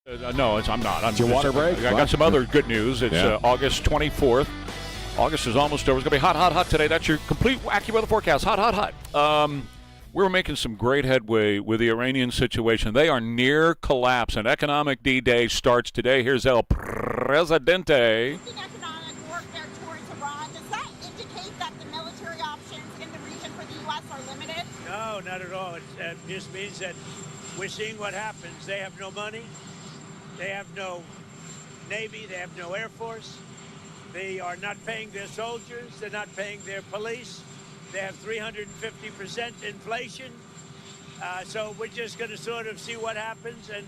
No, I'm not. It's your water break? I got some other good news. It's August 24th. August is almost over. It's going to be hot, hot, hot today. That's your complete wacky weather forecast. Hot, hot, hot. We're making some great headway with the Iranian situation. They are near collapse. An economic D-Day starts today. Here's El Presidente. Economic warfare towards Iran. Does that indicate that the military options in the region for the U.S. are limited? No, not at all. It just means that we're seeing what happens. They have no money. They have no Navy. They have no Air Force. They are not paying their soldiers. They're not paying their police. They have 350% inflation. So we're just going to sort of see what happens. And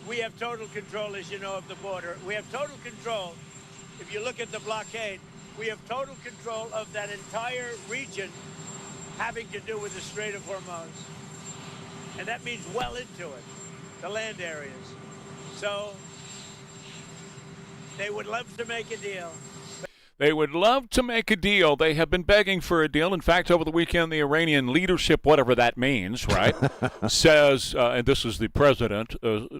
we have total control, as you know, of the border. We have total control. If you look at the blockade, we have total control of that entire region having to do with the Strait of Hormuz. And that means well into it, the land areas. So they would love to make a deal. They would love to make a deal. They have been begging for a deal. In fact, over the weekend, the Iranian leadership, whatever that means, right, says, and this is the president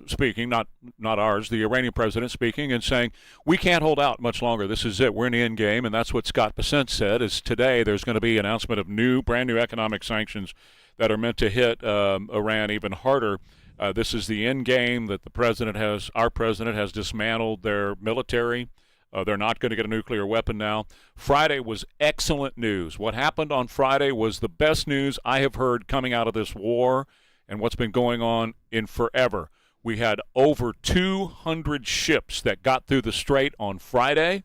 speaking, not ours, the Iranian president speaking and saying, we can't hold out much longer. This is it. We're in the end game. And that's what Scott Bessent said, is today there's going to be an announcement of brand new economic sanctions that are meant to hit Iran even harder. This is the end game that our president has dismantled their military. They're not going to get a nuclear weapon now. Friday was excellent news. What happened on Friday was the best news I have heard coming out of this war and what's been going on in forever. We had over 200 ships that got through the strait on Friday,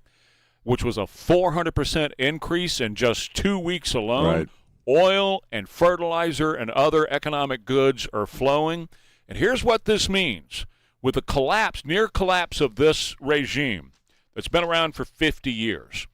which was a 400% increase in just 2 weeks alone. Right. Oil and fertilizer and other economic goods are flowing. And here's what this means. With the near collapse of this regime, it's been around for 50 years.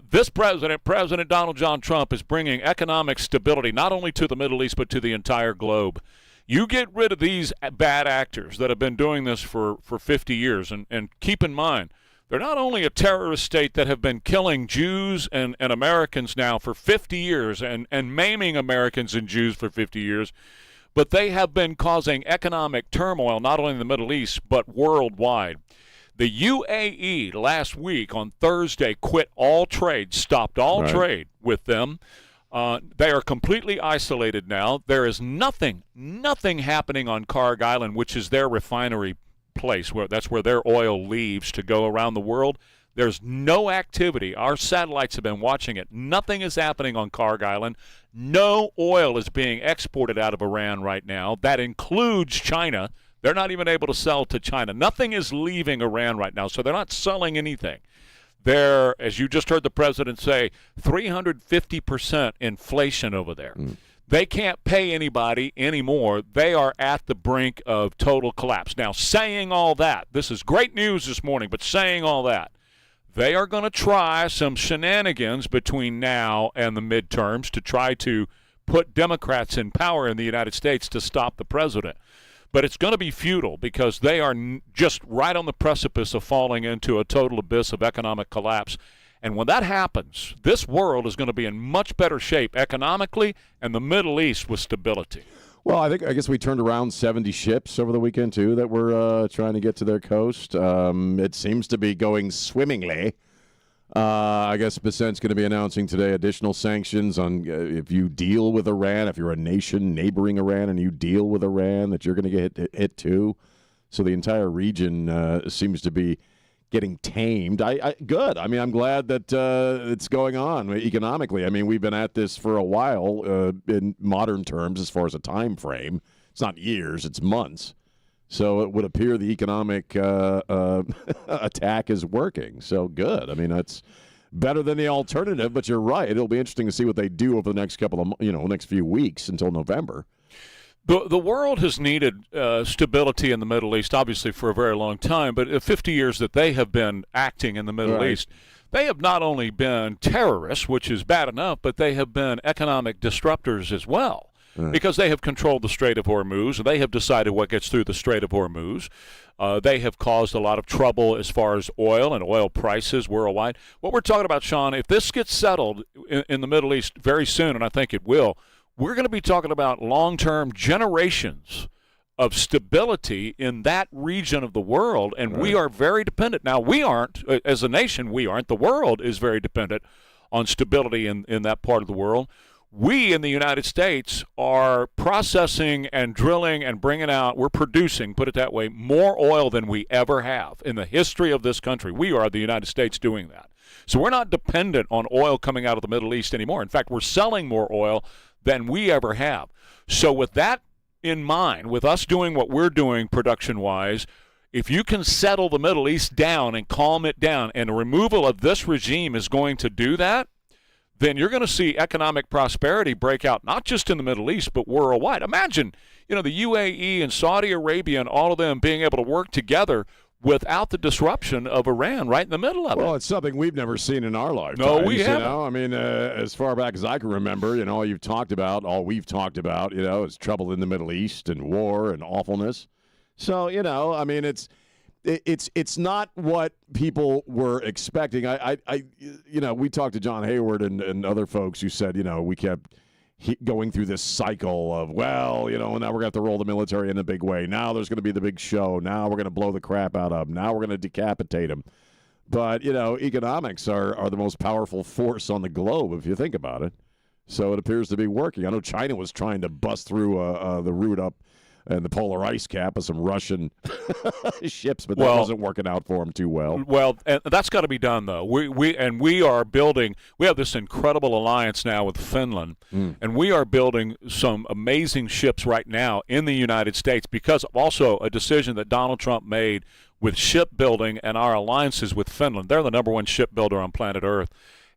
This President Donald John Trump, is bringing economic stability not only to the Middle East but to the entire globe. You get rid of these bad actors that have been doing this for 50 years, and keep in mind, they're not only a terrorist state that have been killing Jews and Americans now for 50 years and maiming Americans and Jews for 50 years, but they have been causing economic turmoil not only in the Middle East but worldwide. The UAE last week on Thursday quit all trade, stopped all trade with them. They are completely isolated now. There is nothing happening on Karg Island, which is their refinery place. That's where their oil leaves to go around the world. There's no activity. Our satellites have been watching it. Nothing is happening on Karg Island. No oil is being exported out of Iran right now. That includes China. They're not even able to sell to China. Nothing is leaving Iran right now, so they're not selling anything. They're, as you just heard the president say, 350% inflation over there. They can't pay anybody anymore. They are at the brink of total collapse. Now, saying all that, this is great news this morning, but saying all that, they are going to try some shenanigans between now and the midterms to try to put Democrats in power in the United States to stop the president. But it's going to be futile because they are just right on the precipice of falling into a total abyss of economic collapse. And when that happens, this world is going to be in much better shape economically and the Middle East with stability. Well, I guess we turned around 70 ships over the weekend, too, that were trying to get to their coast. It seems to be going swimmingly. I guess Bessent's going to be announcing today additional sanctions on if you deal with Iran, if you're a nation neighboring Iran and you deal with Iran, that you're going to get hit too. So the entire region seems to be getting tamed. Good. I mean, I'm glad that it's going on economically. I mean, we've been at this for a while in modern terms as far as a time frame. It's not years, it's months. So it would appear the economic attack is working. So good. I mean, that's better than the alternative, but you're right. It'll be interesting to see what they do over the next couple of, next few weeks until November. The world has needed stability in the Middle East, obviously, for a very long time. But 50 years that they have been acting in the Middle East, they have not only been terrorists, which is bad enough, but they have been economic disruptors as well. Because they have controlled the Strait of Hormuz, and they have decided what gets through the Strait of Hormuz. They have caused a lot of trouble as far as oil and oil prices worldwide. What we're talking about, Sean, if this gets settled in the Middle East very soon, and I think it will, we're going to be talking about long-term generations of stability in that region of the world, and we are very dependent. Now, we aren't, as a nation, we aren't. The world is very dependent on stability in that part of the world. We in the United States are processing and drilling and bringing out, we're producing, put it that way, more oil than we ever have in the history of this country. We are the United States doing that. So we're not dependent on oil coming out of the Middle East anymore. In fact, we're selling more oil than we ever have. So with that in mind, with us doing what we're doing production-wise, if you can settle the Middle East down and calm it down, and the removal of this regime is going to do that, then you're going to see economic prosperity break out, not just in the Middle East, but worldwide. Imagine, the UAE and Saudi Arabia and all of them being able to work together without the disruption of Iran right in the middle of it. Well, it's something we've never seen in our lifetimes. No, we haven't. I mean, as far back as I can remember, all we've talked about, is trouble in the Middle East and war and awfulness. So, I mean, it's not what people were expecting. We talked to John Hayward and other folks who said, we kept going through this cycle of, now we're going to have to roll the military in a big way. Now there's going to be the big show. Now we're going to blow the crap out of them. Now we're going to decapitate them. But, economics are the most powerful force on the globe, if you think about it. So it appears to be working. I know China was trying to bust through the route up and the polar ice cap of some Russian ships, but that wasn't working out for them too well. Well, and that's got to be done, though. We are building. We have this incredible alliance now with Finland, and we are building some amazing ships right now in the United States because of also a decision that Donald Trump made with shipbuilding and our alliances with Finland. They're the number one shipbuilder on planet Earth.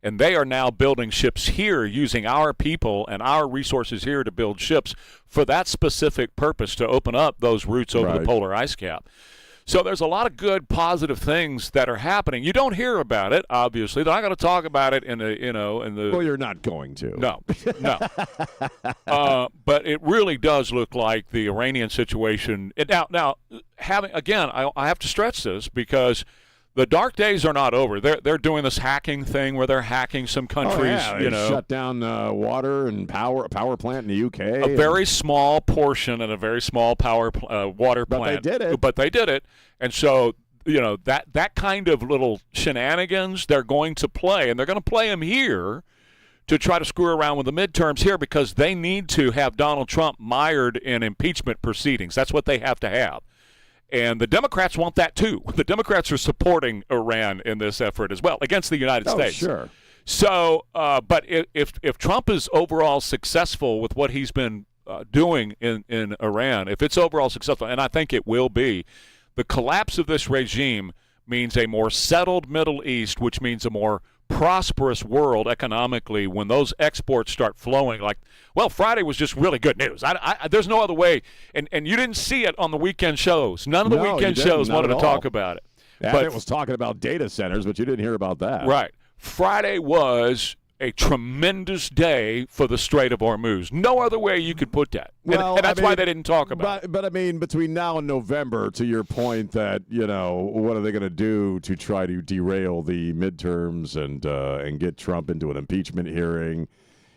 And they are now building ships here using our people and our resources here to build ships for that specific purpose, to open up those routes over the polar ice cap. So there's a lot of good, positive things that are happening. You don't hear about it, obviously. They're not going to talk about it in the. Well, you're not going to. No. But it really does look like the Iranian situation. Now, I have to stress this because the dark days are not over. They're doing this hacking thing where they're hacking some countries. They shut down water and power plant in the UK. A very small portion and a very small water plant. But they did it. But they did it, and so that kind of little shenanigans they're going to play, and they're going to play them here to try to screw around with the midterms here because they need to have Donald Trump mired in impeachment proceedings. That's what they have to have. And the Democrats want that, too. The Democrats are supporting Iran in this effort as well against the United States. Sure. So, but if Trump is overall successful with what he's been doing in Iran, if it's overall successful, and I think it will be, the collapse of this regime means a more settled Middle East, which means a more prosperous world economically when those exports start flowing. Friday was just really good news. There's no other way. And you didn't see it on the weekend shows. None of the weekend shows wanted to talk about it. But it was talking about data centers, but you didn't hear about that. Right. Friday was a tremendous day for the Strait of Hormuz. No other way you could put that. And that's why they didn't talk about it. But, I mean, between now and November, to your point that, what are they going to do to try to derail the midterms and get Trump into an impeachment hearing?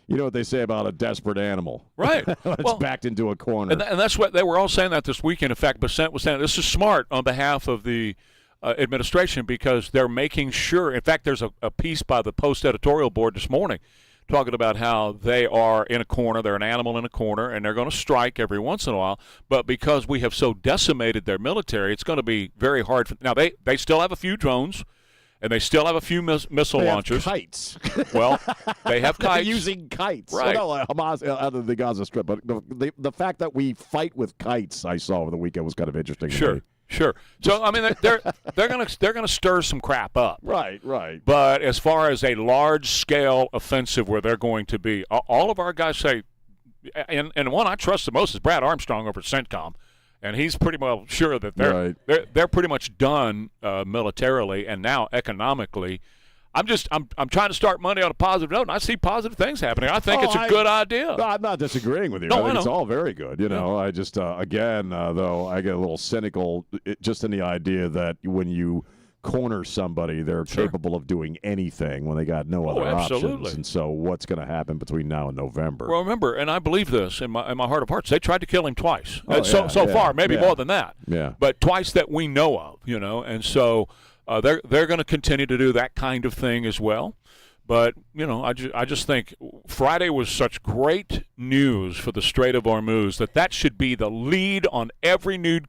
You know what they say about a desperate animal. Right. It's backed into a corner. And that's what they were all saying that this weekend. In fact, Bissett was saying this is smart on behalf of the administration because they're making sure. In fact, there's a piece by the Post editorial board this morning talking about how they are in a corner, they're an animal in a corner, and they're going to strike every once in a while. But because we have so decimated their military, it's going to be very hard. Now, they still have a few drones, and they still have a few missile launchers. Kites. Well, they have kites. They're using kites. Right. Hamas out of the Gaza Strip. But the fact that we fight with kites, I saw over the weekend, was kind of interesting. Sure. Sure. So I mean, they're gonna stir some crap up. Right. But as far as a large scale offensive where they're going to be, all of our guys say, and the one I trust the most is Brad Armstrong over at CENTCOM, and he's pretty well sure that they're pretty much done militarily and now economically. I'm trying to start Monday on a positive note, and I see positive things happening. I think it's a good idea. No, I'm not disagreeing with you. No, I think it's all very good. I just, again, though, I get a little cynical just in the idea that when you corner somebody, they're capable of doing anything when they got no other options. And so what's going to happen between now and November? Well, remember, and I believe this in my heart of hearts, they tried to kill him twice. So far, maybe more than that. Yeah. But twice that we know of, and so they're going to continue to do that kind of thing as well. But, I just think Friday was such great news for the Strait of Hormuz that should be the lead on every nude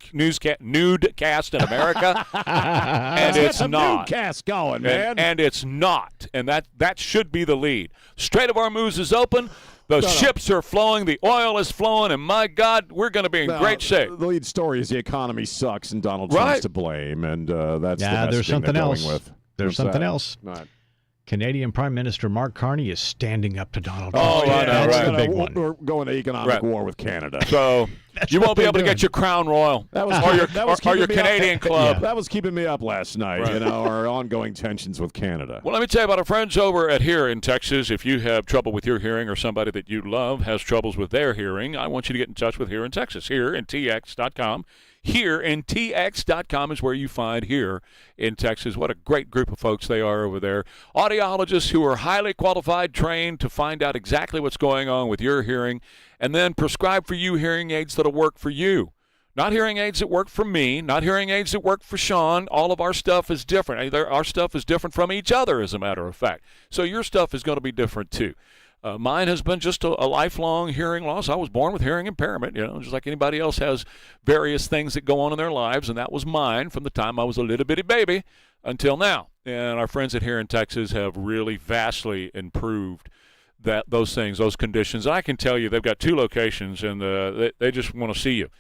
cast in America. And it's not. Newscast going, man. And it's not. And that should be the lead. Strait of Hormuz is open. The ships are flowing. The oil is flowing. And, my God, we're going to be in great shape. The lead story is the economy sucks and Donald Trump's to blame. And that's the best there's thing something they're else. going with. There's something else. Right. Canadian Prime Minister Mark Carney is standing up to Donald Trump. Oh, yeah, that's the big one. We're going to economic war with Canada. So you won't be able to get your Crown Royal or your Canadian club. That was keeping me up last night, our ongoing tensions with Canada. Well, let me tell you about our friends over at Here in Texas. If you have trouble with your hearing or somebody that you love has troubles with their hearing, I want you to get in touch with Here in Texas, HereInTX.com. HereInTX.com is where you find Here in Texas. What a great group of folks they are over there. Audiologists who are highly qualified, trained to find out exactly what's going on with your hearing, and then prescribe for you hearing aids that'll work for you. Not hearing aids that work for me, not hearing aids that work for Sean. All of our stuff is different. Our stuff is different from each other, as a matter of fact. So your stuff is going to be different, too. Mine has been just a lifelong hearing loss. I was born with hearing impairment, just like anybody else has various things that go on in their lives, and that was mine from the time I was a little bitty baby until now. And our friends at Here in Texas have really vastly improved those things, those conditions. And I can tell you they've got 2 locations, and they just want to see you.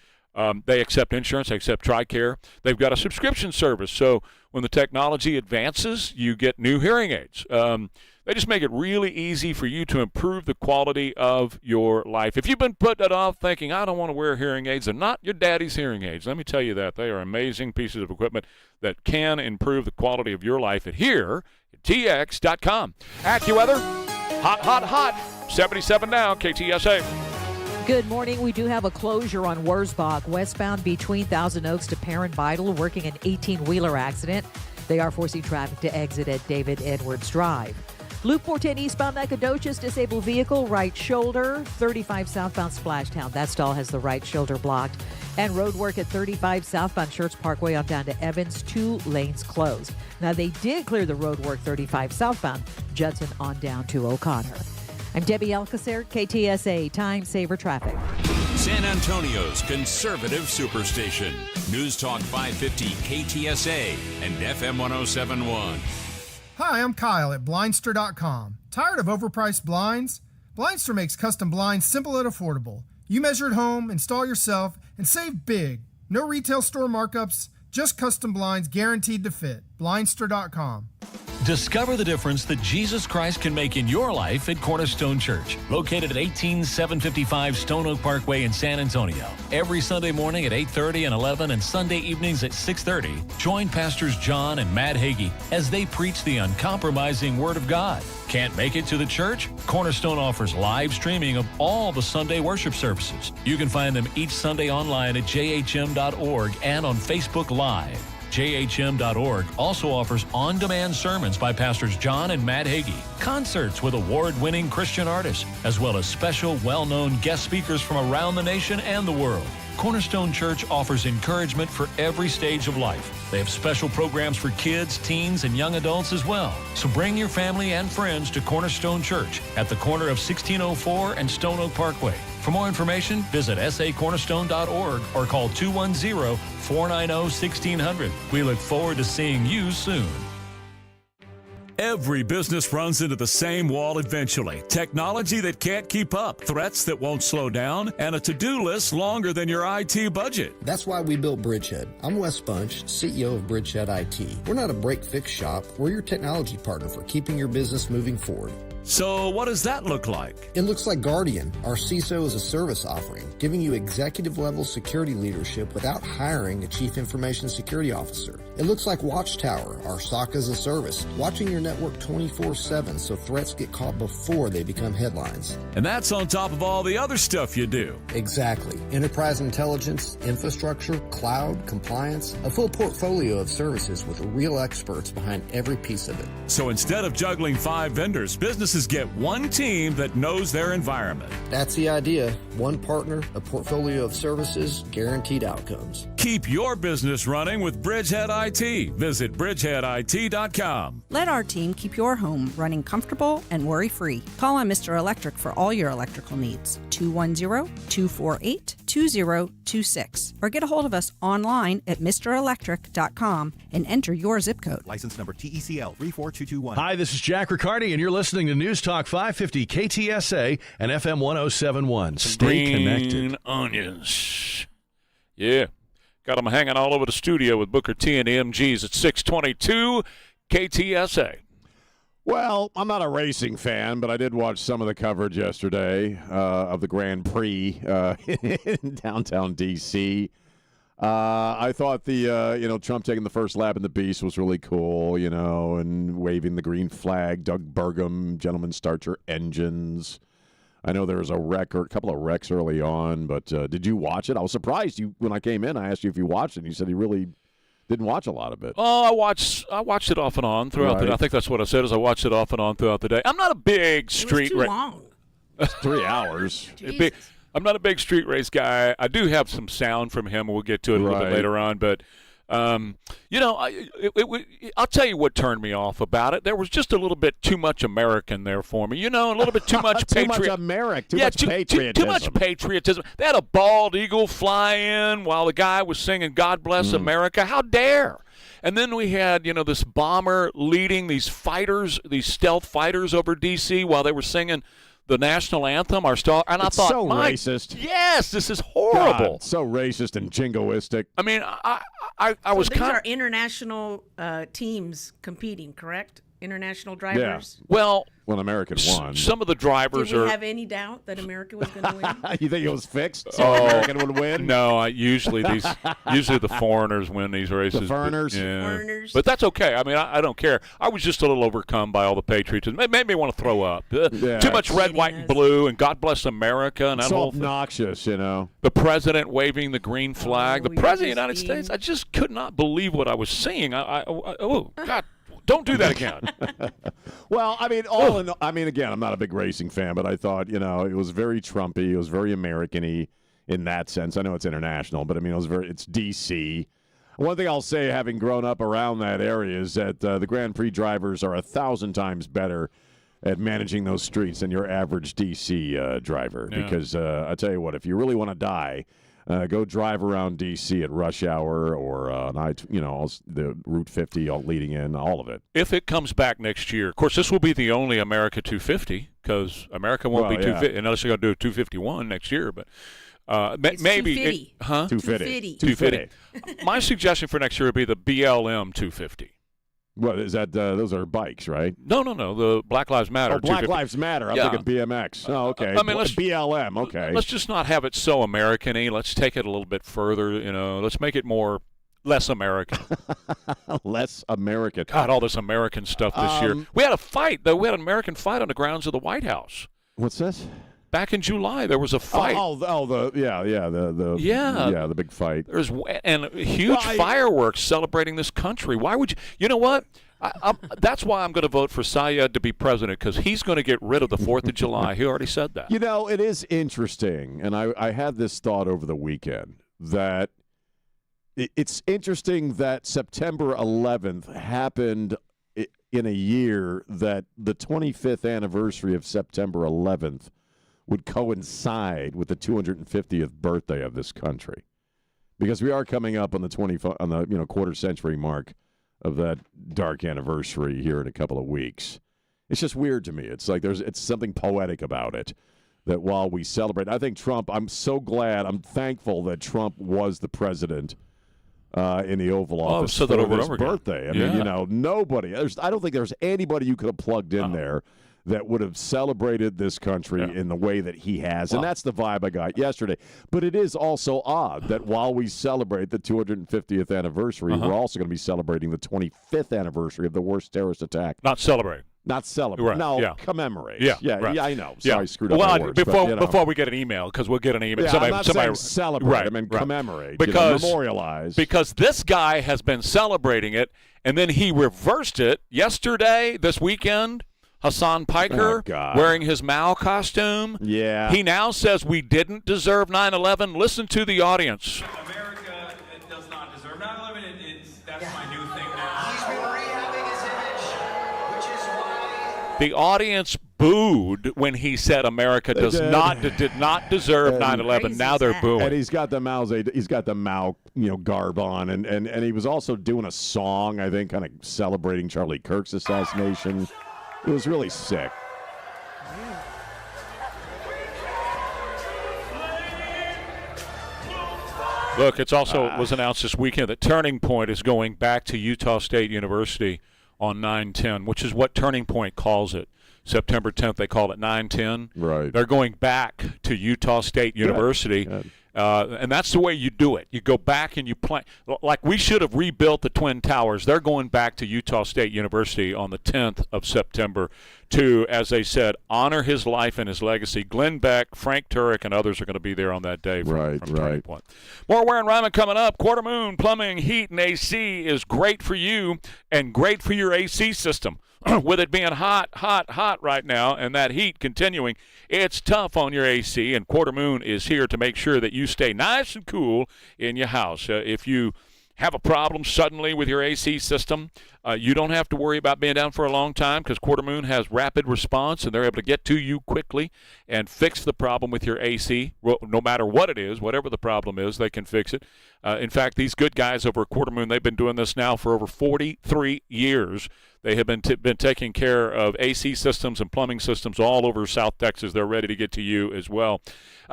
They accept insurance. They accept TRICARE. They've got a subscription service. So when the technology advances, you get new hearing aids. They just make it really easy for you to improve the quality of your life. If you've been putting it off thinking, I don't want to wear hearing aids, they're not your daddy's hearing aids. Let me tell you that. They are amazing pieces of equipment that can improve the quality of your life at HereTX.com. AccuWeather, hot, 77 now, KTSA. Good morning. We do have a closure on Wurzbach, westbound between Thousand Oaks to Perrin Vital, working an 18-wheeler accident. They are forcing traffic to exit at David Edwards Drive. Loop 410 eastbound Nacogdoches, disabled vehicle, right shoulder. 35 southbound Splashtown. That stall has the right shoulder blocked. And road work at 35 southbound Schertz Parkway on down to Evans, 2 lanes closed. Now, they did clear the road work 35 southbound Judson on down to O'Connor. I'm Debbie Alcacer, KTSA Time Saver Traffic. San Antonio's conservative superstation. News Talk 550 KTSA and FM 1071. Hi, I'm Kyle at Blindster.com. Tired of overpriced blinds? Blindster makes custom blinds simple and affordable. You measure at home, install yourself, and save big. No retail store markups, just custom blinds guaranteed to fit. Blindster.com. Discover the difference that Jesus Christ can make in your life at Cornerstone Church, located at 18755 Stone Oak Parkway in San Antonio. Every Sunday morning at 8:30 and 11 and Sunday evenings at 6:30, join Pastors John and Matt Hagee as they preach the uncompromising Word of God. Can't make it to the church? Cornerstone offers live streaming of all the Sunday worship services. You can find them each Sunday online at jhm.org and on Facebook Live. JHM.org also offers on-demand sermons by Pastors John and Matt Hagee, concerts with award-winning Christian artists, as well as special, well-known guest speakers from around the nation and the world. Cornerstone Church offers encouragement for every stage of life. They have special programs for kids, teens, and young adults as well. So bring your family and friends to Cornerstone Church at the corner of 1604 and Stone Oak Parkway. For more information, visit sacornerstone.org or call 210-490-1600. We look forward to seeing you soon. Every business runs into the same wall eventually. Technology that can't keep up, threats that won't slow down, and a to-do list longer than your IT budget. That's why we built Bridgehead. I'm Wes Bunch, CEO of Bridgehead IT. We're not a break-fix shop. We're your technology partner for keeping your business moving forward. So what does that look like? It looks like Guardian. Our CISO is a service offering, giving you executive-level security leadership without hiring a chief information security officer. It looks like Watchtower, our SOC as a service, watching your network 24/7 so threats get caught before they become headlines. And that's on top of all the other stuff you do. Exactly. Enterprise intelligence, infrastructure, cloud, compliance, a full portfolio of services with real experts behind every piece of it. So instead of juggling 5 vendors, businesses get one team that knows their environment. That's the idea. One partner, a portfolio of services, guaranteed outcomes. Keep your business running with Bridgehead IT. Visit bridgeheadit.com. Let our team keep your home running comfortable and worry-free. Call on Mr. Electric for all your electrical needs. 210-248-2026. Or get a hold of us online at mrelectric.com and enter your zip code. License number TECL 34221. Hi, this is Jack Riccardi, and you're listening to News Talk 550 KTSA and FM 1071. Stay connected. Green onions. Yeah. Got them hanging all over the studio with Booker T and the MGs at 622 KTSA. Well, I'm not a racing fan, but I did watch some of the coverage yesterday of the Grand Prix in downtown D.C. I thought the Trump taking the first lap in the Beast was really cool, and waving the green flag. Doug Burgum, gentlemen, start your engines. I know there was a couple of wrecks early on, but did you watch it? I was surprised when I came in. I asked you if you watched it, and you said you really didn't watch a lot of it. Oh, I watched it off and on throughout the day. I think that's what I said, is I watched it off and on throughout the day. I'm not a big street race. long. It's 3 hours. I'm not a big street race guy. I do have some sound from him. We'll get to it a little bit later on. But, I'll tell you what turned me off about it. There was just a little bit too much American there for me. A little bit too much too much American. Patriotism. Too much patriotism. They had a bald eagle fly in while the guy was singing God Bless America. How dare? And then we had, this bomber leading these fighters, these stealth fighters over D.C. while they were singing the national anthem, our star, and I thought, so racist. Yes, this is horrible. God, so racist and jingoistic. I mean, I was these kind are international teams competing, correct? International drivers. Yeah. Well, American won. Some of the drivers Did we have any doubt that America was going to win? You think it was fixed? So American would win? No, usually the foreigners win these races. The foreigners? Foreigners. But that's okay. I mean, I don't care. I was just a little overcome by all the patriotism. It made me want to throw up. Too much red, white, and blue, and God bless America. And that whole obnoxious, The president waving the green flag. The president of the United States. I just could not believe what I was seeing. Oh, God. Don't do that again. Well, I mean, again, I'm not a big racing fan, but I thought, it was very Trumpy. It was very American-y in that sense. I know it's international, but I mean, it's D.C. One thing I'll say, having grown up around that area, is that the Grand Prix drivers are 1,000 times better at managing those streets than your average D.C. driver. Yeah. Because I tell you what, if you really want to die, go drive around D.C. at rush hour or the Route 50 leading in, all of it. If it comes back next year, of course, this will be the only America 250 because America won't be 250 unless they're going to do a 251 next year. But maybe 250. 250. My suggestion for next year would be the BLM 250. What is that? Those are bikes, right? No. The Black Lives Matter. Oh, Black Lives Matter. I'm thinking BMX. Oh, okay. I mean, BLM. Okay. Let's just not have it so American-y. Let's take it a little bit further. Let's make it less American. Less American. God, all this American stuff this year. We had a fight, though. We had an American fight on the grounds of the White House. What's this? Back in July, there was a fight. The big fight. There's huge fireworks celebrating this country. Why would you? You know what? That's why I'm going to vote for Syed to be president, because he's going to get rid of the 4th of July. He already said that. It is interesting, and I had this thought over the weekend that it's interesting that September 11th happened in a year that the 25th anniversary of September 11th would coincide with the 250th birthday of this country, because we are coming up on the quarter century mark of that dark anniversary here in a couple of weeks. It's just weird to me. It's like it's something poetic about it, that while we celebrate, I think Trump, I'm thankful that Trump was the president in the Oval Office for his birthday. I mean, nobody, I don't think there's anybody you could have plugged in there that would have celebrated this country in the way that he has. And that's the vibe I got yesterday. But it is also odd that while we celebrate the 250th anniversary, we're also going to be celebrating the 25th anniversary of the worst terrorist attack. Not celebrating. Not celebrate. Right, No, yeah. commemorate. Yeah, yeah, right. yeah, I know. Sorry, I screwed up well, my words. before we get an email, because we'll get an email. Yeah, I'm not saying celebrate. I mean commemorate. Because memorialize. Because this guy has been celebrating it, and then he reversed it yesterday, this weekend. Hassan Piker wearing his Mao costume. Yeah. He now says we didn't deserve 9/11. Listen to the audience. America does not deserve 9/11. That's my new thing now. He's been rehabbing his image, which is why The audience booed when he said America did not deserve 9/11. Now they're booing. And he's got the Mao garb on, and he was also doing a song, I think, kind of celebrating Charlie Kirk's assassination. It was really sick. Look, it's also was announced this weekend that Turning Point is going back to Utah State University on 9/10, which is what Turning Point calls it. September 10th, they call it 9/10. Right. They're going back to Utah State University. Good. And that's the way you do it. You go back and you play. Like we should have rebuilt the Twin Towers. They're going back to Utah State University on the 10th of September to, as they said, honor his life and his legacy. Glenn Beck, Frank Turek, and others are going to be there on that day from Turning Point. More Ware and Rima coming up. Quarter Moon Plumbing, Heat, and AC is great for you and great for your AC system. With it being hot right now and that heat continuing, it's tough on your AC, and Quarter Moon is here to make sure that you stay nice and cool in your house. If you have a problem suddenly with your AC system, you don't have to worry about being down for a long time because Quarter Moon has rapid response, and they're able to get to you quickly and fix the problem with your AC. No matter what it is, whatever the problem is, they can fix it. In fact, these good guys over at Quarter Moon, they've been doing this now for over 43 years. They have been taking care of AC systems and plumbing systems all over South Texas. They're ready to get to you as well.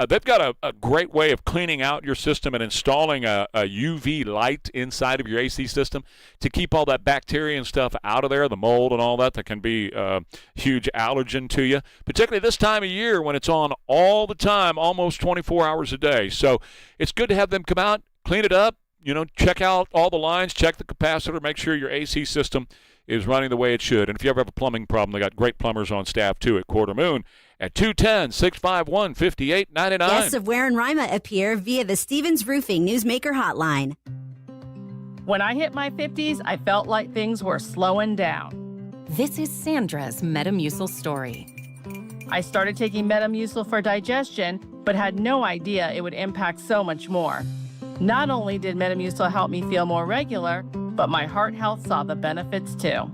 They've got a great way of cleaning out your system and installing a UV light inside of your AC system to keep all that bacteria and stuff out of there, the mold and all that can be a huge allergen to you, particularly this time of year when it's on all the time, almost 24 hours a day. So it's good to have them come out, clean it up, check out all the lines, check the capacitor, make sure your AC system is running the way it should. And if you ever have a plumbing problem, they got great plumbers on staff, too, at Quarter Moon at 210-651-5899. Guests of Ware and Rima appear via the Stevens Roofing Newsmaker Hotline. When I hit my 50s, I felt like things were slowing down. This is Sandra's Metamucil story. I started taking Metamucil for digestion, but had no idea it would impact so much more. Not only did Metamucil help me feel more regular, but my heart health saw the benefits too.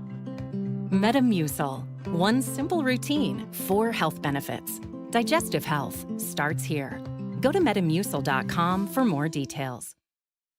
Metamucil. One simple routine, 4 health benefits. Digestive health starts here. Go to Metamucil.com for more details.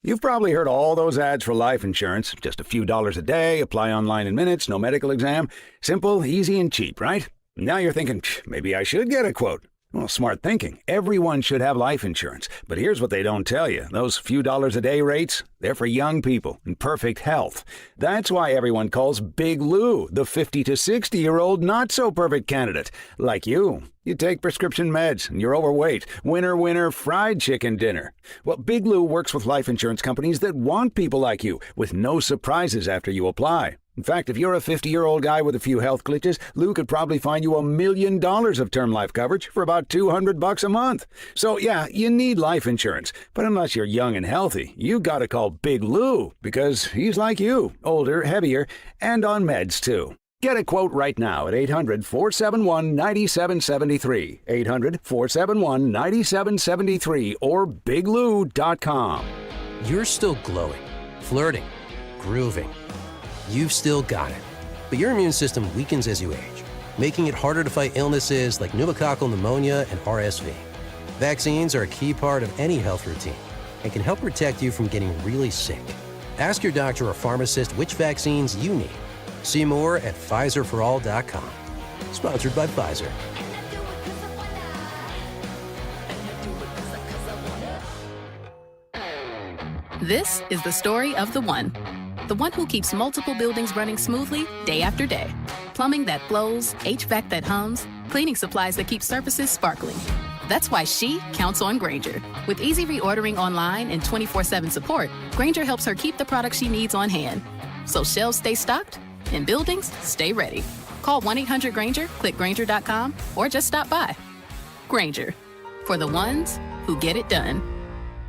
You've probably heard all those ads for life insurance. Just a few dollars a day, apply online in minutes, no medical exam. Simple, easy, and cheap, right? Now you're thinking, maybe I should get a quote. Well, smart thinking. Everyone should have life insurance. But here's what they don't tell you. Those few dollars a day rates, they're for young people in perfect health. That's why everyone calls Big Lou the 50 to 60-year-old not-so-perfect candidate. Like you. You take prescription meds and you're overweight. Winner, winner, fried chicken dinner. Well, Big Lou works with life insurance companies that want people like you with no surprises after you apply. In fact, if you're a 50-year-old guy with a few health glitches, Lou could probably find you $1 million of term life coverage for about $200 a month. So, yeah, you need life insurance. But unless you're young and healthy, you gotta call Big Lou because he's like you, older, heavier, and on meds, too. Get a quote right now at 800-471-9773, 800-471-9773, or biglou.com. You're still glowing, flirting, grooving. You've still got it. But your immune system weakens as you age, making it harder to fight illnesses like pneumococcal pneumonia and RSV. Vaccines are a key part of any health routine and can help protect you from getting really sick. Ask your doctor or pharmacist which vaccines you need. See more at PfizerForAll.com. Sponsored by Pfizer. This is the story of the one who keeps multiple buildings running smoothly day after day. Plumbing that flows, HVAC that hums, cleaning supplies that keep surfaces sparkling. That's why she counts on Grainger. With easy reordering online and 24/7 support, Grainger helps her keep the products she needs on hand. So shelves stay stocked and buildings stay ready. Call 1-800-GRAINGER, click Grainger.com, or just stop by. Grainger, for the ones who get it done.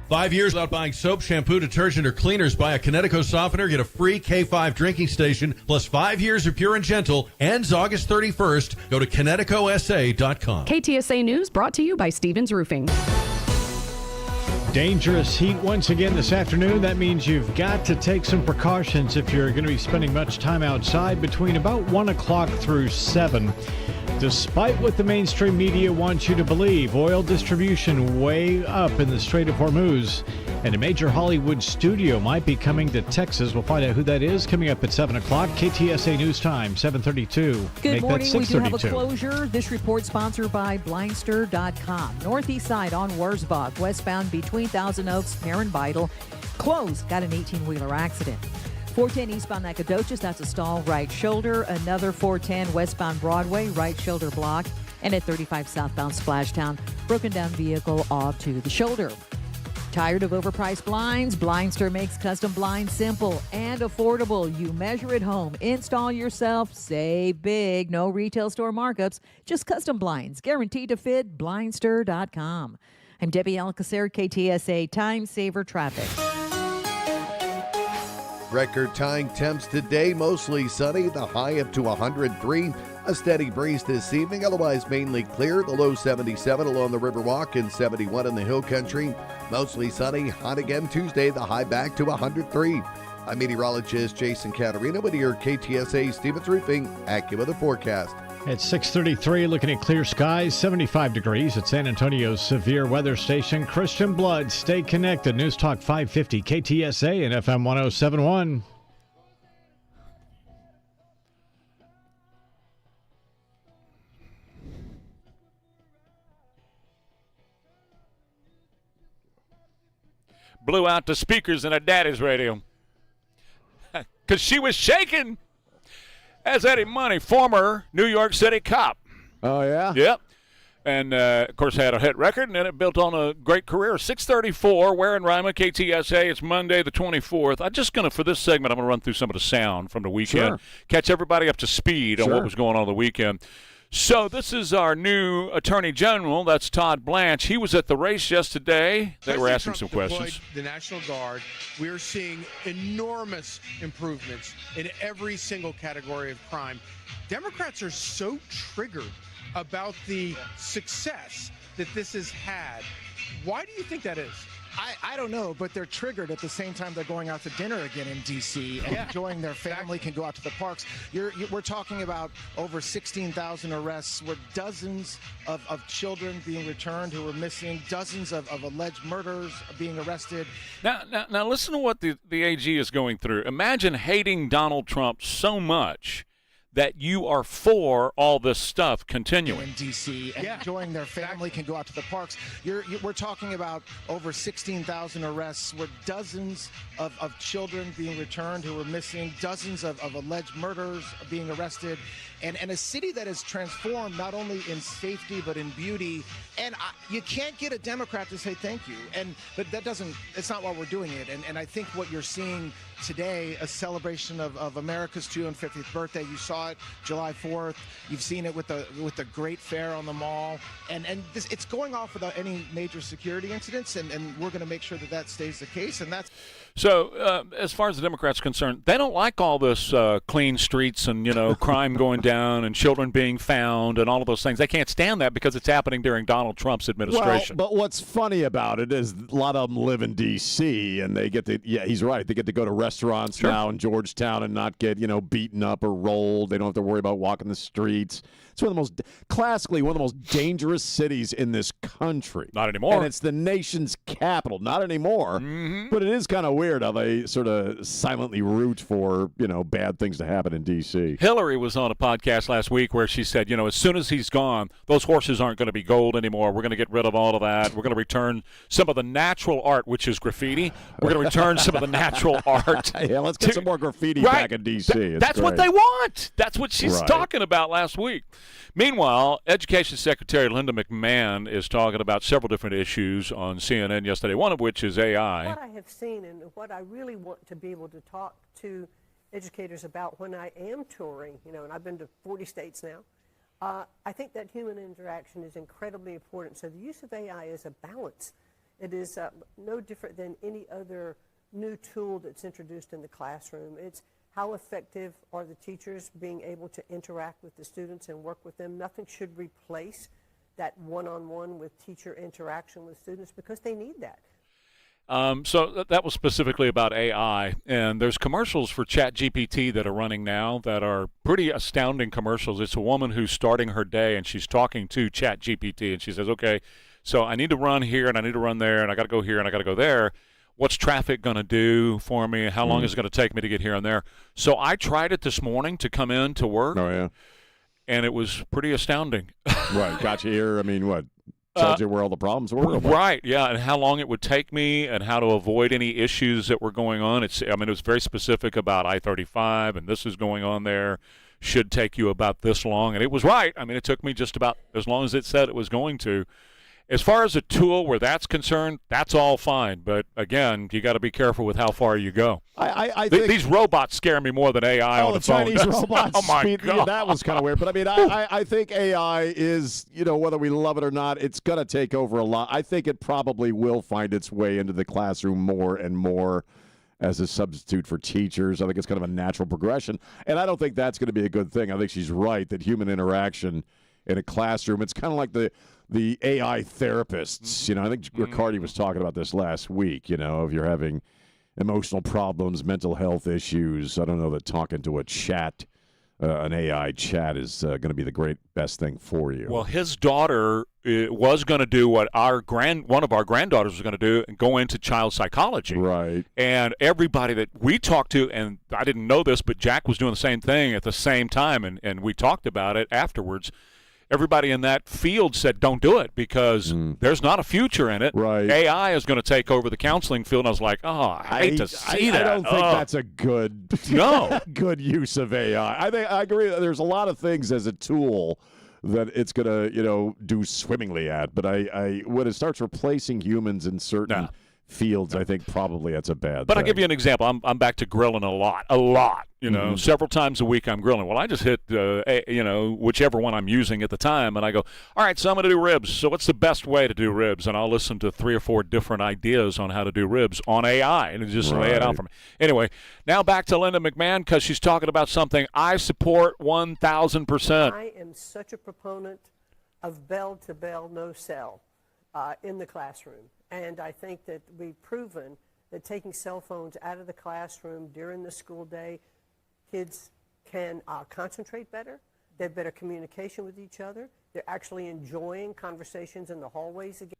5 years without buying soap, shampoo, detergent, or cleaners. Buy a Kinetico softener, get a free K5 drinking station, plus 5 years of Pure and Gentle. Ends August 31st. Go to KineticoSA.com. KTSA News brought to you by Stevens Roofing. Dangerous heat once again this afternoon. That means you've got to take some precautions if you're going to be spending much time outside between about 1 o'clock through 7. Despite what the mainstream media wants you to believe, oil distribution way up in the Strait of Hormuz, and a major Hollywood studio might be coming to Texas. We'll find out who that is coming up at 7 o'clock. KTSA News Time, 7:32. Good Make morning. that We do have a 6:32. closure. This report sponsored by Blindster.com. Northeast side on Wurzbach, westbound between Thousand Oaks, Perrin Vital. Closed. Got an 18-wheeler accident. 410 eastbound Nacogdoches, that's a stall, right shoulder. Another 410 westbound Broadway, right shoulder blocked. And at 35 southbound Splashtown, broken down vehicle off to the shoulder. Tired of overpriced blinds? Blindster makes custom blinds simple and affordable. You measure at home, install yourself, save big. No retail store markups, just custom blinds. Guaranteed to fit. Blindster.com. I'm Debbie Alcacer, KTSA Time Saver Traffic. Record-tying temps today, mostly sunny, the high up to 103. A steady breeze this evening, otherwise mainly clear. The low 77 along the Riverwalk and 71 in the Hill Country. Mostly sunny, hot again Tuesday, the high back to 103. I'm meteorologist Jason Caterina with your KTSA Stevens Roofing AccuWeather forecast. At 6:33, looking at clear skies, 75 degrees at San Antonio's severe weather station. Christian Blood, stay connected. News Talk 550, KTSA and FM 1071. Blew out the speakers in her daddy's radio because she was shaking. As Eddie Money, former New York City cop. Oh, yeah? Yep. And, of course, had a hit record, and then it built on a great career. 6:34, Ware and Rima, KTSA. It's Monday the 24th. I'm just going to, for this segment, I'm going to run through some of the sound from the weekend. Sure. Catch everybody up to speed on what was going on the weekend. So this is our new Attorney General. That's Todd Blanche. He was at the race yesterday. They were asking some questions. The National Guard, we're seeing enormous improvements in every single category of crime. Democrats are so triggered about the success that this has had. Why do you think that is? I don't know, but they're triggered at the same time they're going out to dinner again in D.C. and enjoying their family, can go out to the parks. We're talking about over 16,000 arrests with dozens of children being returned who were missing, dozens of alleged murders being arrested. Now listen to what the AG is going through. Imagine hating Donald Trump so much that you are for all this stuff continuing. In D.C. and enjoying their family, can go out to the parks. We're talking about over 16,000 arrests with dozens of children being returned who were missing, dozens of alleged murders being arrested, and a city that is transformed not only in safety but in beauty. And you can't get a Democrat to say thank you. But it's not why we're doing it. And I think what you're seeing today, a celebration of America's 250th birthday. You saw it July 4th. You've seen it with the great fair on the mall. And it's going off without any major security incidents. And we're going to make sure that stays the case. And that's. So as far as the Democrats are concerned, they don't like all this clean streets and, crime going down and children being found and all of those things. They can't stand that because it's happening during Donald Trump's administration. Well, but what's funny about it is a lot of them live in D.C. and they get to, he's right, they get to go to restaurants now in Georgetown and not get, beaten up or rolled. They don't have to worry about walking the streets. It's classically one of the most dangerous cities in this country. Not anymore. And it's the nation's capital. Not anymore. Mm-hmm. But it is kind of weird how they sort of silently root for, bad things to happen in D.C. Hillary was on a podcast last week where she said, as soon as he's gone, those horses aren't going to be gold anymore. We're going to get rid of all of that. We're going to return some of the natural art, which is graffiti. We're going to return some of the natural art. Yeah, let's get some more graffiti back in D.C. That's what they want. That's what she's Right. talking about last week. Meanwhile, Education Secretary Linda McMahon is talking about several different issues on CNN yesterday, one of which is AI. What I have seen and what I really want to be able to talk to educators about when I am touring, and I've been to 40 states now, I think that human interaction is incredibly important. So the use of AI is a balance. It is no different than any other new tool that's introduced in the classroom. It's how effective are the teachers being able to interact with the students and work with them. Nothing should replace that one-on-one with teacher interaction with students because they need that. So that was specifically about AI, and there's commercials for ChatGPT that are running now that are pretty astounding commercials. It's a woman who's starting her day, and she's talking to ChatGPT, and she says, okay, so I need to run here, and I need to run there, and I got to go here, and I got to go there. What's traffic going to do for me? How long is it going to take me to get here and there? So I tried it this morning to come in to work. Oh, yeah. And it was pretty astounding. Right. Got you here. I mean, what? Tells you where all the problems were? Right, yeah, and how long it would take me and how to avoid any issues that were going on. It was very specific about I-35, and this is going on there. Should take you about this long. And it was right. I mean, it took me just about as long as it said it was going to. As far as a tool where that's concerned, that's all fine. But, again, you got to be careful with how far you go. I think these robots scare me more than AI on the phone. Chinese robots. Oh, my God. That was kind of weird. But, I mean, I think AI is, whether we love it or not, it's going to take over a lot. I think it probably will find its way into the classroom more and more as a substitute for teachers. I think it's kind of a natural progression. And I don't think that's going to be a good thing. I think she's right that human interaction in a classroom, it's kind of like the AI therapists. I think Riccardi was talking about this last week, if you're having emotional problems, mental health issues. I don't know that talking to a chat, an AI chat is going to be the best thing for you. Well, his daughter was going to do what one of our granddaughters was going to do and go into child psychology. Right. And everybody that we talked to, and I didn't know this, but Jack was doing the same thing at the same time, and we talked about it afterwards. Everybody in that field said, don't do it because there's not a future in it. Right. AI is going to take over the counseling field. And I was like, I hate to see that. I don't think that's a good good use of AI. I agree that there's a lot of things as a tool that it's going to, do swimmingly at. But when it starts replacing humans in certain fields, I think probably that's a bad thing. But I'll give you an example. I'm back to grilling a lot. Several times a week I'm grilling. Well, I just hit, whichever one I'm using at the time, and I go, all right, so I'm going to do ribs. So what's the best way to do ribs? And I'll listen to 3 or 4 different ideas on how to do ribs on AI, and just lay it out for me. Anyway, now back to Linda McMahon because she's talking about something I support 1,000%. I am such a proponent of bell-to-bell, no-cell in the classroom. And I think that we've proven that taking cell phones out of the classroom during the school day, kids can concentrate better. They have better communication with each other. They're actually enjoying conversations in the hallways again.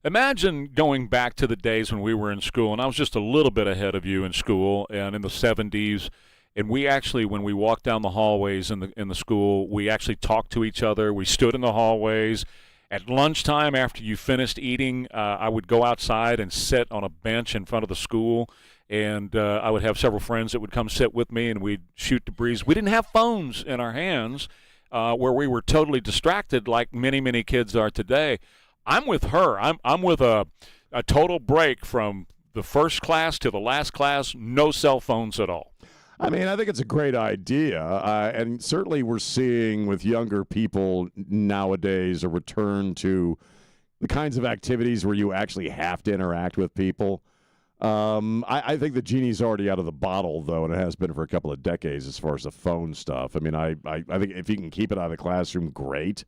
Imagine going back to the days when we were in school, and I was just a little bit ahead of you in school, and in the 70s, and we actually, when we walked down the hallways in the school, we actually talked to each other. We stood in the hallways. At lunchtime, after you finished eating, I would go outside and sit on a bench in front of the school, and I would have several friends that would come sit with me, and we'd shoot the breeze. We didn't have phones in our hands where we were totally distracted like many, many kids are today. I'm with her. I'm with a total break from the first class to the last class, no cell phones at all. I mean, I think it's a great idea, and certainly we're seeing with younger people nowadays a return to the kinds of activities where you actually have to interact with people. I think the genie's already out of the bottle, though, and it has been for a couple of decades as far as the phone stuff. I mean, I think if you can keep it out of the classroom, great.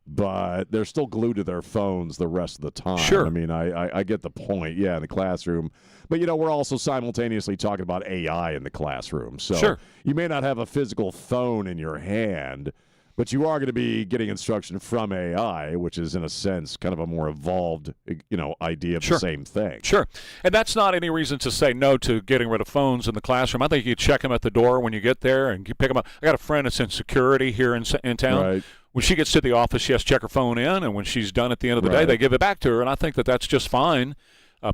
But they're still glued to their phones the rest of the time. Sure. I mean, I get the point, in the classroom. But, we're also simultaneously talking about AI in the classroom. So sure. You may not have a physical phone in your hand, But you are going to be getting instruction from AI, which is, in a sense, kind of a more evolved, idea of the same thing. Sure. And that's not any reason to say no to getting rid of phones in the classroom. I think you check them at the door when you get there and you pick them up. I got a friend that's in security here in town. Right. When she gets to the office, she has to check her phone in, and when she's done at the end of the day, they give it back to her, and I think that that's just fine.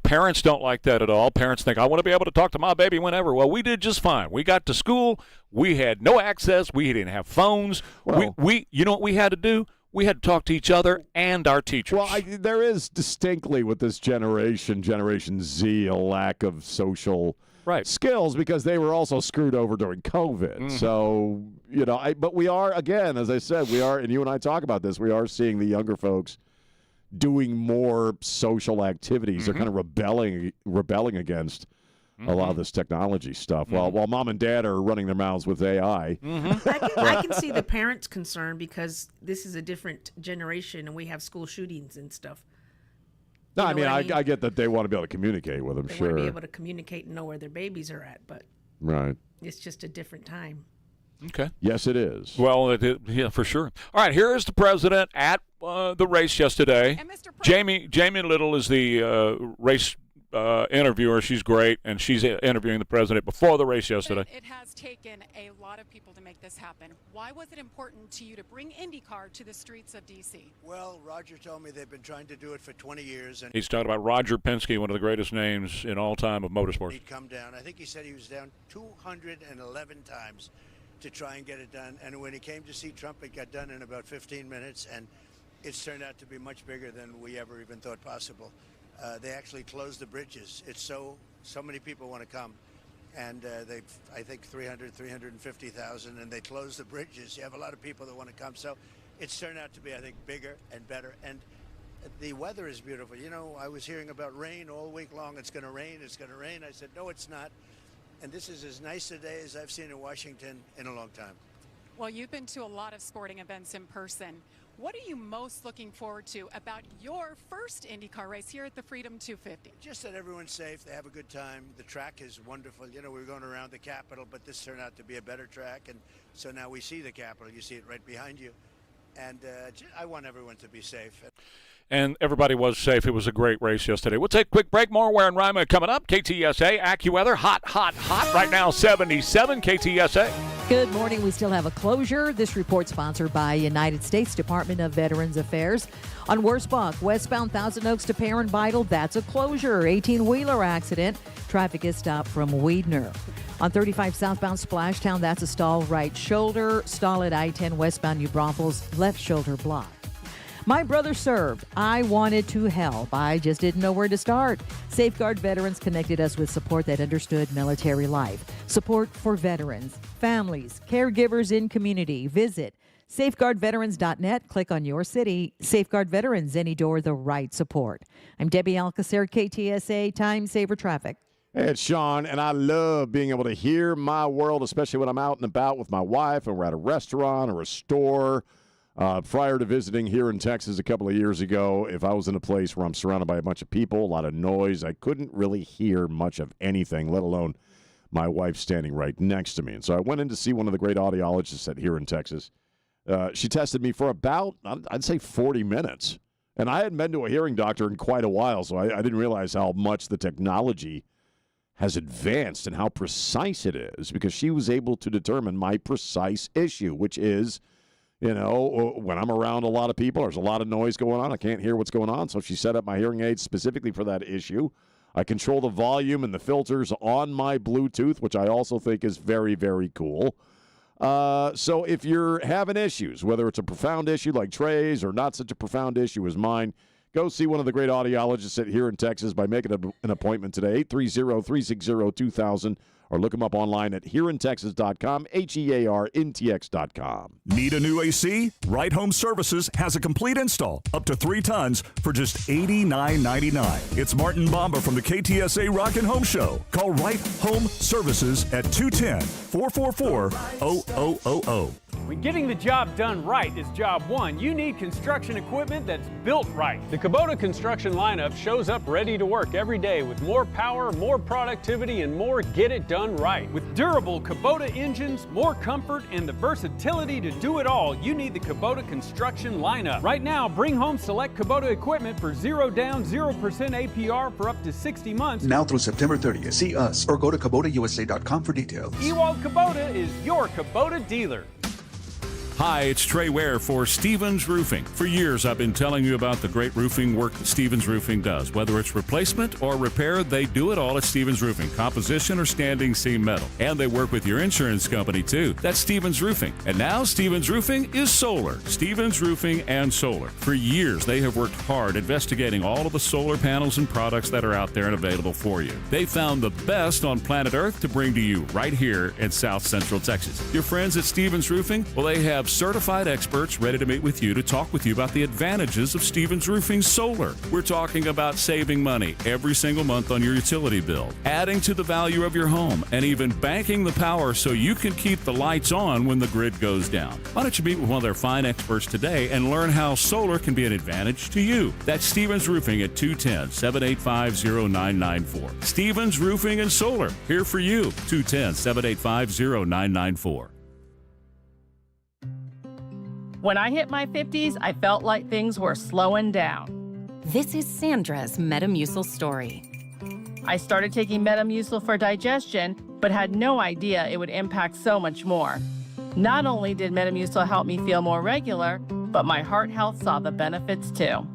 Parents don't like that at all. Parents think, I want to be able to talk to my baby whenever. Well, we did just fine. We got to school. We had no access. We didn't have phones. Well, you know what we had to do? We had to talk to each other and our teachers. Well, there is distinctly with this Generation Z, a lack of social skills because they were also screwed over during COVID. Mm-hmm. So, but we are, again, as I said, and you and I talk about this, we are seeing the younger folks doing more social activities. They're kind of rebelling against a lot of this technology stuff. While mom and dad are running their mouths with AI. I can see the parents' concern because this is a different generation and we have school shootings and stuff. No, I get that they want to be able to communicate with them, they sure. want to be able to communicate and know where their babies are at, but it's just a different time. Okay. Yes, it is. Well, yeah, for sure. All right, here is the president at the race yesterday. Jamie Little is the race interviewer. She's great, and she's interviewing the president before the race yesterday. It has taken a lot of people to make this happen. Why was it important to you to bring IndyCar to the streets of D.C.? Well, Roger told me they've been trying to do it for 20 years. And he's talking about Roger Penske, one of the greatest names in all time of motorsports. He'd come down. I think he said he was down 211 times to try and get it done. And when he came to see Trump, it got done in about 15 minutes. And it's turned out to be much bigger than we ever even thought possible. They actually closed the bridges. It's so many people want to come. And I think 350,000, and they closed the bridges. You have a lot of people that want to come. So it's turned out to be, I think, bigger and better. And the weather is beautiful. I was hearing about rain all week long. It's going to rain. It's going to rain. I said, no, it's not. And this is as nice a day as I've seen in Washington in a long time. Well, you've been to a lot of sporting events in person. What are you most looking forward to about your first IndyCar race here at the Freedom 250? Just that everyone's safe, they have a good time. The track is wonderful. We're going around the Capitol, but this turned out to be a better track. And so now we see the Capitol. You see it right behind you. And I want everyone to be safe. And everybody was safe. It was a great race yesterday. We'll take a quick break. More Ware and Rima coming up. KTSA, AccuWeather, hot right now, 77 KTSA. Good morning. We still have a closure. This report sponsored by United States Department of Veterans Affairs. On Wurzbach, westbound Thousand Oaks to Perrin Vital, that's a closure. 18-wheeler accident. Traffic is stopped from Weidner. On 35 southbound Splashtown, that's a stall right shoulder. Stall at I-10 westbound New Braunfels, left shoulder blocked. My brother served. I wanted to help. I just didn't know where to start. Safeguard Veterans connected us with support that understood military life. Support for veterans, families, caregivers in community. Visit safeguardveterans.net. Click on your city. Safeguard Veterans, any door, the right support. I'm Debbie Alcacer, KTSA Time Saver Traffic. Hey, it's Sean, and I love being able to hear my world, especially when I'm out and about with my wife and we're at a restaurant or a store. Prior to visiting here in Texas a couple of years ago, if I was in a place where I'm surrounded by a bunch of people, a lot of noise, I couldn't really hear much of anything, let alone my wife standing right next to me. And so I went in to see one of the great audiologists here in Texas. She tested me for about, I'd say 40 minutes. And I hadn't been to a hearing doctor in quite a while, so I didn't realize how much the technology has advanced and how precise it is, because she was able to determine my precise issue, which is, when I'm around a lot of people, there's a lot of noise going on. I can't hear what's going on. So she set up my hearing aids specifically for that issue. I control the volume and the filters on my Bluetooth, which I also think is very, very cool. So if you're having issues, whether it's a profound issue like Trey's or not such a profound issue as mine, go see one of the great audiologists here in Texas by making an appointment today, 830-360-2000, or look them up online at hereintexas.com, HEARNTX.com. Need a new AC? Right Home Services has a complete install, up to 3 tons, for just $89.99. It's Martin Bomba from the KTSA Rockin' Home Show. Call Right Home Services at 210-444-0000. When getting the job done right is job one, you need construction equipment that's built right. The Kubota construction lineup shows up ready to work every day with more power, more productivity, and more get it done right. With durable Kubota engines, more comfort, and the versatility to do it all, you need the Kubota construction lineup. Right now, bring home select Kubota equipment for 0 down, 0% APR for up to 60 months. Now through September 30th. See us or go to KubotaUSA.com for details. Ewald Kubota is your Kubota dealer. Hi, it's Trey Ware for Stevens Roofing. For years, I've been telling you about the great roofing work that Stevens Roofing does. Whether it's replacement or repair, they do it all at Stevens Roofing, composition or standing seam metal. And they work with your insurance company, too. That's Stevens Roofing. And now Stevens Roofing is solar. Stevens Roofing and solar. For years, they have worked hard investigating all of the solar panels and products that are out there and available for you. They found the best on planet Earth to bring to you right here in South Central Texas. Your friends at Stevens Roofing, well, they have certified experts ready to meet with you to talk with you about the advantages of Stevens Roofing Solar. We're talking about saving money every single month on your utility bill, adding to the value of your home, and even banking the power so you can keep the lights on when the grid goes down. Why don't you meet with one of their fine experts today and learn how solar can be an advantage to you? That's Stevens Roofing at 210-785-0994. Stevens Roofing and Solar, here for you, 210-785-0994. When I hit my 50s, I felt like things were slowing down. This is Sandra's Metamucil story. I started taking Metamucil for digestion, but had no idea it would impact so much more. Not only did Metamucil help me feel more regular, but my heart health saw the benefits too.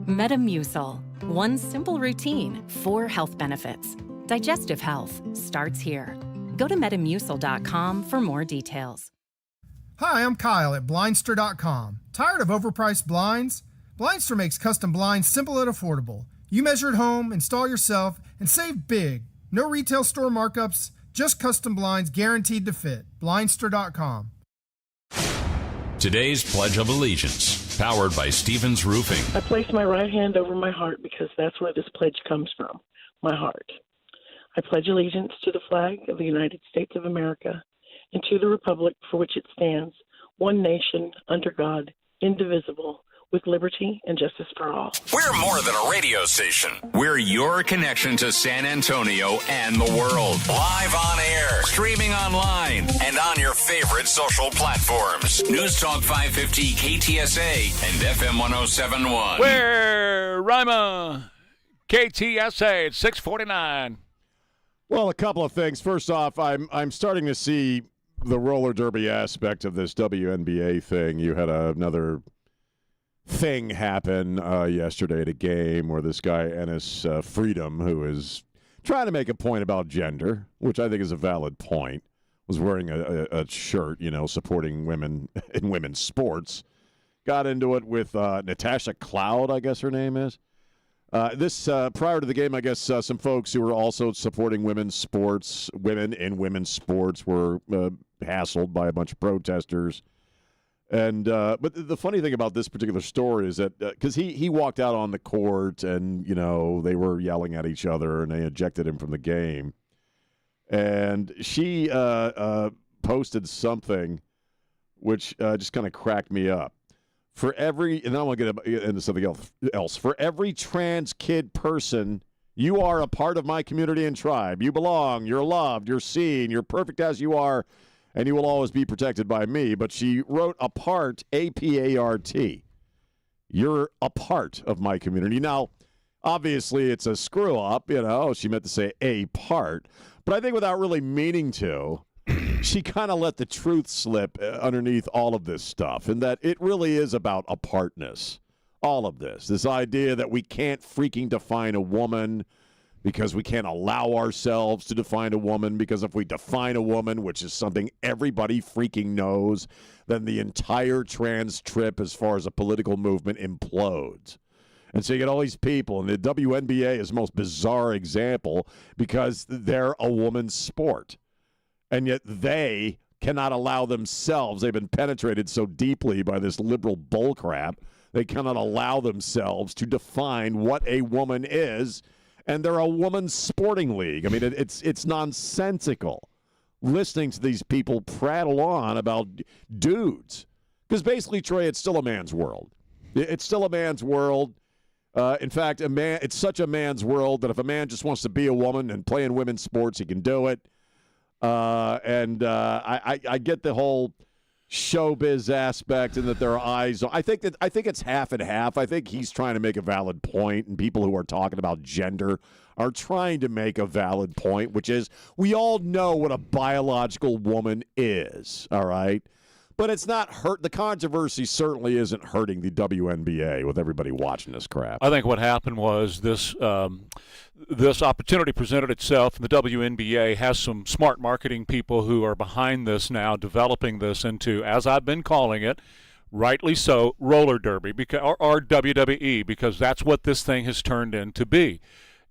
Metamucil, one simple routine, 4 health benefits. Digestive health starts here. Go to metamucil.com for more details. Hi, I'm Kyle at Blindster.com. Tired of overpriced blinds? Blindster makes custom blinds simple and affordable. You measure at home, install yourself, and save big. No retail store markups, just custom blinds guaranteed to fit. Blindster.com. Today's Pledge of Allegiance, powered by Stevens Roofing. I place my right hand over my heart because that's where this pledge comes from, my heart. I pledge allegiance to the flag of the United States of America and to the republic for which it stands, one nation, under God, indivisible, with liberty and justice for all. We're more than a radio station. We're your connection to San Antonio and the world. Live on air, streaming online, and on your favorite social platforms. News Talk 550 KTSA and FM 1071. Ware Rima, KTSA at 649. Well, a couple of things. First off, I'm starting to see the roller derby aspect of this WNBA thing. You had another thing happen yesterday at a game where this guy, Ennis Freedom, who is trying to make a point about gender, which I think is a valid point, was wearing a shirt, supporting women in women's sports, got into it with Natasha Cloud, I guess her name is. This prior to the game, I guess some folks who were also supporting women in women's sports were hassled by a bunch of protesters. And but the funny thing about this particular story is that because he walked out on the court and they were yelling at each other and they ejected him from the game, and she posted something which just kind of cracked me up. And then I want to get into something else. For every trans kid person, you are a part of my community and tribe. You belong, you're loved, you're seen, you're perfect as you are, and you will always be protected by me. But she wrote apart, A-P-A-R-T. You're a part of my community. Now, obviously, it's a screw-up, She meant to say a part. But I think without really meaning to, she kind of let the truth slip underneath all of this stuff, and that it really is about apartness. All of this idea that we can't freaking define a woman because we can't allow ourselves to define a woman, because if we define a woman, which is something everybody freaking knows, then the entire trans trip as far as a political movement implodes. And so you get all these people, and the WNBA is the most bizarre example because they're a woman's sport. And yet they cannot allow themselves, they've been penetrated so deeply by this liberal bullcrap, they cannot allow themselves to define what a woman is, and they're a woman's sporting league. I mean, it's nonsensical. listening to these people prattle on about dudes. Because basically, Trey, it's still a man's world. It's still a man's world. In fact, it's such a man's world that if a man just wants to be a woman and play in women's sports, he can do it. I get the whole showbiz aspect and that there are eyes. I think it's half and half. I think he's trying to make a valid point, and people who are talking about gender are trying to make a valid point, which is we all know what a biological woman is, all right? But it's not hurt. The controversy certainly isn't hurting the WNBA with everybody watching this crap. I think what happened was this opportunity presented itself, and the WNBA has some smart marketing people who are behind this now, developing this into, as I've been calling it, rightly so, roller derby or WWE, because that's what this thing has turned into be.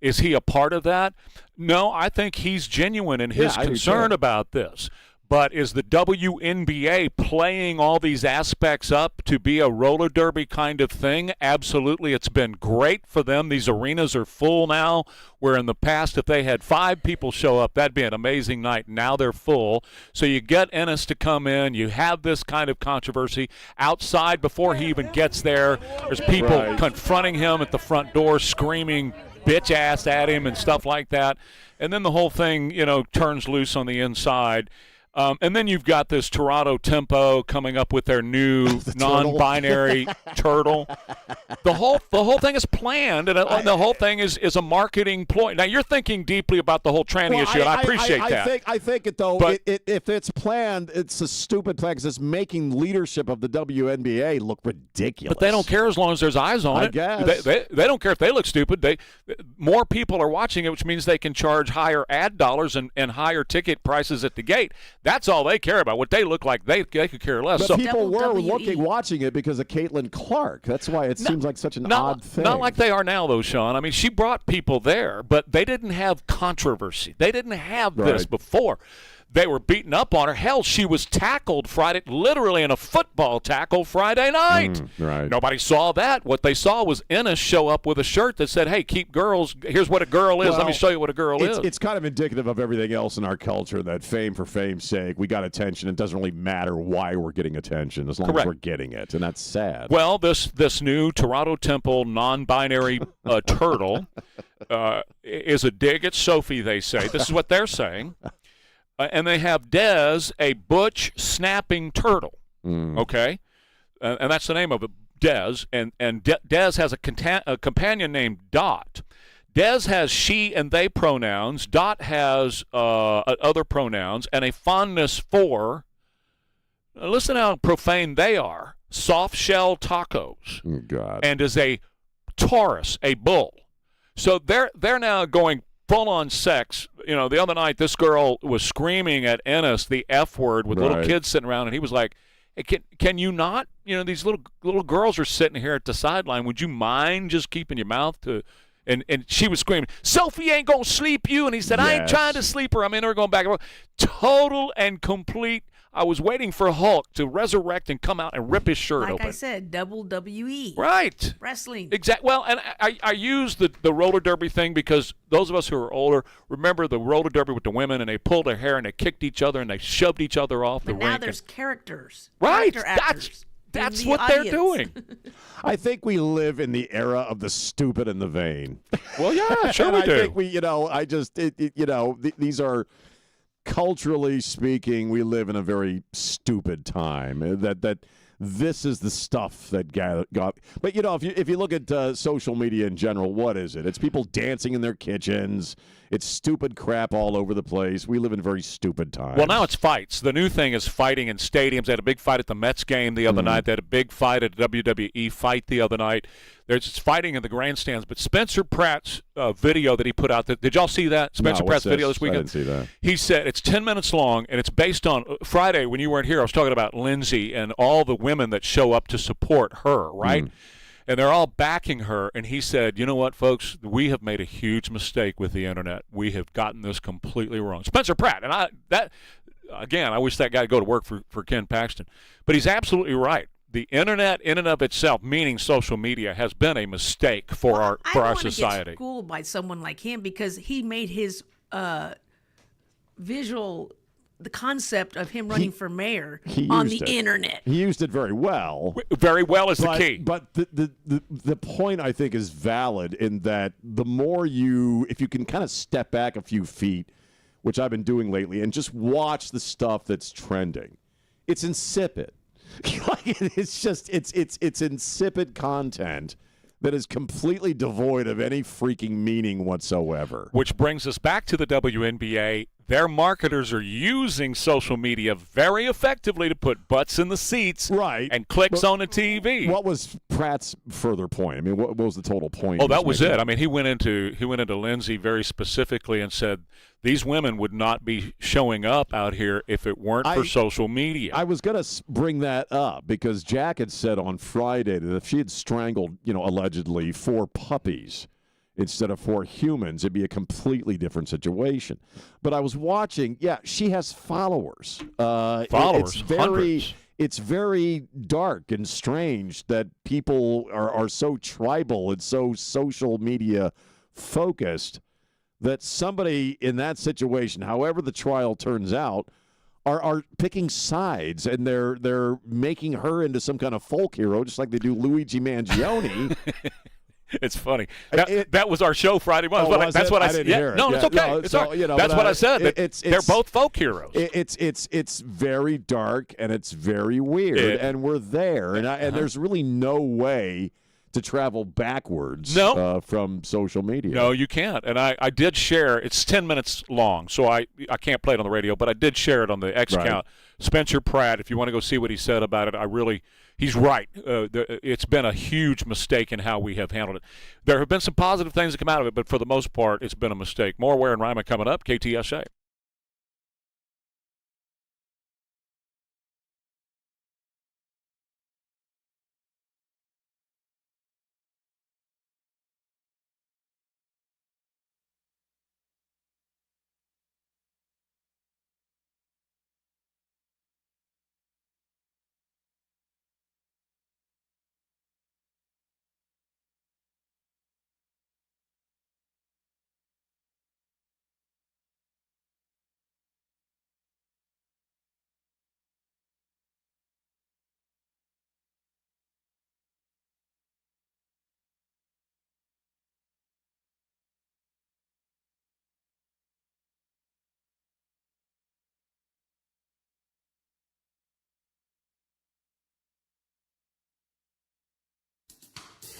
Is he a part of that? No, I think he's genuine in his concern about this. But is the WNBA playing all these aspects up to be a roller derby kind of thing? Absolutely. It's been great for them. These arenas are full now, where in the past if they had 5 people show up, that'd be an amazing night. Now they're full. So you get Ennis to come in. You have this kind of controversy. Outside, before he even gets there, there's people confronting him at the front door, screaming bitch ass at him and stuff like that. And then the whole thing, turns loose on the inside. And then you've got this Toronto Tempo coming up with their new non-binary turtle. The whole thing is planned, and the whole thing is a marketing ploy. Now you're thinking deeply about the whole tranny issue, and I appreciate that. I think it though. But if it's planned, it's a stupid plan because it's making leadership of the WNBA look ridiculous. But they don't care as long as there's eyes on it. I guess they don't care if they look stupid. More people are watching it, which means they can charge higher ad dollars and higher ticket prices at the gate. That's all they care about. What they look like, they could care less. But people were watching it because of Caitlin Clark. That's why it seems like such an odd thing. Not like they are now, though, Sean. I mean, she brought people there, but they didn't have controversy. They didn't have this before. They were beating up on her. Hell, she was tackled Friday, literally in a football tackle Friday night. Nobody saw that. What they saw was Ennis show up with a shirt that said, hey, keep girls. Here's what a girl is. Let me show you what a girl is. It's kind of indicative of everything else in our culture, that fame for fame's sake. We got attention. It doesn't really matter why we're getting attention as long as we're getting it, and that's sad. Well, this new Toronto Temple non-binary turtle is a dig at Sophie, they say. This is what they're saying. And they have Dez, a butch snapping turtle, okay? And that's the name of it, Dez. And Dez has a companion named Dot. Dez has she and they pronouns. Dot has other pronouns and a fondness for, listen how profane they are, soft shell tacos. Oh, God. And is a Taurus, a bull. So they're now going full-on sex. The other night this girl was screaming at Ennis the F word with little kids sitting around, and he was like, hey, can you not? These little girls are sitting here at the sideline. Would you mind just keeping your mouth to? And she was screaming, Sophie ain't going to sleep you. And he said, I ain't trying to sleep her. I'm in her going back and forth. Total and complete. I was waiting for Hulk to resurrect and come out and rip his shirt open. Like I said, WWE. Right. Wrestling. Exactly. Well, and I use the roller derby thing because those of us who are older remember the roller derby with the women, and they pulled their hair and they kicked each other and they shoved each other off the rink. Now there's characters. Right. Character actors. That's what they're doing. I think we live in the era of the stupid and the vain. Well, yeah, sure we do. I think these are, culturally speaking, we live in a very stupid time. That this is the stuff that got. But if you look at social media in general, what is it? It's people dancing in their kitchens. It's stupid crap all over the place. We live in very stupid times. Well, now it's fights. The new thing is fighting in stadiums. They had a big fight at the Mets game the other night. They had a big fight at a WWE fight the other night. There's fighting in the grandstands. But Spencer Pratt's video that he put out, did y'all see that? Spencer Pratt's video this weekend? I didn't see that. He said it's 10 minutes long, and it's based on Friday when you weren't here. I was talking about Lindsay and all the women that show up to support her, right? And they're all backing her. And he said, you know what, folks? We have made a huge mistake with the Internet. We have gotten this completely wrong. Spencer Pratt. And I wish that guy would go to work for Ken Paxton. But he's absolutely right. The Internet in and of itself, meaning social media, has been a mistake for our society. I don't want to get schooled by someone like him because he made his visual the concept of him running for mayor he on used the it. internet. He used it very well. Very well is the But- key. But the point, I think, is valid in that the more if you can kind of step back a few feet, which I've been doing lately, and just watch the stuff that's trending, it's insipid. It's insipid content that is completely devoid of any freaking meaning whatsoever. Which brings us back to the WNBA. Their marketers are using social media very effectively to put butts in the seats and clicks on the TV. What was Pratt's further point? I mean, what was the total point? Oh, that was it. I mean, he went into Lindsay very specifically and said these women would not be showing up out here if it weren't for social media. I was going to bring that up because Jack had said on Friday that if she had strangled, allegedly 4 puppies instead of 4 humans, it'd be a completely different situation. But I was watching. Yeah, she has followers. Hundreds. It's very dark and strange that people are so tribal and so social media focused that somebody in that situation, however the trial turns out, are picking sides, and they're making her into some kind of folk hero, just like they do Luigi Mangione. It's funny. That was our show Friday morning. That's what I said. Hear it. No, it's okay. It's all right. That's what I said. They're both folk heroes. It's very dark and it's very weird, and we're there, and there's really no way to travel backwards from social media. No, you can't. And I did share. It's 10 minutes long, so I can't play it on the radio, but I did share it on the X account. Spencer Pratt, if you want to go see what he said about it, he's right. It's been a huge mistake in how we have handled it. There have been some positive things that come out of it, but for the most part, it's been a mistake. More Ware and Rima coming up, KTSA.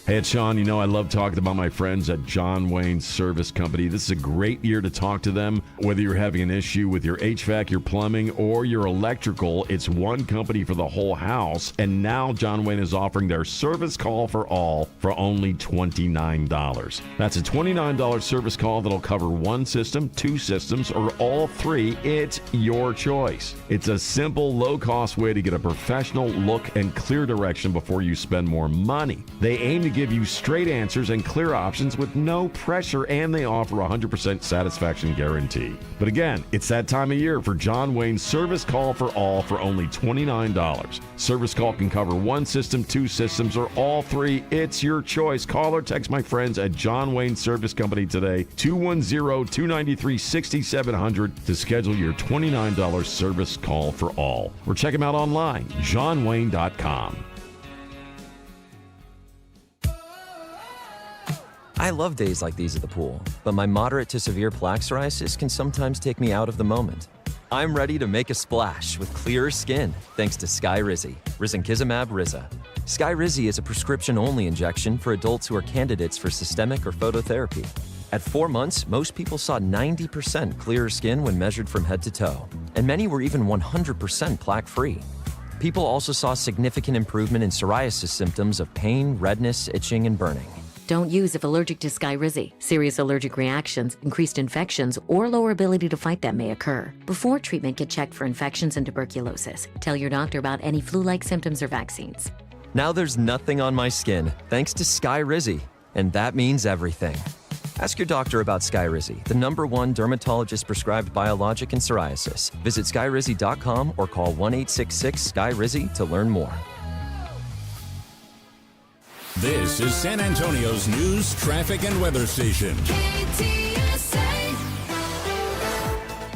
Hey, it's Sean. I love talking about my friends at John Wayne Service Company. This is a great year to talk to them. Whether you're having an issue with your HVAC, your plumbing, or your electrical, it's one company for the whole house. And now John Wayne is offering their service call for all for only $29. That's a $29 service call that'll cover 1 system, 2 systems, or all 3. It's your choice. It's a simple, low-cost way to get a professional look and clear direction before you spend more money. They aim to give you straight answers and clear options with no pressure, and they offer 100% satisfaction guarantee. But again, it's that time of year for John Wayne's Service Call for All for only $29. Service call can cover 1 system, 2 systems, or all 3. It's your choice. Call or text my friends at John Wayne Service Company today, 210-293-6700 to schedule your $29 service call for all. Or check them out online, johnwayne.com. I love days like these at the pool, but my moderate to severe plaque psoriasis can sometimes take me out of the moment. I'm ready to make a splash with clearer skin thanks to Skyrizi, risankizumab Riza. Skyrizi is a prescription-only injection for adults who are candidates for systemic or phototherapy. At 4 months, most people saw 90% clearer skin when measured from head to toe, and many were even 100% plaque-free. People also saw significant improvement in psoriasis symptoms of pain, redness, itching, and burning. Don't use if allergic to Skyrizi. Serious allergic reactions, increased infections, or lower ability to fight them may occur. Before treatment, get checked for infections and tuberculosis. Tell your doctor about any flu-like symptoms or vaccines. Now there's nothing on my skin thanks to Skyrizi, and that means everything. Ask your doctor about Skyrizi, the #1 dermatologist-prescribed biologic in psoriasis. Visit skyrizi.com or call 1-866-SKY-RIZI to learn more. This is San Antonio's news, traffic, and weather station. KTSA.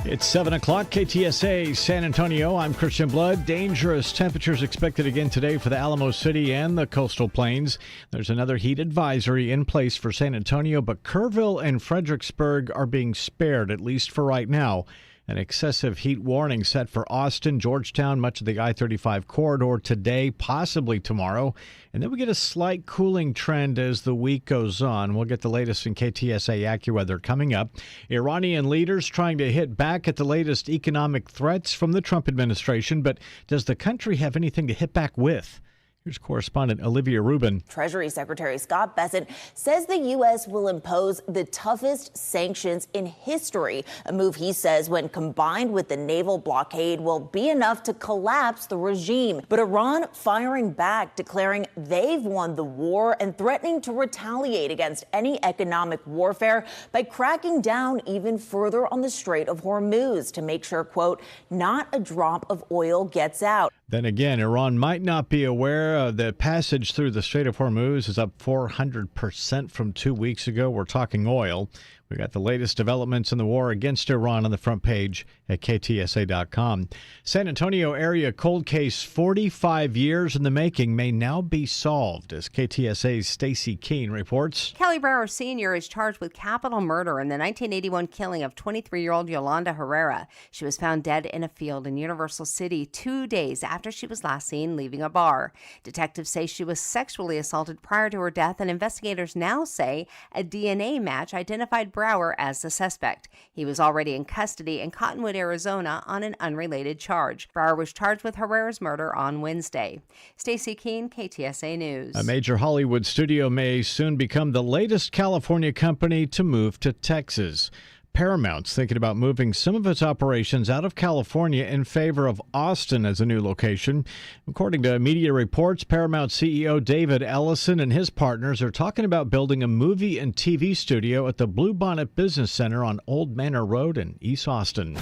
It's 7 o'clock, KTSA San Antonio. I'm Christian Blood. Dangerous temperatures expected again today for the Alamo City and the coastal plains. There's another heat advisory in place for San Antonio, but Kerrville and Fredericksburg are being spared, at least for right now. An excessive heat warning set for Austin, Georgetown, much of the I-35 corridor today, possibly tomorrow. And then we get a slight cooling trend as the week goes on. We'll get the latest in KTSA AccuWeather coming up. Iranian leaders trying to hit back at the latest economic threats from the Trump administration. But does the country have anything to hit back with? Here's correspondent Olivia Rubin. Treasury Secretary Scott Bessent says the U.S. will impose the toughest sanctions in history, a move he says, when combined with the naval blockade, will be enough to collapse the regime. But Iran firing back, declaring they've won the war and threatening to retaliate against any economic warfare by cracking down even further on the Strait of Hormuz to make sure, quote, not a drop of oil gets out. Then again, Iran might not be aware the passage through the Strait of Hormuz is up 400% from 2 weeks ago. We're talking oil. We got the latest developments in the war against Iran on the front page at KTSA.com. San Antonio area cold case 45 years in the making may now be solved, as KTSA's Stacy Keene reports. Kelly Brower Sr. is charged with capital murder in the 1981 killing of 23-year-old Yolanda Herrera. She was found dead in a field in Universal City 2 days after she was last seen leaving a bar. Detectives say she was sexually assaulted prior to her death, and investigators now say a DNA match identified Brower as the suspect. He was already in custody in Cottonwood, Arizona on an unrelated charge. Brower was charged with Herrera's murder on Wednesday. Stacy Keene, KTSA News. A major Hollywood studio may soon become the latest California company to move to Texas. Paramount's thinking about moving some of its operations out of California in favor of Austin as a new location. According to media reports, Paramount CEO David Ellison and his partners are talking about building a movie and TV studio at the Bluebonnet Business Center on Old Manor Road in East Austin.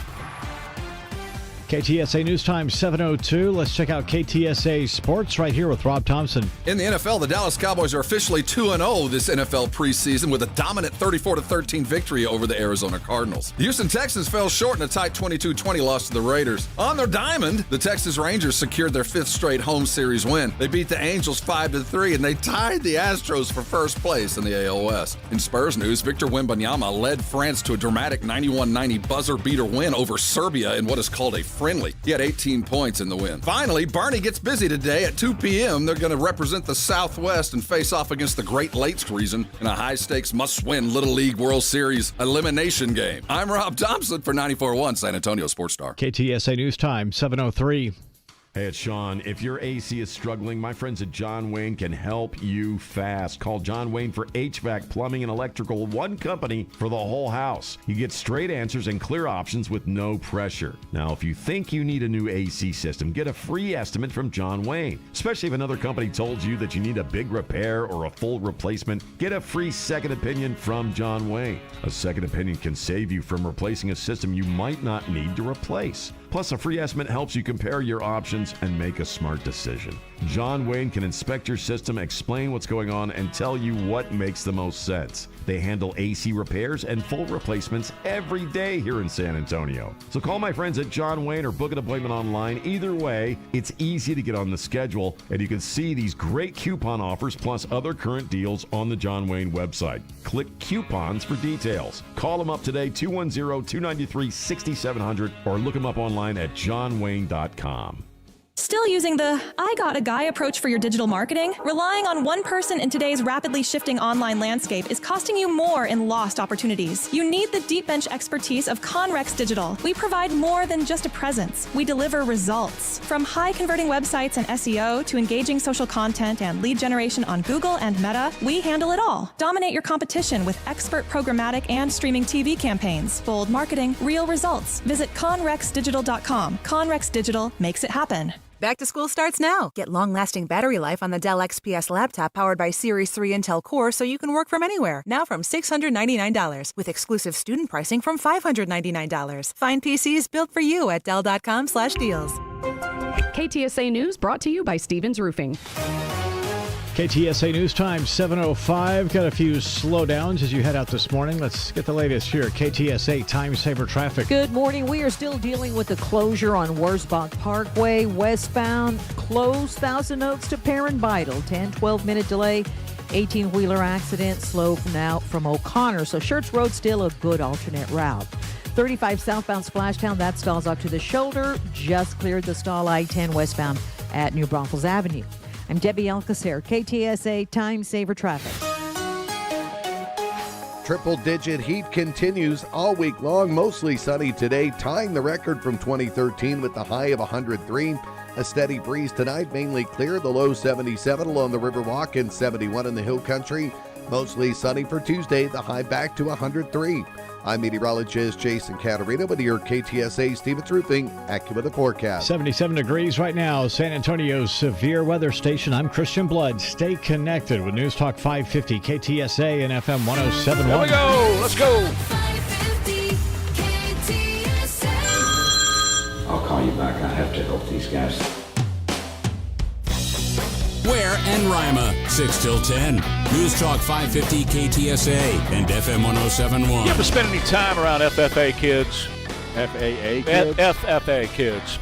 KTSA News Time 7:02. Let's check out KTSA Sports right here with Rob Thompson. In the NFL, the Dallas Cowboys are officially 2-0 this NFL preseason with a dominant 34-13 victory over the Arizona Cardinals. The Houston Texans fell short in a tight 22-20 loss to the Raiders. On their diamond, the Texas Rangers secured their fifth straight home series win. They beat the Angels 5-3, and they tied the Astros for first place in the AL West. In Spurs news, Victor Wembanyama led France to a dramatic 91-90 buzzer-beater win over Serbia in what is called a friendly. He had 18 points in the win. Finally, Barney gets busy today at 2 p.m. They're going to represent the Southwest and face off against the Great Lakes region in a high-stakes, must-win Little League World Series elimination game. I'm Rob Thompson for 94.1 San Antonio Sports Star. KTSA News Time 7:03. Hey, it's Sean. If your AC is struggling, my friends at John Wayne can help you fast. Call John Wayne for HVAC, plumbing, and electrical, one company for the whole house. You get straight answers and clear options with no pressure. Now, if you think you need a new AC system, get a free estimate from John Wayne. Especially if another company told you that you need a big repair or a full replacement, get a free second opinion from John Wayne. A second opinion can save you from replacing a system you might not need to replace. Plus, a free estimate helps you compare your options and make a smart decision. John Wayne can inspect your system, explain what's going on, and tell you what makes the most sense. They handle AC repairs and full replacements every day here in San Antonio. So call my friends at John Wayne or book an appointment online. Either way, it's easy to get on the schedule, and you can see these great coupon offers plus other current deals on the John Wayne website. Click coupons for details. Call them up today, 210-293-6700, or look them up online at johnwayne.com. Still using the I got a guy approach for your digital marketing? Relying on one person in today's rapidly shifting online landscape is costing you more in lost opportunities. You need the deep bench expertise of Conrex Digital. We provide more than just a presence. We deliver results. From high converting websites and SEO to engaging social content and lead generation on Google and Meta, we handle it all. Dominate your competition with expert programmatic and streaming TV campaigns. Bold marketing, real results. Visit conrexdigital.com. Conrex Digital makes it happen. Back to school starts now. Get long-lasting battery life on the Dell XPS laptop powered by Series 3 Intel Core so you can work from anywhere. Now from $699 with exclusive student pricing from $599. Find PCs built for you at Dell.com/deals. KTSA News brought to you by Stevens Roofing. KTSA News Time 7:05. Got a few slowdowns as you head out this morning. Let's get the latest here. KTSA Time Saver Traffic. Good morning. We are still dealing with the closure on Wurzbach Parkway. Westbound, closed Thousand Oaks to Perrin Vital. 10-12 minute delay. 18-wheeler accident. Slow now from O'Connor. So Schertz Road still a good alternate route. 35 southbound Splashtown. That stalls up to the shoulder. Just cleared the stall I-10 westbound at New Braunfels Avenue. I'm Debbie Alcacer, KTSA Time Saver Traffic. Triple-digit heat continues all week long, mostly sunny today, tying the record from 2013 with the high of 103. A steady breeze tonight, mainly clear, the low 77 along the Riverwalk and 71 in the Hill Country. Mostly sunny for Tuesday, the high back to 103. I'm meteorologist Jason Caterina with your KTSA Stevens Roofing AccuWeather forecast. 77 degrees right now, San Antonio's severe weather station. I'm Christian Blood. Stay connected with News Talk 550, KTSA and FM 107.1. Here we go. Let's go. I'll call you back. I have to help these guys. Ware and Rima, 6 till 10. News Talk 550 KTSA and FM 107.1. You ever spend any time around FFA kids? FAA kids? FFA kids.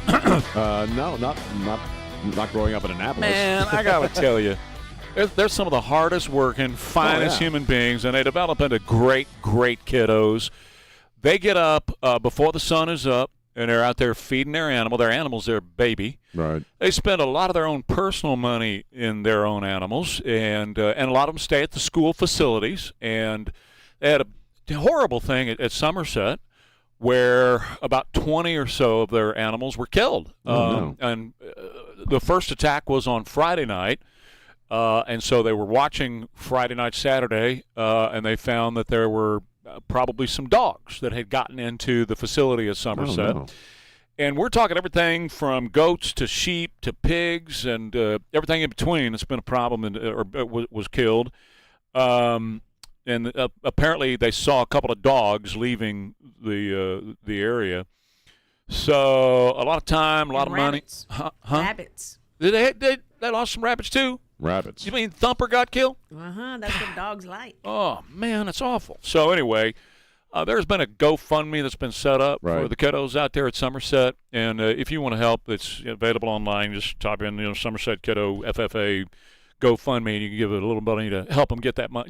No, not growing up in Annapolis. Man, I got to tell you, they're some of the hardest working, finest human beings, and they develop into great, great kiddos. They get up before the sun is up, and they're out there feeding their animal. Their animal's their baby. Right. They spend a lot of their own personal money in their own animals, and a lot of them stay at the school facilities. And they had a horrible thing at Somerset where about 20 or so of their animals were killed. And the first attack was on Friday night, and so they were watching Friday night, Saturday, and they found that there were probably some dogs that had gotten into the facility at Somerset. Oh, no. And we're talking everything from goats to sheep to pigs and everything in between that's been a problem or was killed. And apparently they saw a couple of dogs leaving the area. So a lot of time, a lot of rabbits. money. Rabbits. They lost some rabbits too? Rabbits. You mean Thumper got killed? That's what dogs like. Oh, man, that's awful. So anyway, there's been a GoFundMe that's been set up for the kiddos out there at Somerset. And if you want to help, it's available online. Just type in Somerset Kiddo FFA GoFundMe, and you can give it a little money to help them get that money.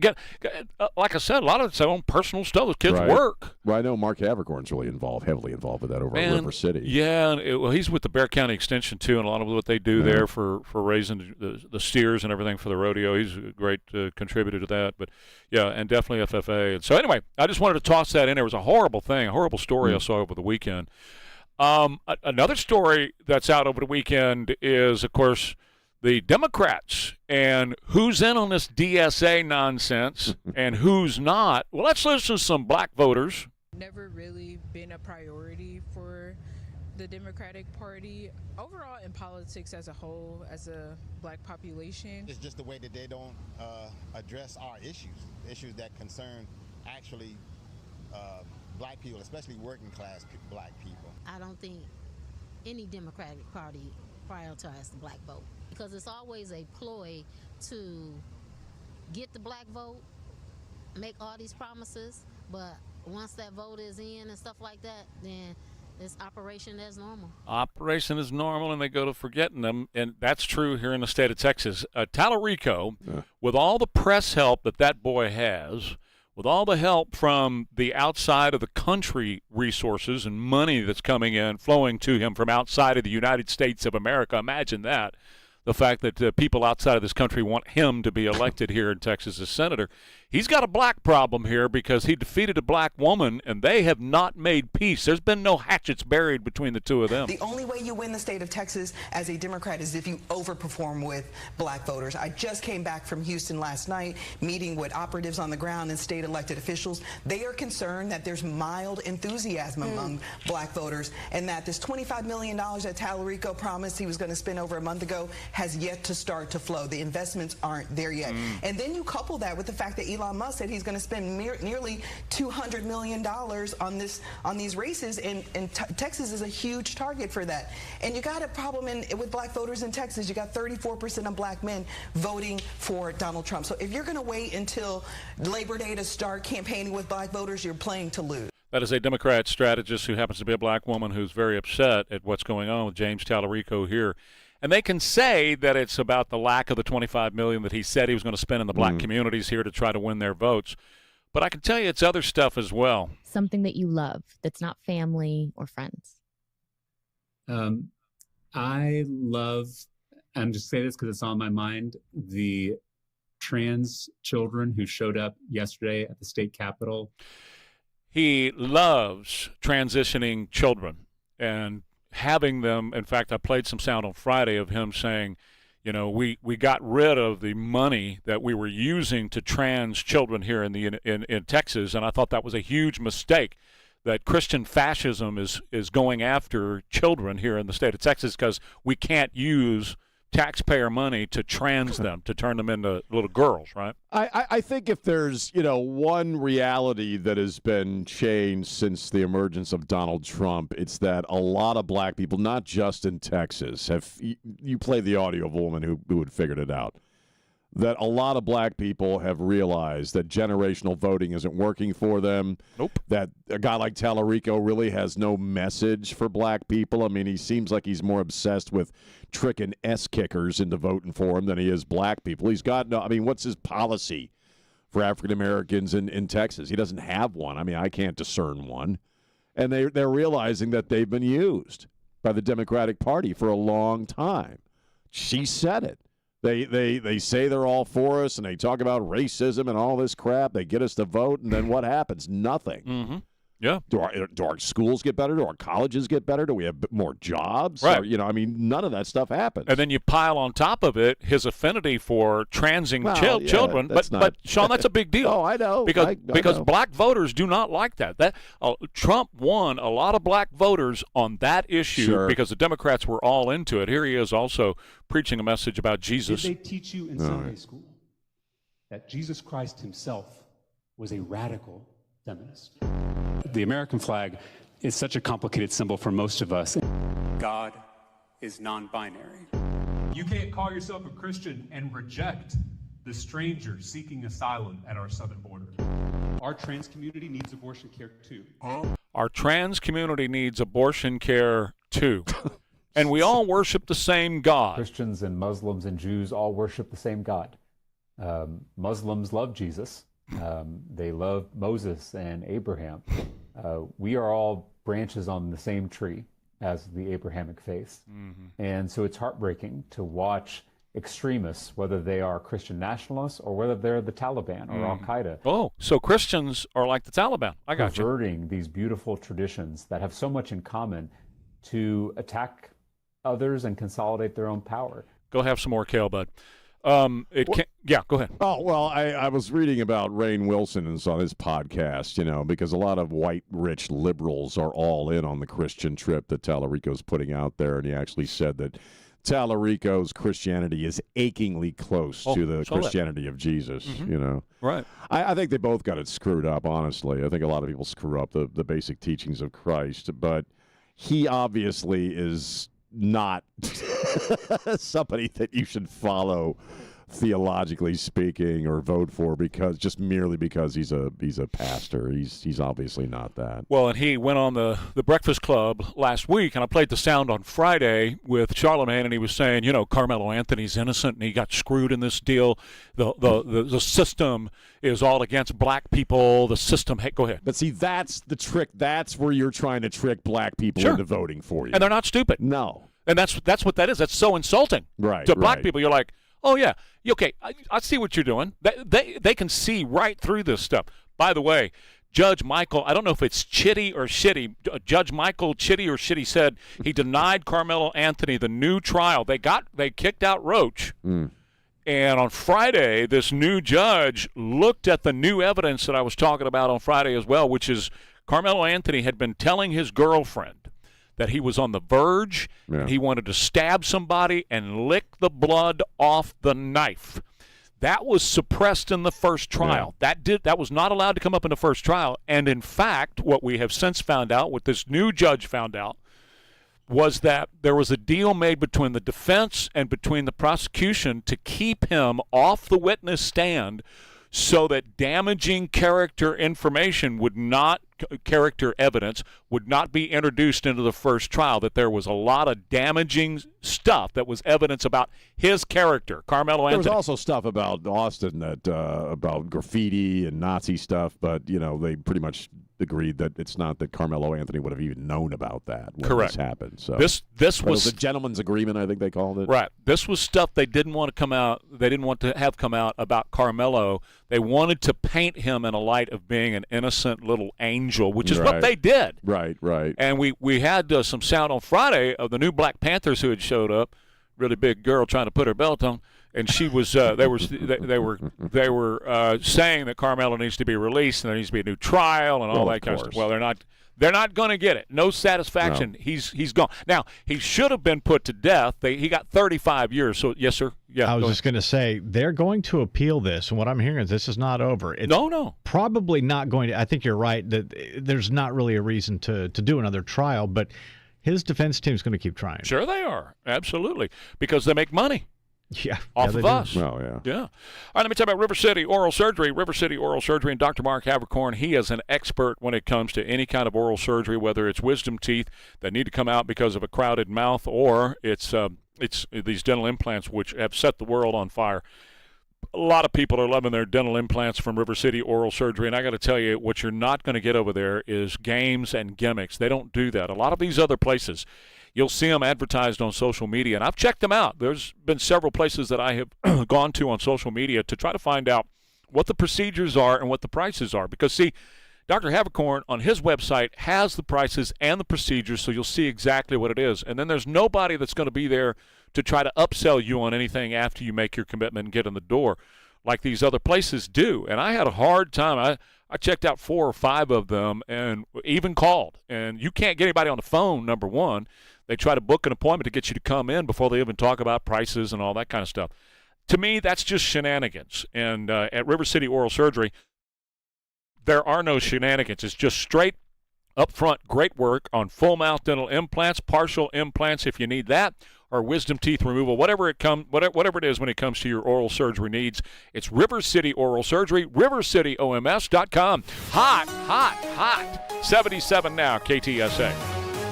Like I said, a lot of it's their own personal stuff. Those kids work. Well, I know Mark Havercorn's really heavily involved with that over at River City. Yeah, and he's with the Bear County Extension, too, and a lot of what they do there for raising the steers and everything for the rodeo. He's a great contributor to that. But, yeah, and definitely FFA. And so, anyway, I just wanted to toss that in. There was a horrible thing, a horrible story I saw over the weekend. Another story that's out over the weekend is, of course, the Democrats and who's in on this DSA nonsense and who's not. Well, let's listen to some black voters. Never really been a priority for the Democratic Party. Overall, in politics as a whole, as a black population. It's just the way that they don't address our issues that concern actually black people, especially working class black people. I don't think any Democratic Party prioritizes the black vote, because it's always a ploy to get the black vote, make all these promises, but once that vote is in and stuff like that, then it's operation as normal. Operation is normal, and they go to forgetting them, and that's true here in the state of Texas. Tallarico, with all the press help that boy has, with all the help from the outside of the country resources and money that's coming in, flowing to him from outside of the United States of America, imagine that. The fact that people outside of this country want him to be elected here in Texas as senator. He's got a black problem here because he defeated a black woman, and they have not made peace. There's been no hatchets buried between the two of them. The only way you win the state of Texas as a Democrat is if you overperform with black voters. I just came back from Houston last night, meeting with operatives on the ground and state elected officials. They are concerned that there's mild enthusiasm among black voters, and that this $25 million that Tallarico promised he was going to spend over a month ago has yet to start to flow. The investments aren't there yet. And then you couple that with the fact that Elon Musk said he's going to spend nearly $200 million on these races, and Texas is a huge target for that. And you got a problem with black voters in Texas. You got 34% of black men voting for Donald Trump. So if you're going to wait until Labor Day to start campaigning with black voters, you're playing to lose. That is a Democrat strategist who happens to be a black woman who's very upset at what's going on with James Tallarico here. And they can say that it's about the lack of the $25 million that he said he was going to spend in the black communities here to try to win their votes. But I can tell you it's other stuff as well. Something that you love that's not family or friends. I love, I'm just saying this because it's on my mind, the trans children who showed up yesterday at the state capitol. He loves transitioning children and having them. In fact, I played some sound on Friday of him saying, you know, we got rid of the money that we were using to trans children here in Texas, and I thought that was a huge mistake, that Christian fascism is going after children here in the state of Texas because we can't use taxpayer money to trans them, to turn them into little girls, right? I think if there's, one reality that has been changed since the emergence of Donald Trump, it's that a lot of black people, not just in Texas, you play the audio of a woman who had figured it out, that a lot of black people have realized that generational voting isn't working for them. Nope. That a guy like Tallarico really has no message for black people. I mean, he seems like he's more obsessed with tricking S-kickers into voting for him than he is black people. He's got no, I mean, what's his policy for African Americans in Texas? He doesn't have one. I mean, I can't discern one. And they're realizing that they've been used by the Democratic Party for a long time. She said it. They say they're all for us, and they talk about racism and all this crap. They get us to vote, and then what happens? Nothing. Mm-hmm. Yeah. Do our schools get better? Do our colleges get better? Do we have more jobs? Right. Or, I mean, none of that stuff happens. And then you pile on top of it his affinity for transing children. But Sean, that's a big deal. Oh, I know. Because black voters do not like that. Trump won a lot of black voters on that issue because the Democrats were all into it. Here he is also preaching a message about Jesus. Did they teach you in Sunday school that Jesus Christ himself was a radical feminist? The American flag is such a complicated symbol for most of us. God is non-binary. You can't call yourself a Christian and reject the stranger seeking asylum at our southern border. Our trans community needs abortion care too. Our trans community needs abortion care too. And we all worship the same God. Christians and Muslims and Jews all worship the same God. Muslims love Jesus. They love Moses and Abraham. We are all branches on the same tree as the Abrahamic faith. Mm-hmm. And so it's heartbreaking to watch extremists, whether they are Christian nationalists or whether they're the Taliban or Al-Qaeda. Oh, so Christians are like the Taliban. I got you. Perverting these beautiful traditions that have so much in common to attack others and consolidate their own power. Go have some more kale, bud. Yeah, go ahead. Oh, well, I was reading about Rainn Wilson on his podcast, because a lot of white, rich liberals are all in on the Christian trip that Tallarico's putting out there, and he actually said that Tallarico's Christianity is achingly close to the Christianity of Jesus, Right. I think they both got it screwed up, honestly. I think a lot of people screw up the basic teachings of Christ, but he obviously is not somebody that you should follow theologically speaking or vote for merely because he's a pastor. He's obviously not that. Well, and he went on the Breakfast Club last week, and I played the sound on Friday with Charlemagne, and he was saying, Carmelo Anthony's innocent and he got screwed in this deal. The system is all against black people. The system. Hey, go ahead. But see, that's the trick. That's where you're trying to trick black people into voting for you. And they're not stupid. No. And that's what that is. That's so insulting. Right. To black people, you're like, oh, yeah, okay, I see what you're doing. They can see right through this stuff. By the way, Judge Michael, I don't know if it's Chitty or Shitty, Judge Michael Chitty or Shitty said he denied Carmelo Anthony the new trial. They kicked out Roach. And on Friday, this new judge looked at the new evidence that I was talking about on Friday as well, which is Carmelo Anthony had been telling his girlfriend that he was on the verge, and he wanted to stab somebody and lick the blood off the knife. That was suppressed in the first trial. That was not allowed to come up in the first trial. And in fact, what we have since found out, what this new judge found out, was that there was a deal made between the defense and between the prosecution to keep him off the witness stand so that damaging character evidence would not be introduced into the first trial, that there was a lot of damaging stuff that was evidence about his character, Carmelo Anthony. There was also stuff about Austin that about graffiti and Nazi stuff, but they pretty much agreed that it's not that Carmelo Anthony would have even known about that when this happened. So this was a gentleman's agreement, I think they called it. Right. This was stuff they didn't want to come out. They didn't want to have come out about Carmelo. They wanted to paint him in a light of being an innocent little angel, which is what they did. Right. And we had some sound on Friday of the new Black Panthers who had showed up. Really big girl trying to put her belt on, and she was. They were saying that Carmelo needs to be released and there needs to be a new trial and all that kind of stuff. Well, they're not going to get it. No satisfaction. No. He's gone. Now he should have been put to death. He got 35 years. So yes, sir. Yeah. I was just going to say they're going to appeal this, and what I'm hearing is this is not over. It's no. Probably not going to. I think you're right that there's not really a reason to do another trial, but his defense team's going to keep trying. Sure they are. Absolutely. Because they make money. Yeah. Off of us. Oh, yeah. Yeah. All right, let me tell you about River City Oral Surgery. River City Oral Surgery and Dr. Mark Havercorn. He is an expert when it comes to any kind of oral surgery, whether it's wisdom teeth that need to come out because of a crowded mouth or it's these dental implants which have set the world on fire. A lot of people are loving their dental implants from River City Oral Surgery, and I got to tell you, what you're not going to get over there is games and gimmicks. They don't do that. A lot of these other places, you'll see them advertised on social media, and I've checked them out. There's been several places that I have gone to on social media to try to find out what the procedures are and what the prices are. Because, see, Dr. Havercorn on his website has the prices and the procedures, so you'll see exactly what it is. And then there's nobody that's going to be there to try to upsell you on anything after you make your commitment and get in the door like these other places do. And I had a hard time. I checked out 4 or 5 of them and even called. And you can't get anybody on the phone, number one. They try to book an appointment to get you to come in before they even talk about prices and all that kind of stuff. To me, that's just shenanigans. And at River City Oral Surgery, there are no shenanigans. It's just straight up front great work on full mouth dental implants, partial implants if you need that, or wisdom teeth removal, whatever it is when it comes to your oral surgery needs. It's River City Oral Surgery, rivercityoms.com. Hot. 77 now, KTSA.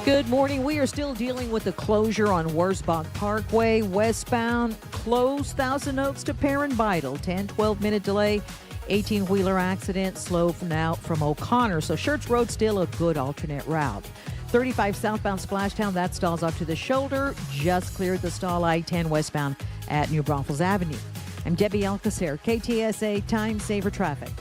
Good morning. We are still dealing with the closure on Wurzbach Parkway, westbound, closed Thousand Oaks to Perrin Vital, 10-12 minute delay. 18-wheeler accident, slow from O'Connor. So Schertz Road still a good alternate route. 35 southbound Splashtown, that stalls up to the shoulder. Just cleared the stall I-10 westbound at New Braunfels Avenue. I'm Debbie Alcacer, KTSA Time Saver Traffic.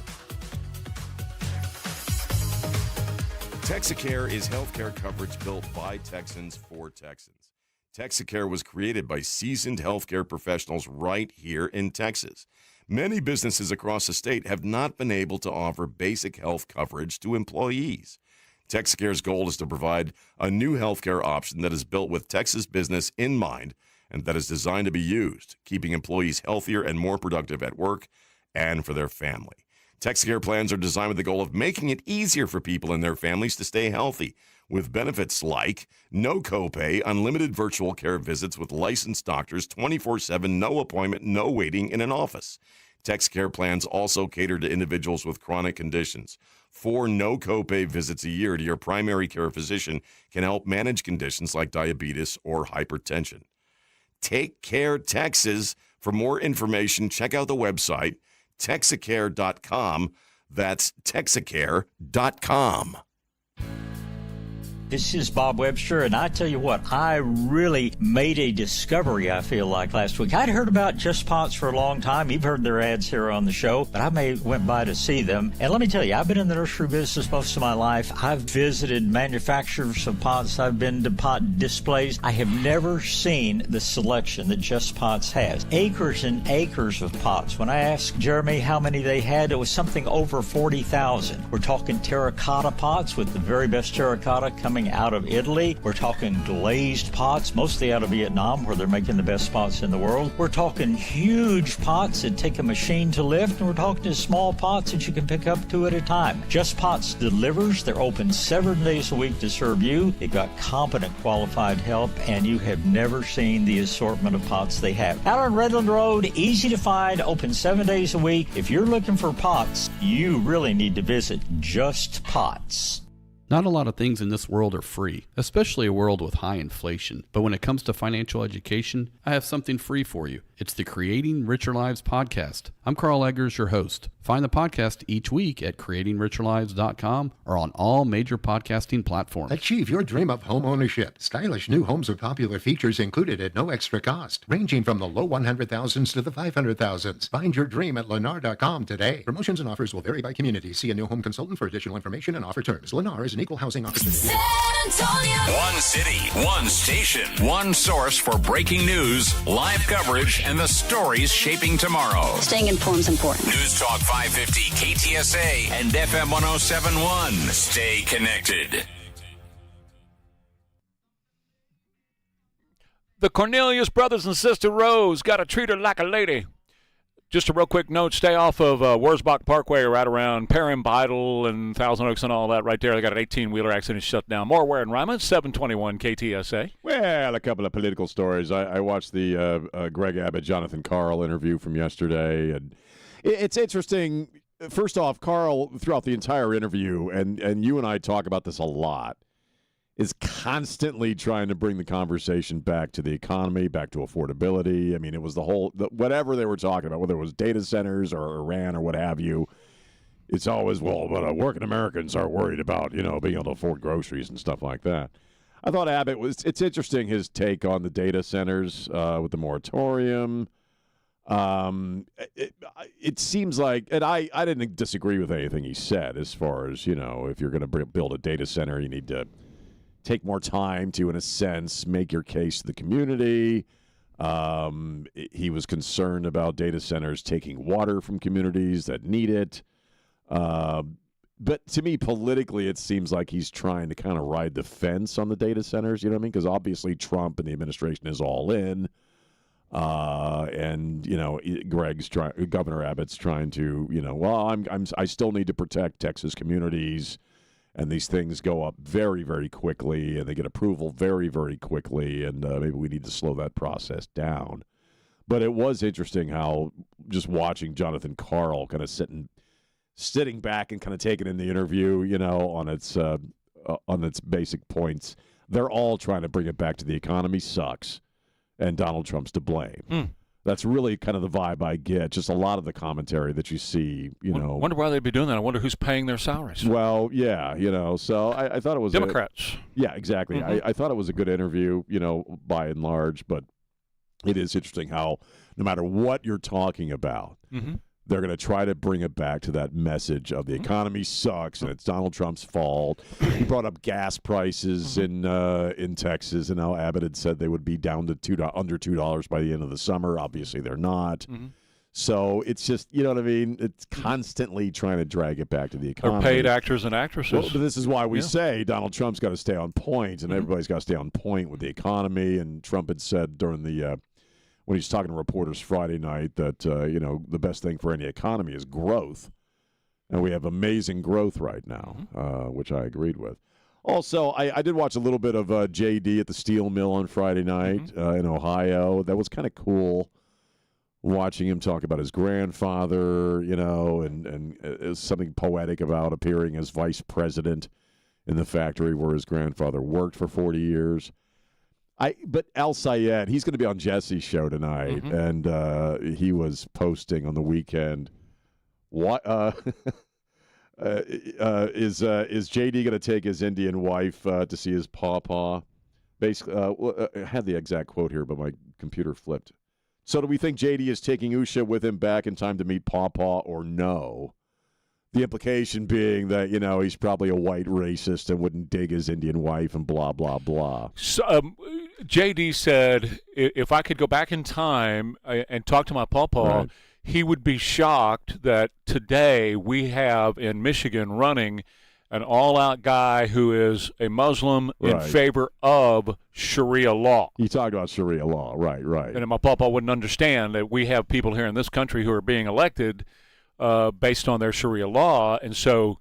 Texacare is healthcare coverage built by Texans for Texans. Texacare was created by seasoned healthcare professionals right here in Texas. Many businesses across the state have not been able to offer basic health coverage to employees. Texacare's goal is to provide a new healthcare option that is built with Texas business in mind and that is designed to be used, keeping employees healthier and more productive at work and for their family. Texacare plans are designed with the goal of making it easier for people and their families to stay healthy, with benefits like no copay, unlimited virtual care visits with licensed doctors, 24/7, no appointment, no waiting in an office. Texacare plans also cater to individuals with chronic conditions. 4 no copay visits a year to your primary care physician can help manage conditions like diabetes or hypertension. Take Care Texas. For more information, check out the website, Texacare.com. That's Texacare.com. This is Bob Webster, and I tell you what, I really made a discovery, I feel like, last week. I'd heard about Just Pots for a long time. You've heard their ads here on the show, but I went by to see them. And let me tell you, I've been in the nursery business most of my life. I've visited manufacturers of pots. I've been to pot displays. I have never seen the selection that Just Pots has. Acres and acres of pots. When I asked Jeremy how many they had, it was something over 40,000. We're talking terracotta pots with the very best terracotta coming coming out of Italy. We're talking glazed pots, mostly out of Vietnam, where they're making the best pots in the world. We're talking huge pots that take a machine to lift, and we're talking to small pots that you can pick up 2 at a time. Just Pots delivers. They're open 7 days a week to serve you. They've got competent, qualified help, and you have never seen the assortment of pots they have. Out on Redland Road, easy to find, open 7 days a week. If you're looking for pots, you really need to visit Just Pots. Not a lot of things in this world are free, especially a world with high inflation. But when it comes to financial education, I have something free for you. It's the Creating Richer Lives podcast. I'm Carl Eggers, your host. Find the podcast each week at creatingricherlives.com or on all major podcasting platforms. Achieve your dream of home ownership. Stylish new homes with popular features included at no extra cost, ranging from the low 100,000s to the 500,000s. Find your dream at Lennar.com today. Promotions and offers will vary by community. See a new home consultant for additional information and offer terms. Lennar is an equal housing opportunity. San Antonio. One city, one station, one source for breaking news, live coverage, and the stories shaping tomorrow. Staying informed is important. News Talk 550 KTSA and FM 1071. Stay connected. The Cornelius brothers and sister Rose got to treat her like a lady. Just a real quick note, stay off of Wurzbach Parkway right around Perrin Bidle and Thousand Oaks and all that right there. They got an 18-wheeler accident shut down. More Ware and Rima, 721 KTSA. Well, a couple of political stories. I watched the Greg Abbott, Jonathan Karl interview from yesterday, and it's interesting. First off, Karl, throughout the entire interview, and you and I talk about this a lot, is constantly trying to bring the conversation back to the economy, back to affordability. I mean, it was whatever they were talking about, whether it was data centers or Iran or what have you. It's always, but working Americans are worried about, being able to afford groceries and stuff like that. I thought Abbott it's interesting, his take on the data centers with the moratorium. It seems like, and I didn't disagree with anything he said as far as, if you're going to build a data center, you need to take more time to, in a sense, make your case to the community. He was concerned about data centers taking water from communities that need it. But to me, politically, it seems like he's trying to kind of ride the fence on the data centers, you know what I mean? Because obviously Trump and the administration is all in. And Governor Abbott's trying to, I still need to protect Texas communities. And these things go up very, very quickly, and they get approval very, very quickly, and maybe we need to slow that process down. But it was interesting how just watching Jonathan Karl kind of sitting back and kind of taking in the interview, on its basic points. They're all trying to bring it back to the economy sucks, and Donald Trump's to blame. That's really kind of the vibe I get. Just a lot of the commentary that you see, I wonder why they'd be doing that. I wonder who's paying their salaries. Well, yeah, so I thought it was Democrats. Yeah, exactly. Mm-hmm. I thought it was a good interview, by and large, but it is interesting how no matter what you're talking about, they're going to try to bring it back to that message of the economy sucks and it's Donald Trump's fault. He brought up gas prices in Texas, and how Abbott had said they would be down to under $2 by the end of the summer. Obviously, they're not. So it's just, you know what I mean? It's constantly trying to drag it back to the economy. They're paid actors and actresses. Well, but this is why we say Donald Trump's got to stay on point, and everybody's got to stay on point with the economy. And Trump had said during the when he's talking to reporters Friday night that, the best thing for any economy is growth. And we have amazing growth right now, which I agreed with. Also, I did watch a little bit of J.D. at the steel mill on Friday night in Ohio. That was kind of cool, watching him talk about his grandfather, and there's something poetic about appearing as vice president in the factory where his grandfather worked for 40 years. But Al Sayed, he's going to be on Jesse's show tonight, and he was posting on the weekend. What is JD going to take his Indian wife to see his pawpaw? Basically, I had the exact quote here, but my computer flipped. So, do we think JD is taking Usha with him back in time to meet pawpaw, or no? The implication being that, he's probably a white racist and wouldn't dig his Indian wife and blah, blah, blah. So, J.D. said if I could go back in time and talk to my pawpaw, he would be shocked that today we have in Michigan running an all-out guy who is a Muslim in favor of Sharia law. You talked about Sharia law, right. And my papa wouldn't understand that we have people here in this country who are being elected based on their Sharia law. And so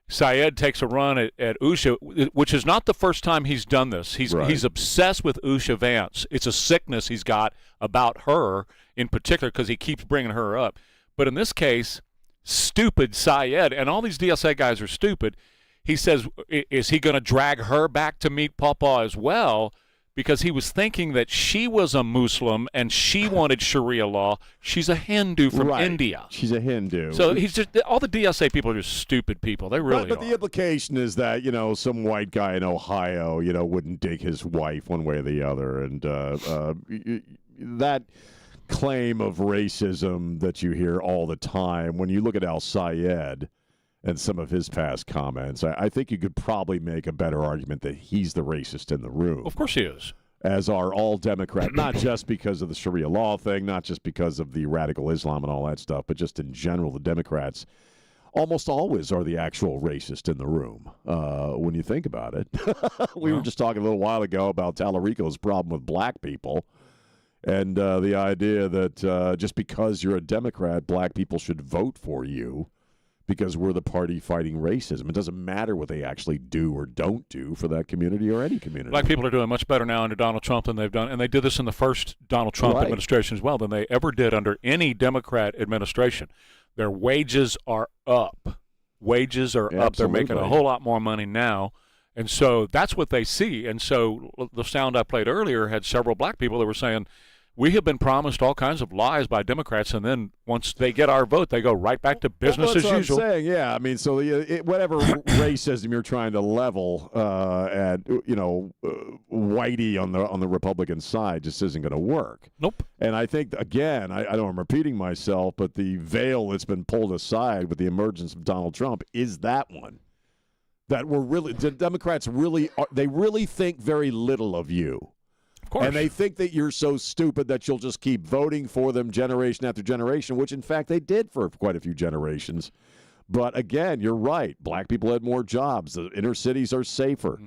Syed takes a run at Usha, which is not the first time he's done this. He's obsessed with Usha Vance. It's a sickness he's got about her in particular because he keeps bringing her up. But in this case, stupid Syed, and all these DSA guys are stupid. He says, is he going to drag her back to meet Papa as well? Because he was thinking that she was a Muslim and she wanted Sharia law. She's a Hindu from India. She's a Hindu. So he's just all the DSA people are just stupid people. They really but the implication is that, some white guy in Ohio, wouldn't dig his wife one way or the other. And that claim of racism that you hear all the time, when you look at Al Sayed and some of his past comments, I think you could probably make a better argument that he's the racist in the room. Of course he is. As are all Democrats, not just because of the Sharia law thing, not just because of the radical Islam and all that stuff, but just in general, the Democrats almost always are the actual racist in the room when you think about it. We were just talking a little while ago about Tallarico's problem with black people. And the idea that just because you're a Democrat, black people should vote for you because we're the party fighting racism. It doesn't matter what they actually do or don't do for that community or any community. Black people are doing much better now under Donald Trump than they've done, and they did this in the first Donald Trump administration as well, than they ever did under any Democrat administration. Their wages are up. Wages are up. They're making a whole lot more money now. And so that's what they see. And so the sound I played earlier had several black people that were saying, we have been promised all kinds of lies by Democrats, and then once they get our vote, they go right back to business as usual. What I'm saying, yeah. I mean, so whatever racism you're trying to level at, whitey on the Republican side just isn't going to work. Nope. And I think, again, I know I'm repeating myself, but the veil that's been pulled aside with the emergence of Donald Trump is that one. That the Democrats really think very little of you. Of course. And they think that you're so stupid that you'll just keep voting for them generation after generation, which, in fact, they did for quite a few generations. But, again, you're right. Black people had more jobs. The inner cities are safer.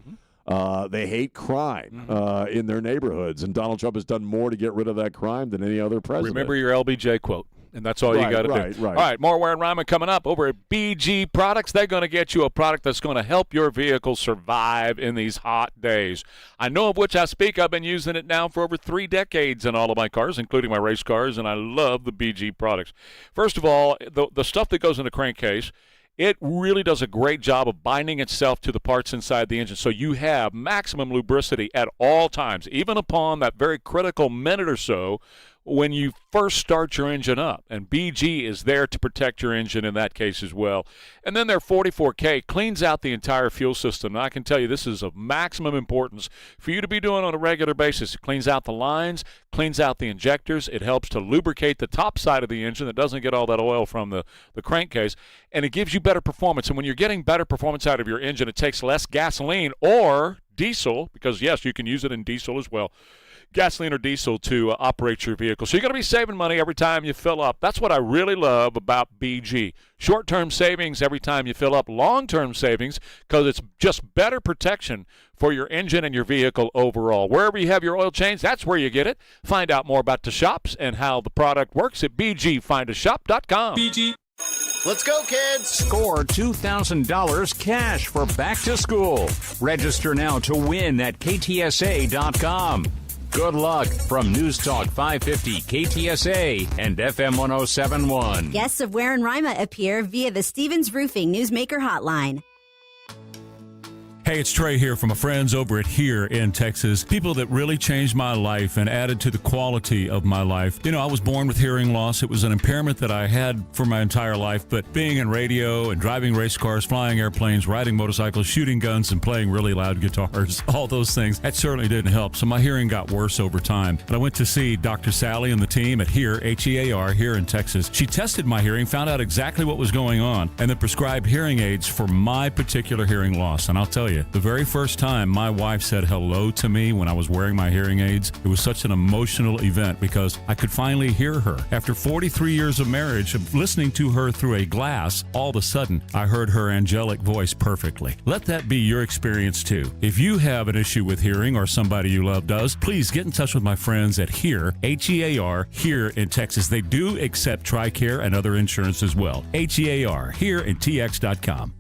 Mm-hmm. They hate crime in their neighborhoods. And Donald Trump has done more to get rid of that crime than any other president. Remember your LBJ quote. And that's all you got to do. Right. All right, more Ware and Rima coming up over at BG Products. They're going to get you a product that's going to help your vehicle survive in these hot days. I know of which I speak. I've been using it now for over 3 decades in all of my cars, including my race cars, and I love the BG products. First of all, the stuff that goes in the crankcase, it really does a great job of binding itself to the parts inside the engine, so you have maximum lubricity at all times, even upon that very critical minute or so when you first start your engine up. And BG is there to protect your engine in that case as well. And then their 44K cleans out the entire fuel system. And I can tell you this is of maximum importance for you to be doing on a regular basis. It cleans out the lines, cleans out the injectors. It helps to lubricate the top side of the engine that doesn't get all that oil from the crankcase. And it gives you better performance. And when you're getting better performance out of your engine, it takes less gasoline or diesel, because, yes, you can use it in diesel as well. Gasoline or diesel to operate your vehicle. So you're going to be saving money every time you fill up. That's what I really love about BG. Short-term savings every time you fill up. Long-term savings because it's just better protection for your engine and your vehicle overall. Wherever you have your oil change, that's where you get it. Find out more about the shops and how the product works at bgfindashop.com. BG. Let's go, kids! Score $2,000 cash for back to school. Register now to win at KTSA.com. Good luck from News Talk 550 KTSA and FM 1071. Guests of Ware and Rima appear via the Stevens Roofing Newsmaker Hotline. Hey, it's Trey here from my friends over at Here in Texas. People that really changed my life and added to the quality of my life. You know, I was born with hearing loss. It was an impairment that I had for my entire life, but being in radio and driving race cars, flying airplanes, riding motorcycles, shooting guns, and playing really loud guitars, all those things, that certainly didn't help. So my hearing got worse over time. And I went to see Dr. Sally and the team at Here, H-E-A-R, here in Texas. She tested my hearing, found out exactly what was going on, and then prescribed hearing aids for my particular hearing loss. And I'll tell you, you, the very first time my wife said hello to me when I was wearing my hearing aids, it was such an emotional event because I could finally hear her. After 43 years of marriage, of listening to her through a glass, all of a sudden, I heard her angelic voice perfectly. Let that be your experience too. If you have an issue with hearing or somebody you love does, please get in touch with my friends at HEAR, H-E-A-R, here in Texas. They do accept TRICARE and other insurance as well. HEAR, here in TX.com.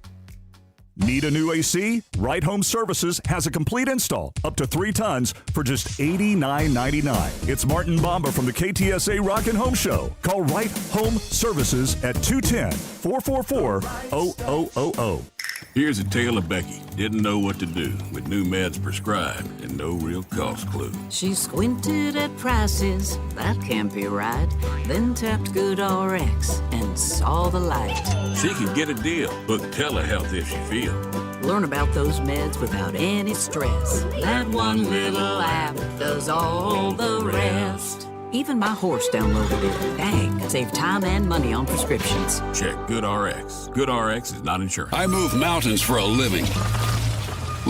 Need a new AC? Right Home Services has a complete install, up to 3 tons, for just $89.99. It's Martin Bomber from the KTSA Rockin' Home Show. Call Right Home Services at 210-444-0000. Here's a tale of Becky. Didn't know what to do with new meds prescribed and no real cost clue. She squinted at prices, that can't be right. Then tapped GoodRx and saw the light. She could get a deal. Book telehealth if she feels. Learn about those meds without any stress. That one little app does all the rest. Even my horse downloaded it. Dang, save time and money on prescriptions. Check GoodRx. GoodRx is not insurance. I move mountains for a living.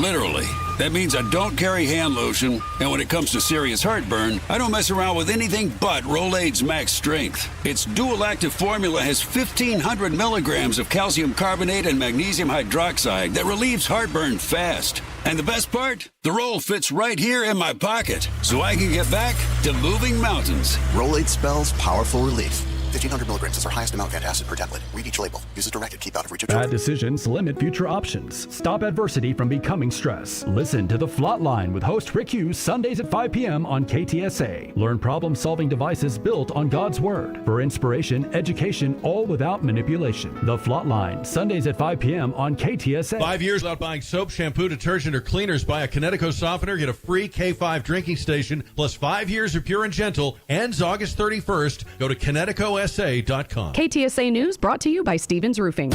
Literally. That means I don't carry hand lotion, and when it comes to serious heartburn, I don't mess around with anything but Rolaids Max Strength. Its dual-active formula has 1,500 milligrams of calcium carbonate and magnesium hydroxide that relieves heartburn fast. And the best part? The roll fits right here in my pocket, so I can get back to moving mountains. Rolaids spells powerful relief. 1,500 milligrams is our highest amount of antacid per tablet. Read each label. Use as directed. Keep out of reach of children. Bad decisions limit future options. Stop adversity from becoming stress. Listen to The Flot Line with host Rick Hughes Sundays at 5 p.m. on KTSA. Learn problem-solving devices built on God's Word. For inspiration, education, all without manipulation. The Flot Line, Sundays at 5 p.m. on KTSA. 5 years without buying soap, shampoo, detergent, or cleaners. Buy a Kinetico softener. Get a free K5 drinking station. Plus 5 years of Pure and Gentle. Ends August 31st. Go to KineticoSA.com. KTSA News brought to you by Stevens Roofing.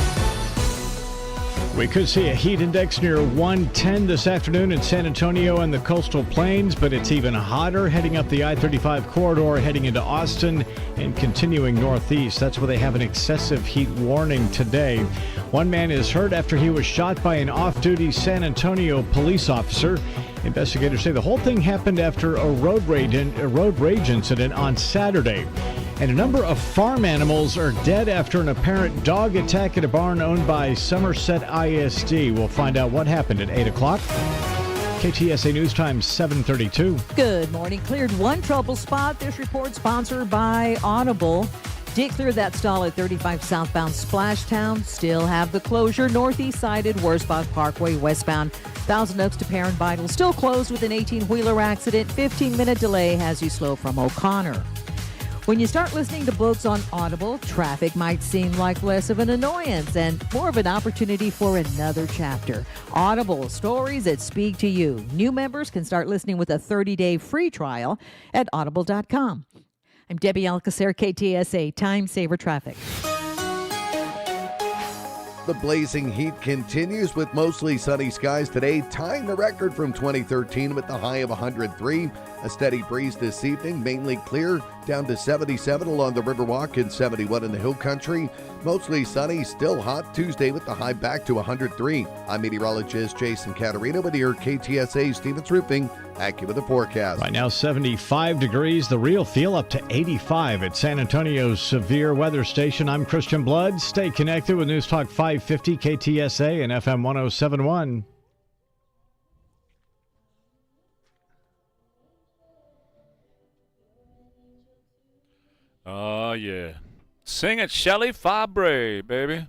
We could see a heat index near 110 this afternoon in San Antonio and the coastal plains, but it's even hotter heading up the I-35 corridor, heading into Austin and continuing northeast. That's where they have an excessive heat warning today. One man is hurt after he was shot by an off-duty San Antonio police officer. Investigators say the whole thing happened after a road rage incident on Saturday. And a number of farm animals are dead after an apparent dog attack at a barn owned by Somerset ISD. We'll find out what happened at 8 o'clock. KTSA News Time 7:32. Good morning. Cleared one trouble spot. This report sponsored by Audible. Did clear that stall at 35 southbound Splashtown. Still have the closure. Northeast side at Wurzbach Parkway westbound. Thousand Oaks to Perrin Vital. Still closed with an 18-wheeler accident. 15-minute delay has you slow from O'Connor. When you start listening to books on Audible, traffic might seem like less of an annoyance and more of an opportunity for another chapter. Audible, stories that speak to you. New members can start listening with a 30-day free trial at audible.com. I'm Debbie Alcacer, KTSA Time Saver Traffic. The blazing heat continues with mostly sunny skies today, tying the record from 2013 with the high of 103. A steady breeze this evening, mainly clear, down to 77 along the Riverwalk and 71 in the Hill Country. Mostly sunny, still hot Tuesday with the high back to 103. I'm meteorologist Jason Caterino with your KTSA Stevens Roofing AccuWeather forecast. Right now 75 degrees, the real feel up to 85 at San Antonio's severe weather station. I'm Christian Blood. Stay connected with News Talk 550 KTSA and FM 1071. Oh, yeah. Sing it, Shelley Fabre, baby.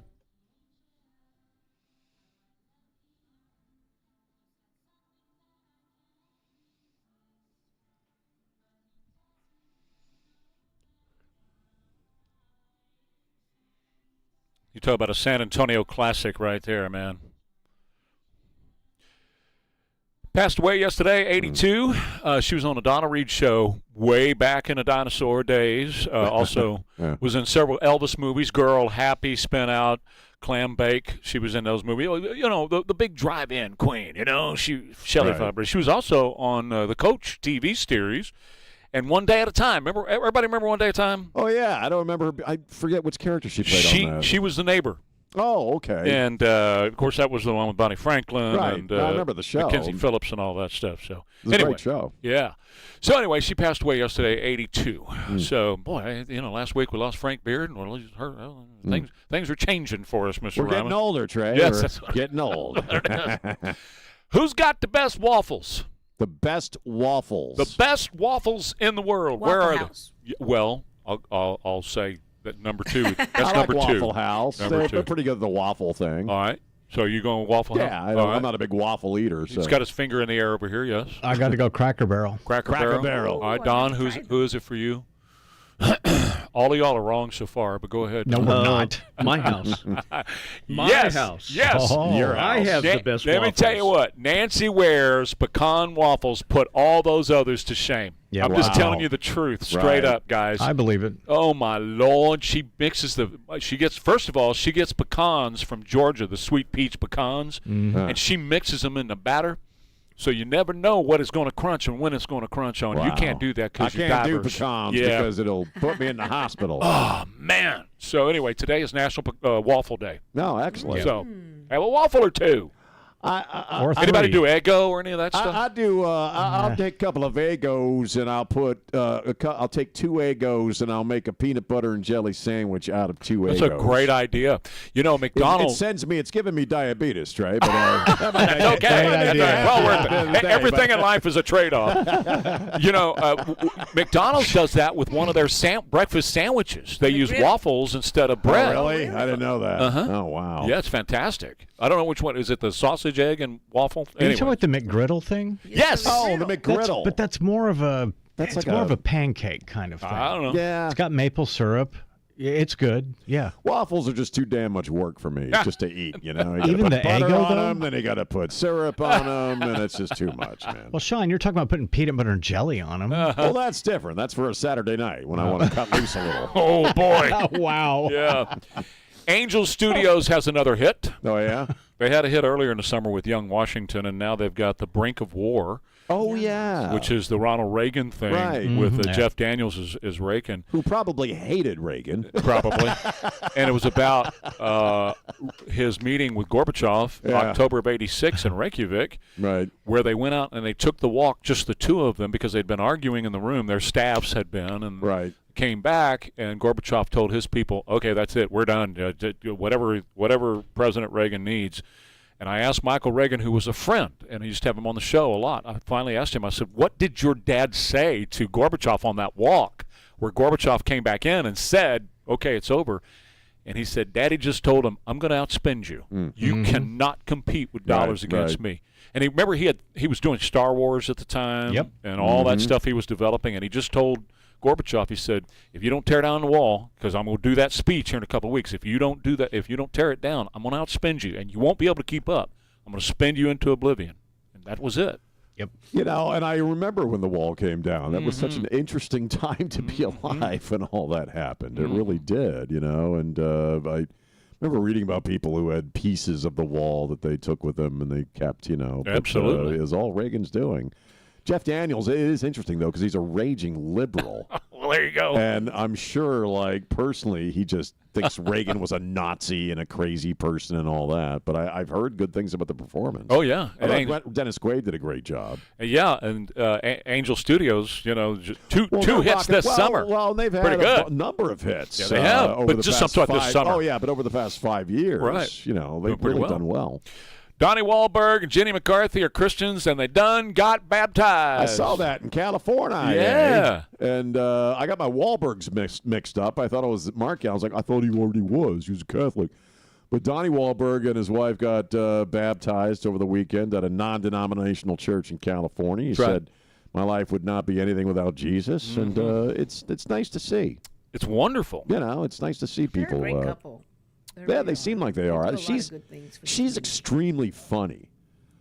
You talk about a San Antonio classic right there, man. Passed away yesterday, 82. She was on the Donna Reed show way back in the dinosaur days. Also was in several Elvis movies. Girl, Happy, Spin Out, Clam Bake. She was in those movies. You know, the big drive-in queen, you know, Shelley Fabre. She was also on the Coach TV series. And One Day at a Time. Everybody remember One Day at a Time? Oh, yeah. I don't remember. I forget which character she played on that. She was the neighbor. Oh, okay. And, of course, that was the one with Bonnie Franklin. Right. And, I remember the show. Mackenzie Phillips and all that stuff. So It was a great show. Yeah. So, anyway, she passed away yesterday, 82. So, boy, last week we lost Frank Beard, and things are changing for us, Mr. We're Rima. getting older, Trey. Yes, We're getting old. Who's got the best waffles? The best waffles. The best waffles in the world. Waffle Where are House. they? Well, I'll say that number 2. That's I like number 2. Waffle House. Number 2. They're pretty good at the waffle thing. All right. So you going Waffle House? Yeah, All right. I'm not a big waffle eater. So. He's got his finger in the air over here, yes. I got to go Cracker Barrel. Cracker Barrel. All right, Don, who is it for you? All of y'all are wrong so far, but go ahead. No, we're not. My house. Yes. house. Yes. Oh. Your house. I have the best Let me tell you what. Nancy Ware's pecan waffles put all those others to shame. Yeah, I'm just wow. telling you the truth, straight up, guys. I believe it. Oh my Lord! She mixes first of all, she gets pecans from Georgia, the sweet peach pecans, and she mixes them in the batter. So you never know what it's going to crunch and when it's going to crunch on. Wow. You can't do that because I you're can't do divers. pecans Yeah. because it'll put me in the hospital. Oh man! So anyway, today is National Waffle Day. No, excellent. So have a waffle or two. Or Anybody three. do Eggo or any of that stuff? I do. I'll take a couple of Eggos and I'll put. I'll take 2 Eggos and I'll make a peanut butter and jelly sandwich out of 2 Eggos. That's a great idea. You know, It McDonald's. sends me. It's giving me diabetes, Trey. But That's okay. Well worth it. Everything in life is a trade-off. McDonald's does that with one of their breakfast sandwiches. They use waffles instead of bread. Oh, really? I didn't know that. Uh-huh. Oh, wow. Yeah, it's fantastic. I don't know which one. Is it the sausage, egg, and waffle? Are you talking about the McGriddle thing? Yes. Oh, the McGriddle. But that's more of a. That's it's like more of a pancake kind of thing. I don't know. Yeah. It's got maple syrup. Yeah, it's good. Yeah. Waffles are just too damn much work for me just to eat, You gotta Even put the butter Eggo, on though? them, then you got to put syrup on them, and it's just too much, man. Well, Sean, you're talking about putting peanut butter and jelly on them. Well, that's different. That's for a Saturday night when I want to cut loose a little. Oh, boy. Wow. Yeah. Angel Studios has another hit. Oh, yeah? They had a hit earlier in the summer with Young Washington, and now they've got The Brink of War. Oh, yeah. Which is the Ronald Reagan thing Right. with Jeff Daniels as Reagan. Who probably hated Reagan. Probably. And it was about his meeting with Gorbachev, October of 86 in Reykjavik, right, where they went out and they took the walk, just the two of them, because they'd been arguing in the room. Their staffs had been. And came back, and Gorbachev told his people, okay, that's it. We're done. Whatever President Reagan needs. And I asked Michael Reagan, who was a friend, and I used to have him on the show a lot. I finally asked him, I said, what did your dad say to Gorbachev on that walk where Gorbachev came back in and said, okay, it's over? And he said, Daddy just told him, I'm going to outspend you. You cannot compete with dollars against me. And remember, he was doing Star Wars at the time and all that stuff he was developing, and he just told Gorbachev, he said, if you don't tear down the wall, because I'm going to do that speech here in a couple of weeks, if you don't do that, if you don't tear it down, I'm going to outspend you, and you won't be able to keep up. I'm going to spend you into oblivion. And that was it. Yep. And I remember when the wall came down. That was such an interesting time to be alive when all that happened. It really did, And I remember reading about people who had pieces of the wall that they took with them and they kept, Absolutely. But, is all Reagan's doing. Jeff Daniels, it is interesting, though, because he's a raging liberal. Well, there you go. And I'm sure, personally, he just thinks Reagan was a Nazi and a crazy person and all that. But I've heard good things about the performance. Oh, yeah. Dennis Quaid did a great job. Yeah, and Angel Studios, just two hits this summer. Well, they've had pretty good. A number of hits. Yeah, they have, over but the just past something like 5, this summer. Oh, yeah, but over the past 5 years, right. They've really done well. Donnie Wahlberg and Jenny McCarthy are Christians, and they done got baptized. I saw that in California. Yeah. And I got my Wahlbergs mixed up. I thought it was Mark. I was like, I thought he already was. He was a Catholic. But Donnie Wahlberg and his wife got baptized over the weekend at a non-denominational church in California. He said, my life would not be anything without Jesus. And it's nice to see. It's wonderful. It's nice to see people. They're a great couple. They seem like they are. She's extremely funny.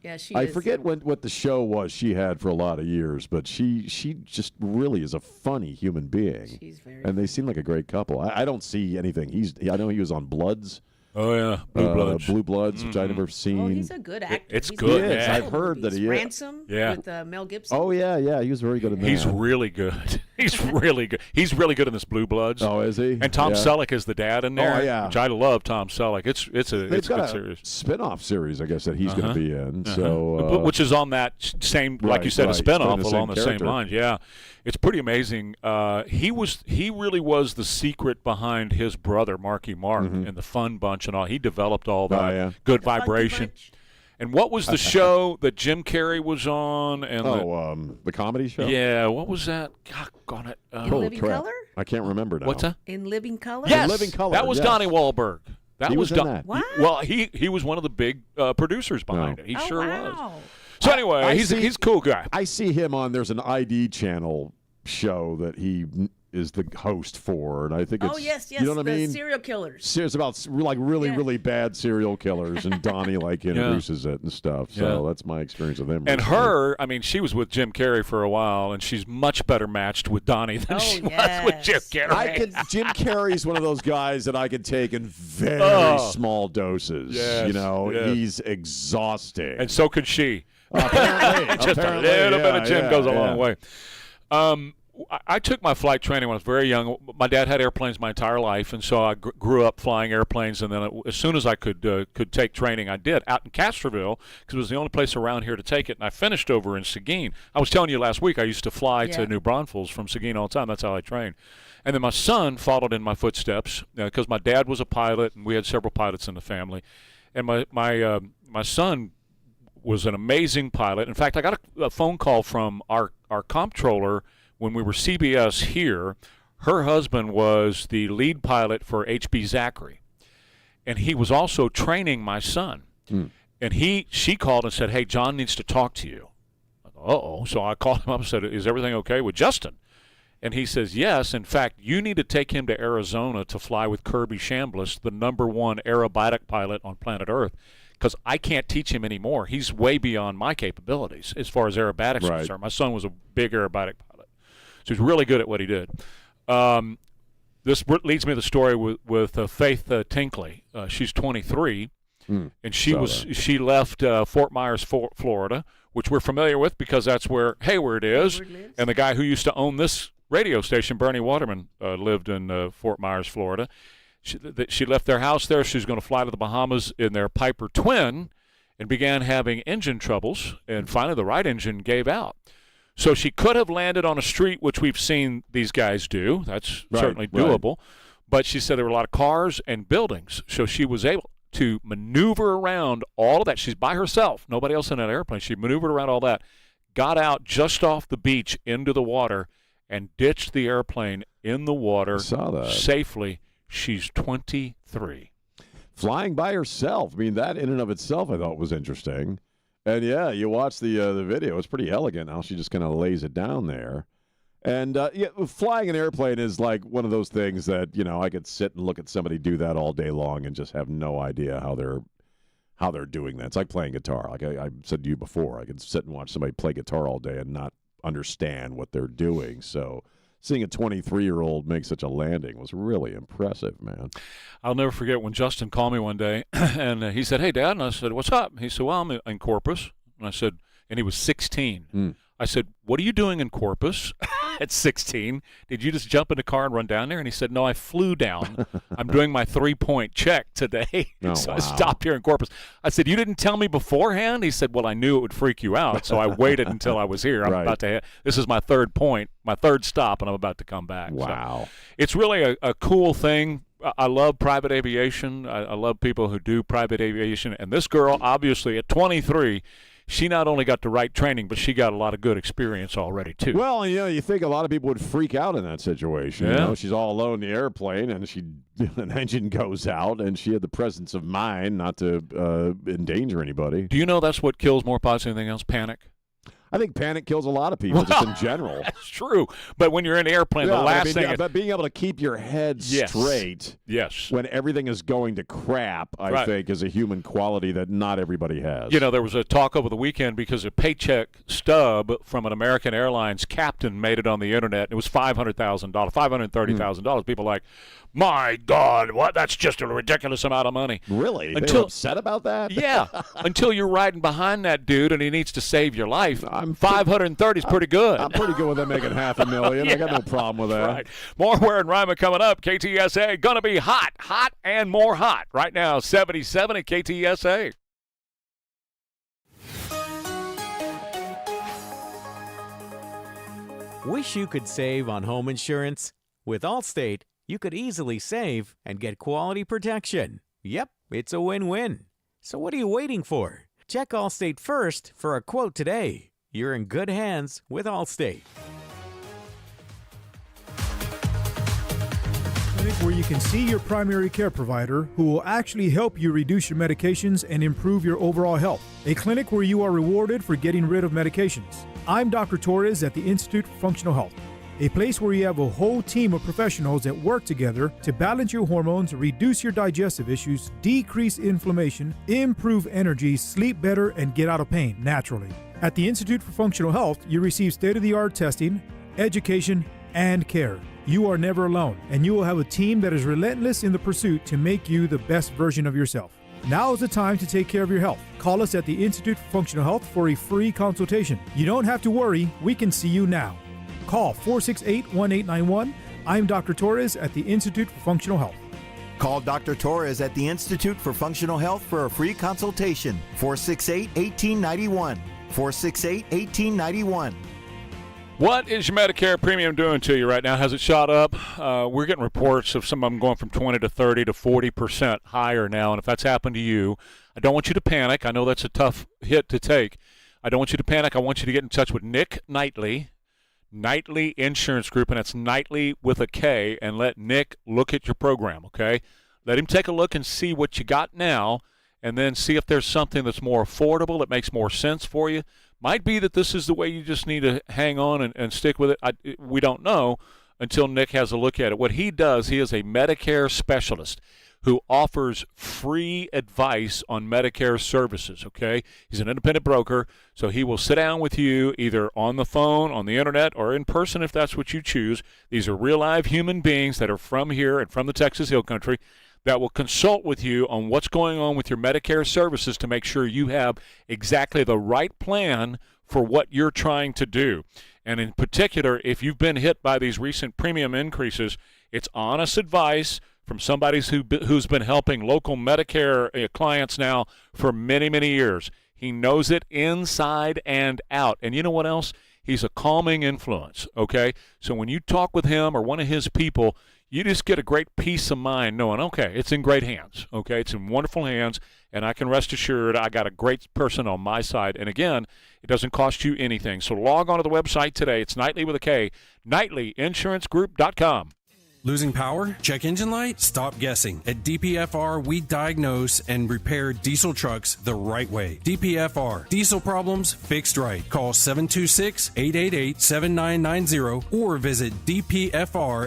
Yeah, she I is. forget what the show was she had for a lot of years, but she just really is a funny human being. She's very and they seem like a great couple. I don't see anything. I know he was on Bloods. Oh, yeah. Blue Bloods, which I've never seen. Oh, he's a good actor. It's He's good. good. Yeah. I've heard that he is. Ransom with Mel Gibson. Oh, yeah. He was very good in that. He's really good. He's really good. He's really good in this Blue Bloods. Oh, is he? And Tom Selleck is the dad in there. Oh, yeah. Which I love Tom Selleck. It's a They've got good a series. spin-off series, I guess, that he's going to be in. So, which is on that same, like you said, a spin-off along the same lines. Yeah, it's pretty amazing. He really was the secret behind his brother Marky Mark and the Fun Bunch and all. He developed all that good vibration. And what was the show that Jim Carrey was on? And the comedy show? Yeah, what was that? God, it. In Living Color? I can't remember now. What's that? In Living Color? Yes, In Living Color. That was Donnie Wahlberg. He was in that. What? Well, he was one of the big producers behind it. He sure wow. was. So anyway, he's a cool guy. I see him on. There's an ID channel show that he is the host for, and I think it's yes, you know what I mean? Serial killers. It's about really bad serial killers, and Donnie introduces it and stuff. So that's my experience with him. And her, I mean, she was with Jim Carrey for a while, and she's much better matched with Donnie than she was with Jim Carrey. Jim Carrey's one of those guys that I can take in very small doses. Yes, he's exhausting, and so could she. Apparently, just a little bit of Jim goes a long way. I took my flight training when I was very young. My dad had airplanes my entire life, and so I grew up flying airplanes. And then as soon as I could take training, I did out in Castroville because it was the only place around here to take it. And I finished over in Seguin. I was telling you last week I used to fly to New Braunfels from Seguin all the time. That's how I trained. And then my son followed in my footsteps because my dad was a pilot, and we had several pilots in the family. And my son was an amazing pilot. In fact, I got a phone call from our comptroller when we were CBS here. Her husband was the lead pilot for H.B. Zachary, and he was also training my son. And she called and said, "Hey, John needs to talk to you." Uh-oh. So I called him up and said, "Is everything okay with Justin?" And he says, "Yes. In fact, you need to take him to Arizona to fly with Kirby Chambliss, the #1 aerobatic pilot on planet Earth, because I can't teach him anymore. He's way beyond my capabilities as far as aerobatics is concerned." My son was a big aerobatic pilot. So he's really good at what he did. This leads me to the story with Faith Tinkley. She's 23, and she left Fort Myers, Florida, which we're familiar with because that's where Hayward is. And the guy who used to own this radio station, Bernie Waterman, lived in Fort Myers, Florida. She left their house there. She was going to fly to the Bahamas in their Piper Twin and began having engine troubles, and finally the right engine gave out. So she could have landed on a street, which we've seen these guys do. That's certainly doable. But she said there were a lot of cars and buildings. So she was able to maneuver around all of that. She's by herself, nobody else in that airplane. She maneuvered around all that, got out just off the beach into the water, and ditched the airplane in the water safely. She's 23. Flying by herself. I mean, that in and of itself I thought was interesting. And, you watch the video. It's pretty elegant how she just kind of lays it down there. And, flying an airplane is like one of those things that, I could sit and look at somebody do that all day long and just have no idea how they're doing that. It's like playing guitar. Like I said to you before, I could sit and watch somebody play guitar all day and not understand what they're doing. So seeing a 23-year-old make such a landing was really impressive, man. I'll never forget when Justin called me one day, and he said, "Hey, Dad," and I said, "What's up?" He said, "Well, I'm in Corpus," and I said, and he was 16. I said, "What are you doing in Corpus at 16? Did you just jump in the car and run down there?" And he said, "No, I flew down. I'm doing my 3-point check today." So I stopped here in Corpus. I said, "You didn't tell me beforehand?" He said, "Well, I knew it would freak you out, so I waited until I was here. I'm about to. This is my third point, my third stop, and I'm about to come back." Wow. So it's really a cool thing. I love private aviation. I love people who do private aviation. And this girl, obviously, at 23, she not only got the right training, but she got a lot of good experience already, too. Well, you think a lot of people would freak out in that situation. Yeah. She's all alone in the airplane, and an engine goes out, and she had the presence of mind not to endanger anybody. Do you know that's what kills more pilots than anything else? Panic. I think panic kills a lot of people, just in general. That's true. But when you're in an airplane, the last thing... But being able to keep your head straight when everything is going to crap, I think, is a human quality that not everybody has. There was a talk over the weekend because a paycheck stub from an American Airlines captain made it on the Internet. It was $500,000, $530,000. People like, my God, what? That's just a ridiculous amount of money. Really? They were upset about that? Yeah. Until you're riding behind that dude and he needs to save your life. $530 is pretty good. I'm pretty good with them making $500,000. Yeah, I got no problem with that. Right. More Ware and Rima coming up. KTSA going to be hot and more hot. Right now, 77 at KTSA. Wish you could save on home insurance? With Allstate, you could easily save and get quality protection. Yep, it's a win-win. So what are you waiting for? Check Allstate first for a quote today. You're in good hands with Allstate. Clinic where you can see your primary care provider who will actually help you reduce your medications and improve your overall health. A clinic where you are rewarded for getting rid of medications. I'm Dr. Torres at the Institute for Functional Health. A place where you have a whole team of professionals that work together to balance your hormones, reduce your digestive issues, decrease inflammation, improve energy, sleep better, and get out of pain naturally. At the Institute for Functional Health, you receive state-of-the-art testing, education, and care. You are never alone, and you will have a team that is relentless in the pursuit to make you the best version of yourself. Now is the time to take care of your health. Call us at the Institute for Functional Health for a free consultation. You don't have to worry, we can see you now. Call 468-1891. I'm Dr. Torres at the Institute for Functional Health. Call Dr. Torres at the Institute for Functional Health for a free consultation. 468-1891. 468-1891. What is your Medicare premium doing to you right now? Has it shot up? We're getting reports of some of them going from 20 to 30 to 40% higher now. And if that's happened to you, I don't want you to panic. I know that's a tough hit to take. I don't want you to panic. I want you to get in touch with Nick Knightley Insurance Group, and that's Knightley with a K, and let Nick look at your program, okay? Let him take a look and see what you got now, and then see if there's something that's more affordable, that makes more sense for you. Might be that this is the way you just need to hang on and stick with it. We don't know until Nick has a look at it. What he does, he is a Medicare specialist who offers free advice on Medicare services, okay? He's an independent broker, so he will sit down with you either on the phone, on the internet, or in person if that's what you choose. These are real live human beings that are from here and from the Texas Hill Country that will consult with you on what's going on with your Medicare services to make sure you have exactly the right plan for what you're trying to do. And in particular, if you've been hit by these recent premium increases, it's honest advice from somebody who's been helping local Medicare clients now for many, many years. He knows it inside and out. And you know what else? He's a calming influence, okay? So when you talk with him or one of his people, you just get a great peace of mind knowing, okay, it's in great hands, okay? It's in wonderful hands, and I can rest assured I got a great person on my side. And again, it doesn't cost you anything. So log on to the website today. It's Knightley with a K, KnightleyInsuranceGroup.com. Losing power? Check engine light? Stop guessing. At DPFR, we diagnose and repair diesel trucks the right way. DPFR. Diesel problems fixed right. Call 726-888-7990 or visit dpfrsa.com.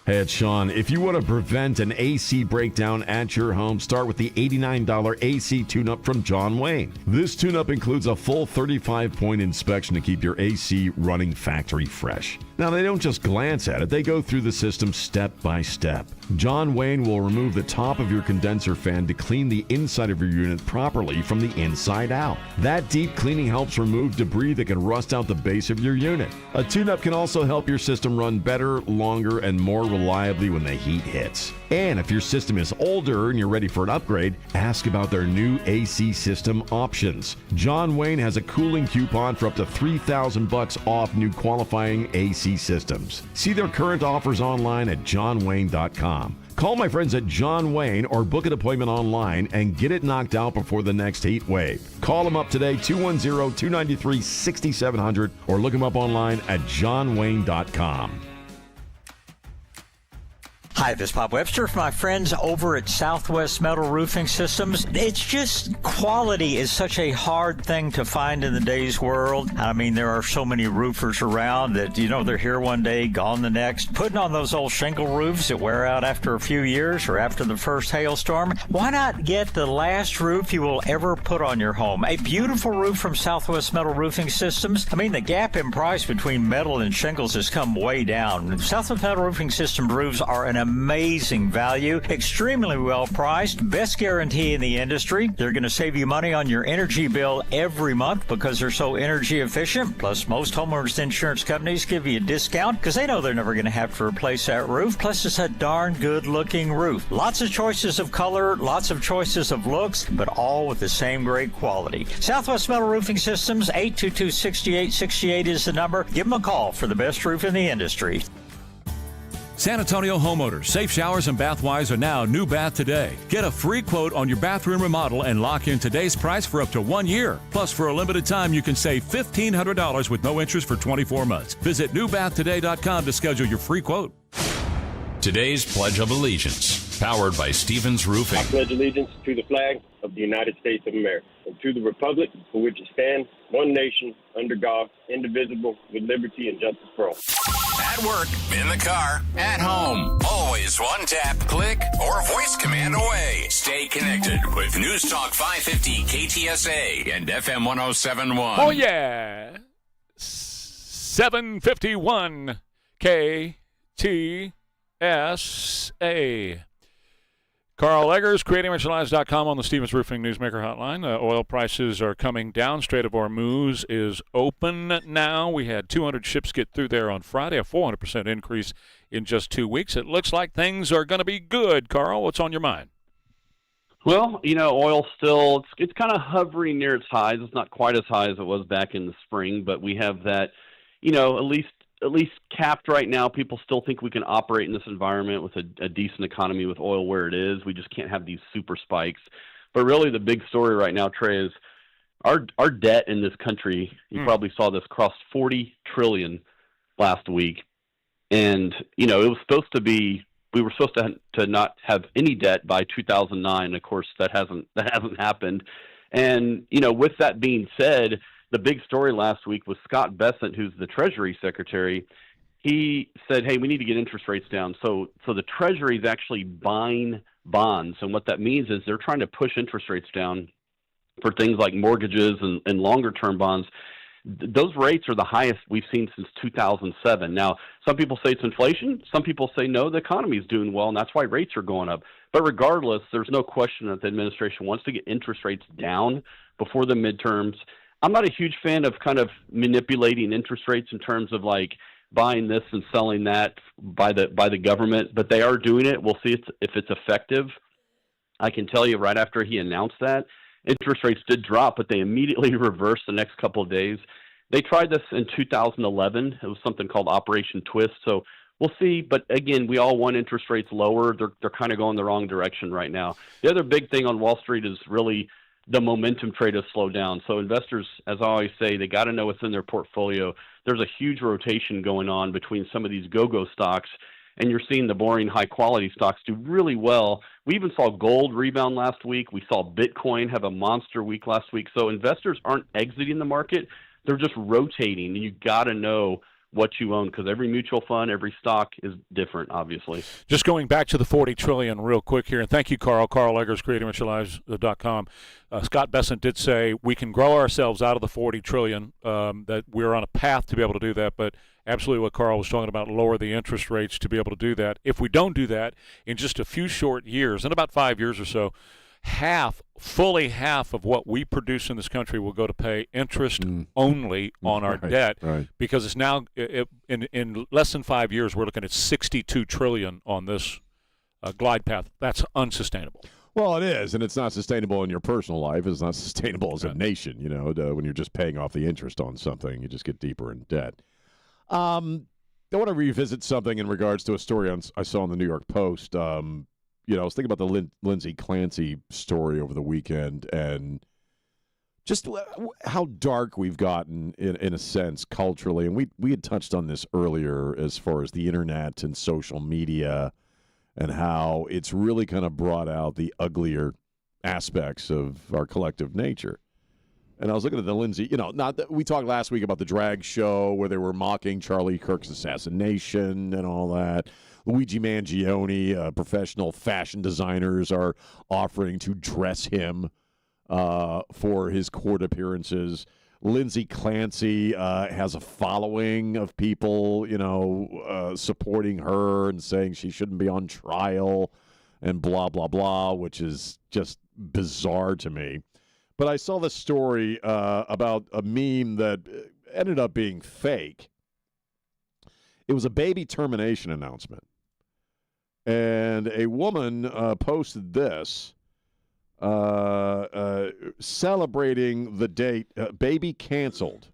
Hey, it's Sean. If you want to prevent an AC breakdown at your home, start with the $89 AC tune-up from John Wayne. This tune-up includes a full 35-point inspection to keep your AC running factory fresh. Now, they don't just glance at it. They go through the system step by step. John Wayne will remove the top of your condenser fan to clean the inside of your unit properly from the inside out. That deep cleaning helps remove debris that can rust out the base of your unit. A tune-up can also help your system run better, longer, and more reliably when the heat hits. And if your system is older and you're ready for an upgrade, ask about their new AC system options. John Wayne has a cooling coupon for up to $3,000 off new qualifying AC systems. See their current offers online at johnwayne.com. Call my friends at John Wayne or book an appointment online and get it knocked out before the next heat wave. Call them up today, 210-293-6700, or look them up online at johnwayne.com. Hi, this is Bob Webster from my friends over at Southwest Metal Roofing Systems. It's just quality is such a hard thing to find in today's world. I mean, there are so many roofers around that, you know, they're here one day, gone the next. Putting on those old shingle roofs that wear out after a few years or after the first hailstorm. Why not get the last roof you will ever put on your home? A beautiful roof from Southwest Metal Roofing Systems. I mean, the gap in price between metal and shingles has come way down. Southwest Metal Roofing System roofs are an amazing value, extremely well priced, best guarantee in the industry. They're going to save you money on your energy bill every month because they're so energy efficient. Plus, most homeowners insurance companies give you a discount because they know they're never going to have to replace that roof. Plus, it's a darn good looking roof. Lots of choices of color, lots of choices of looks, but all with the same great quality. Southwest Metal Roofing Systems, 822-6868 is the number. Give them a call for the best roof in the industry. San Antonio homeowners, Safe Showers and Bathwise are now New Bath Today. Get a free quote on your bathroom remodel and lock in today's price for up to 1 year. Plus, for a limited time, you can save $1,500 with no interest for 24 months. Visit newbathtoday.com to schedule your free quote. Today's Pledge of Allegiance, powered by Stevens Roofing. I pledge allegiance to the flag of the United States of America and to the republic for which it stands, one nation, under God, indivisible, with liberty and justice for all. At work, in the car, at home. Always one tap, click, or voice command away. Stay connected with News Talk 550 KTSA and FM 1071. Oh, yeah. 751 KTSA. Carl Eggers, CreatingRichLives.com on the Stevens Roofing Newsmaker Hotline. Oil prices are coming down. Strait of Hormuz is open now. We had 200 ships get through there on Friday, a 400% increase in just 2 weeks. It looks like things are going to be good. Carl, what's on your mind? Well, oil still, it's kind of hovering near its highs. It's not quite as high as it was back in the spring, but we have that, at least capped right now. People still think we can operate in this environment with a decent economy with oil where it is. We just can't have these super spikes. But really the big story right now, Trey, is our debt in this country. You probably saw this crossed $40 trillion last week. And, it was supposed to be, we were supposed to not have any debt by 2009. Of course, that hasn't happened. And, with that being said, the big story last week was Scott Bessent, who's the Treasury Secretary. He said, hey, we need to get interest rates down. So the Treasury is actually buying bonds. And what that means is they're trying to push interest rates down for things like mortgages and longer-term bonds. Those rates are the highest we've seen since 2007. Now, some people say it's inflation. Some people say, no, the economy is doing well, and that's why rates are going up. But regardless, there's no question that the administration wants to get interest rates down before the midterms. I'm not a huge fan of kind of manipulating interest rates in terms of like buying this and selling that by the government, but they are doing it. We'll see if it's effective. I can tell you right after he announced that, interest rates did drop, but they immediately reversed the next couple of days. They tried this in 2011. It was something called Operation Twist. So we'll see. But again, we all want interest rates lower. They're kind of going the wrong direction right now. The other big thing on Wall Street is really the momentum trade has slowed down. So investors, as I always say, they got to know what's in their portfolio. There's a huge rotation going on between some of these go-go stocks, and you're seeing the boring high-quality stocks do really well. We even saw gold rebound last week. We saw Bitcoin have a monster week last week. So investors aren't exiting the market. They're just rotating, and you got to know what you own because every mutual fund, every stock is different, obviously. Just going back to the $40 trillion real quick here, and thank you, Carl. Carl Eggers, CreatingRichLives.com. Scott Bessent did say we can grow ourselves out of the $40 trillion, that we're on a path to be able to do that, but absolutely what Carl was talking about, lower the interest rates to be able to do that. If we don't do that in just a few short years, in about 5 years or so, fully half of what we produce in this country will go to pay interest only on our debt, because it's now in less than 5 years we're looking at $62 trillion on this glide path. That's unsustainable. Well, it is, and it's not sustainable in your personal life. It's not sustainable as a nation. When you're just paying off the interest on something, you just get deeper in debt. I want to revisit something in regards to a story I saw in the New York Post. I was thinking about the Lindsay Clancy story over the weekend and just how dark we've gotten in a sense culturally. And we had touched on this earlier as far as the internet and social media and how it's really kind of brought out the uglier aspects of our collective nature. And I was looking at the Lindsay, we talked last week about the drag show where they were mocking Charlie Kirk's assassination and all that. Luigi Mangione, professional fashion designers, are offering to dress him for his court appearances. Lindsay Clancy has a following of people, supporting her and saying she shouldn't be on trial and blah, blah, blah, which is just bizarre to me. But I saw this story about a meme that ended up being fake. It was a baby termination announcement. And a woman posted this, celebrating the date, baby canceled.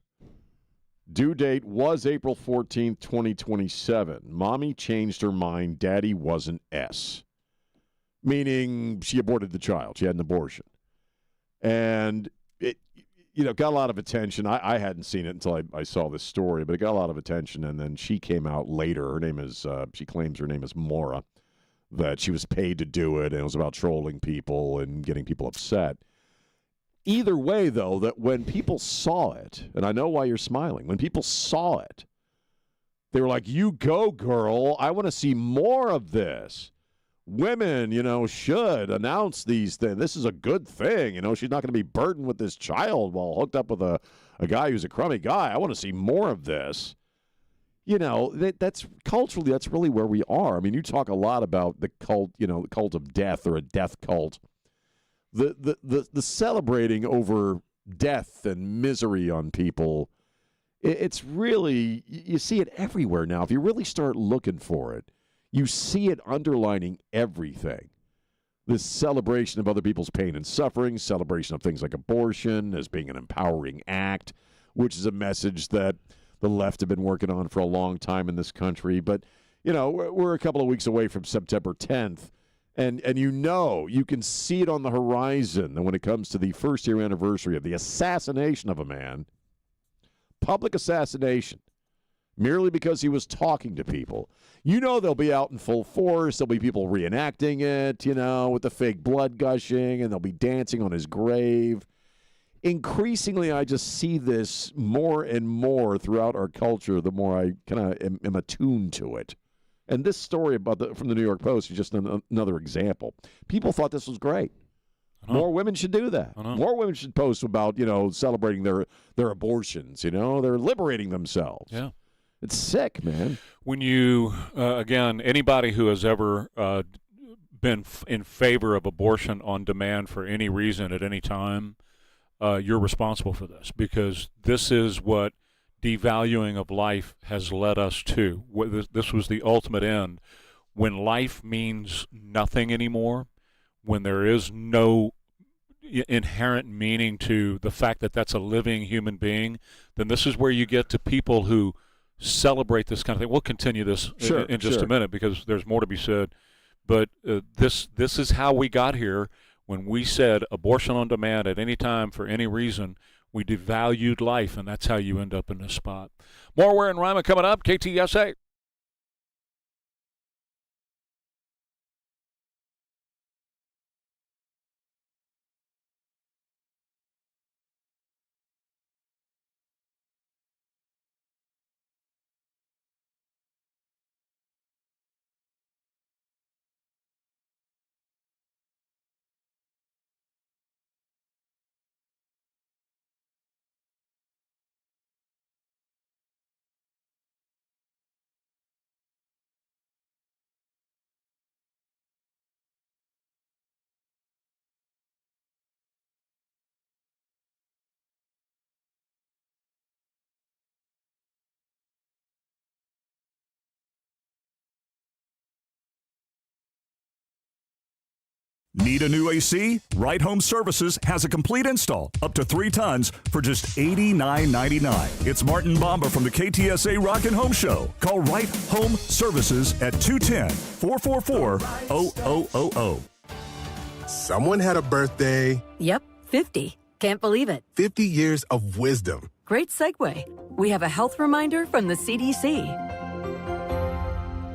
Due date was April 14th, 2027. Mommy changed her mind. Daddy wasn't S. Meaning she aborted the child. She had an abortion. And it, got a lot of attention. I hadn't seen it until I saw this story, but it got a lot of attention. And then she came out later. Her name is, she claims her name is Maura, that she was paid to do it, and it was about trolling people and getting people upset. Either way, though, that when people saw it, and I know why you're smiling, when people saw it, they were like, you go, girl. I want to see more of this. Women, should announce these things. This is a good thing. She's not going to be burdened with this child while hooked up with a guy who's a crummy guy. I want to see more of this. That's culturally, that's really where we are. I mean, you talk a lot about the cult, the cult of death or a death cult. The celebrating over death and misery on people, it's really, you see it everywhere now. If you really start looking for it, you see it underlining everything. This celebration of other people's pain and suffering, celebration of things like abortion as being an empowering act, which is a message that the left have been working on for a long time in this country. But, we're a couple of weeks away from September 10th. And you can see it on the horizon. And when it comes to the first-year anniversary of the assassination of a man, public assassination, merely because he was talking to people, they'll be out in full force. There'll be people reenacting it, with the fake blood gushing, and they'll be dancing on his grave. Increasingly, I just see this more and more throughout our culture, the more I kind of am attuned to it. And this story from the New York Post is just another example. People thought this was great. More women should do that. More women should post about, celebrating their abortions. They're liberating themselves. Yeah. It's sick, man. When you, again, anybody who has ever been in favor of abortion on demand for any reason at any time, you're responsible for this, because this is what devaluing of life has led us to. This was the ultimate end. When life means nothing anymore, when there is no inherent meaning to the fact that that's a living human being, then this is where you get to people who celebrate this kind of thing. We'll continue this in just a minute, because there's more to be said. But this is how we got here. When we said abortion on demand at any time for any reason, we devalued life, and that's how you end up in this spot. More Ware and Rima coming up, KTSA. Need a new AC? Right Home Services has a complete install up to 3 tons for just $89.99. It's Martin Bomba from the KTSA Rockin' Home Show. Call Right Home Services at 210-444-0000. Someone had a birthday. Yep, 50. Can't believe it. 50 years of wisdom. Great segue. We have a health reminder from the CDC.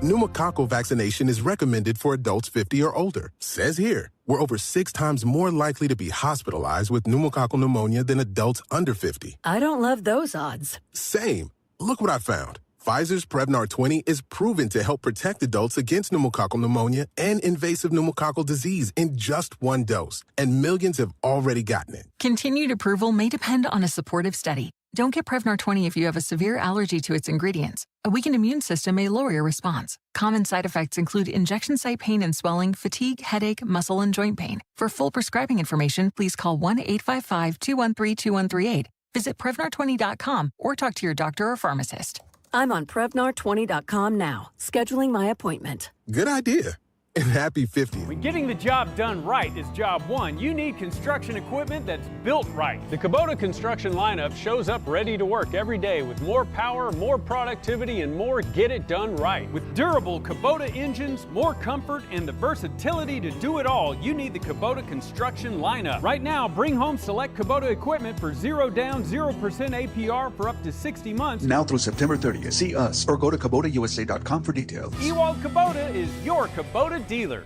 Pneumococcal vaccination is recommended for adults 50 or older. Says here, we're over 6 times more likely to be hospitalized with pneumococcal pneumonia than adults under 50. I don't love those odds. Same. Look what I found. Pfizer's Prevnar 20 is proven to help protect adults against pneumococcal pneumonia and invasive pneumococcal disease in just one dose, and millions have already gotten it. Continued approval may depend on a supportive study. Don't get Prevnar 20 if you have a severe allergy to its ingredients. A weakened immune system may lower your response. Common side effects include injection site pain and swelling, fatigue, headache, muscle, and joint pain. For full prescribing information, please call 1-855-213-2138. Visit Prevnar20.com or talk to your doctor or pharmacist. I'm on Prevnar20.com now, scheduling my appointment. Good idea. And happy 50th. When getting the job done right is job one, you need construction equipment that's built right. The Kubota construction lineup shows up ready to work every day with more power, more productivity, and more get it done right. With durable Kubota engines, more comfort, and the versatility to do it all, you need the Kubota construction lineup. Right now, bring home select Kubota equipment for 0 down, 0% APR for up to 60 months. Now through September 30th. See us or go to KubotaUSA.com for details. Ewald Kubota is your Kubota dealer.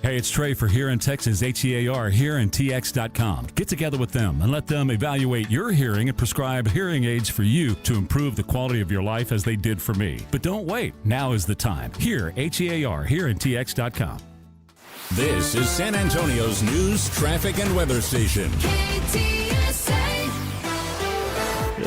Hey, it's Trey for Here in Texas, HEAR, HereInTX.com. Get together with them and let them evaluate your hearing and prescribe hearing aids for you to improve the quality of your life as they did for me. But don't wait. Now is the time. Here, HEAR, HereInTX.com. This is San Antonio's news, traffic, and weather station.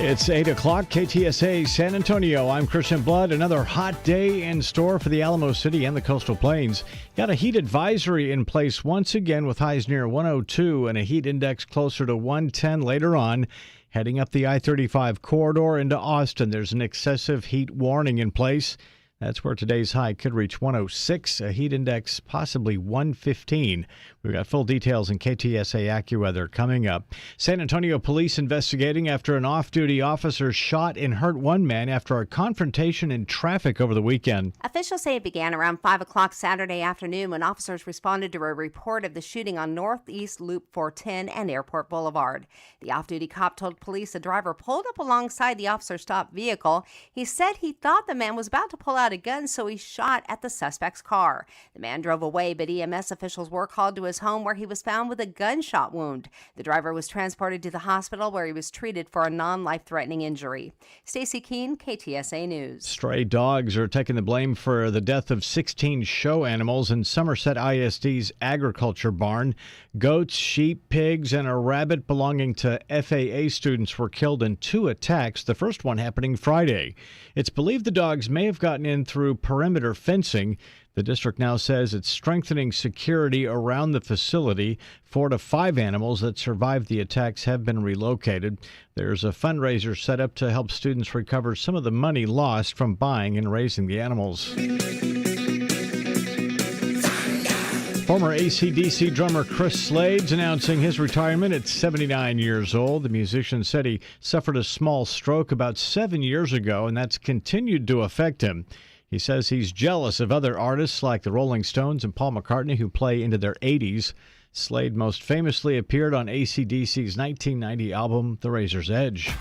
It's 8 o'clock, KTSA San Antonio. I'm Christian Blood. Another hot day in store for the Alamo City and the Coastal Plains. Got a heat advisory in place once again with highs near 102 and a heat index closer to 110 later on. Heading up the I-35 corridor into Austin, there's an excessive heat warning in place. That's where today's high could reach 106, a heat index possibly 115. We've got full details in KTSA AccuWeather coming up. San Antonio police investigating after an off-duty officer shot and hurt one man after a confrontation in traffic over the weekend. Officials say it began around 5 o'clock Saturday afternoon when officers responded to a report of the shooting on Northeast Loop 410 and Airport Boulevard. The off-duty cop told police the driver pulled up alongside the officer's stopped vehicle. He said he thought the man was about to pull out a gun, so he shot at the suspect's car. The man drove away, but EMS officials were called to his home where he was found with a gunshot wound. The driver was transported to the hospital where he was treated for a non-life-threatening injury. Stacey Keene, KTSA News. Stray dogs are taking the blame for the death of 16 show animals in Somerset ISD's agriculture barn. Goats, sheep, pigs, and a rabbit belonging to FAA students were killed in 2 attacks, the first one happening Friday. It's believed the dogs may have gotten in through perimeter fencing. The district now says it's strengthening security around the facility. 4 to 5 animals that survived the attacks have been relocated. There's a fundraiser set up to help students recover some of the money lost from buying and raising the animals. Former AC/DC drummer Chris Slade's announcing his retirement at 79 years old. The musician said he suffered a small stroke about 7 years ago, and that's continued to affect him. He says he's jealous of other artists like the Rolling Stones and Paul McCartney who play into their 80s. Slade most famously appeared on AC/DC's 1990 album, The Razor's Edge.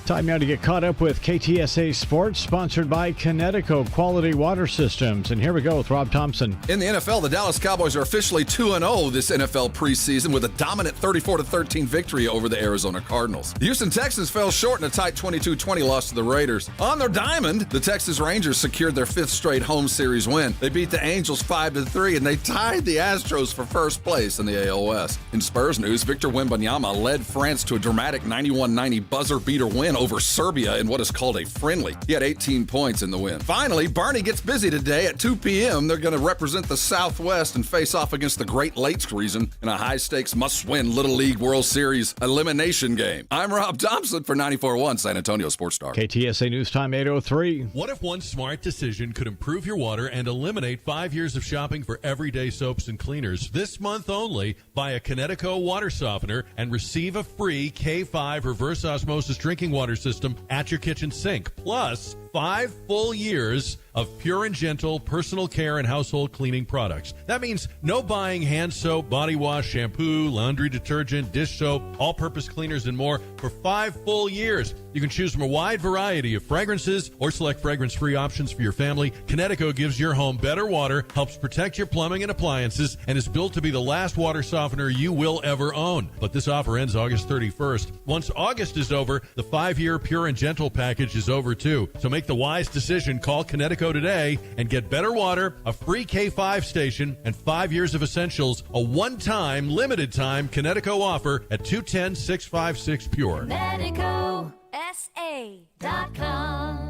Time now to get caught up with KTSA Sports, sponsored by Connecticut Quality Water Systems. And here we go with Rob Thompson. In the NFL, the Dallas Cowboys are officially 2-0 this NFL preseason with a dominant 34-13 victory over the Arizona Cardinals. The Houston Texans fell short in a tight 22-20 loss to the Raiders. On their diamond, the Texas Rangers secured their 5th straight home series win. They beat the Angels 5-3, and they tied the Astros for first place in the AL West. In Spurs news, Victor Wembanyama led France to a dramatic 91-90 buzzer-beater win over Serbia in what is called a friendly. He had 18 points in the win. Finally, Barney gets busy today at 2 p.m. They're going to represent the Southwest and face off against the Great Lakes region in a high-stakes, must-win Little League World Series elimination game. I'm Rob Thompson for 94.1 San Antonio Sports Star. KTSA News Time 8:03. What if one smart decision could improve your water and eliminate 5 years of shopping for everyday soaps and cleaners? This month only, buy a Connecticut water softener and receive a free K5 reverse osmosis drinking water system at your kitchen sink. Plus, 5 full years of pure and gentle personal care and household cleaning products. That means no buying hand soap, body wash, shampoo, laundry detergent, dish soap, all-purpose cleaners, and more for 5 full years. You can choose from a wide variety of fragrances or select fragrance-free options for your family. Connecticut gives your home better water, helps protect your plumbing and appliances, and is built to be the last water softener you will ever own. But this offer ends August 31st. Once August is over, the 5-year Pure and Gentle package is over too. So make the wise decision. Call Connecticut today and get better water, a free K5 station, and 5 years of essentials. A one-time, limited-time Connecticut offer at 210-656-PURE. MedicoSA.com.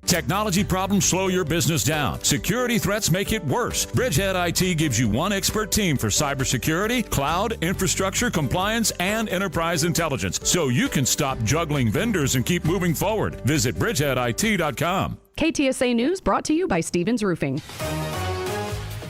Technology problems slow your business down. Security threats make it worse. Bridgehead IT gives you one expert team for cybersecurity, cloud, infrastructure, compliance, and enterprise intelligence, so you can stop juggling vendors and keep moving forward. Visit bridgeheadit.com. KTSA News brought to you by Stevens Roofing.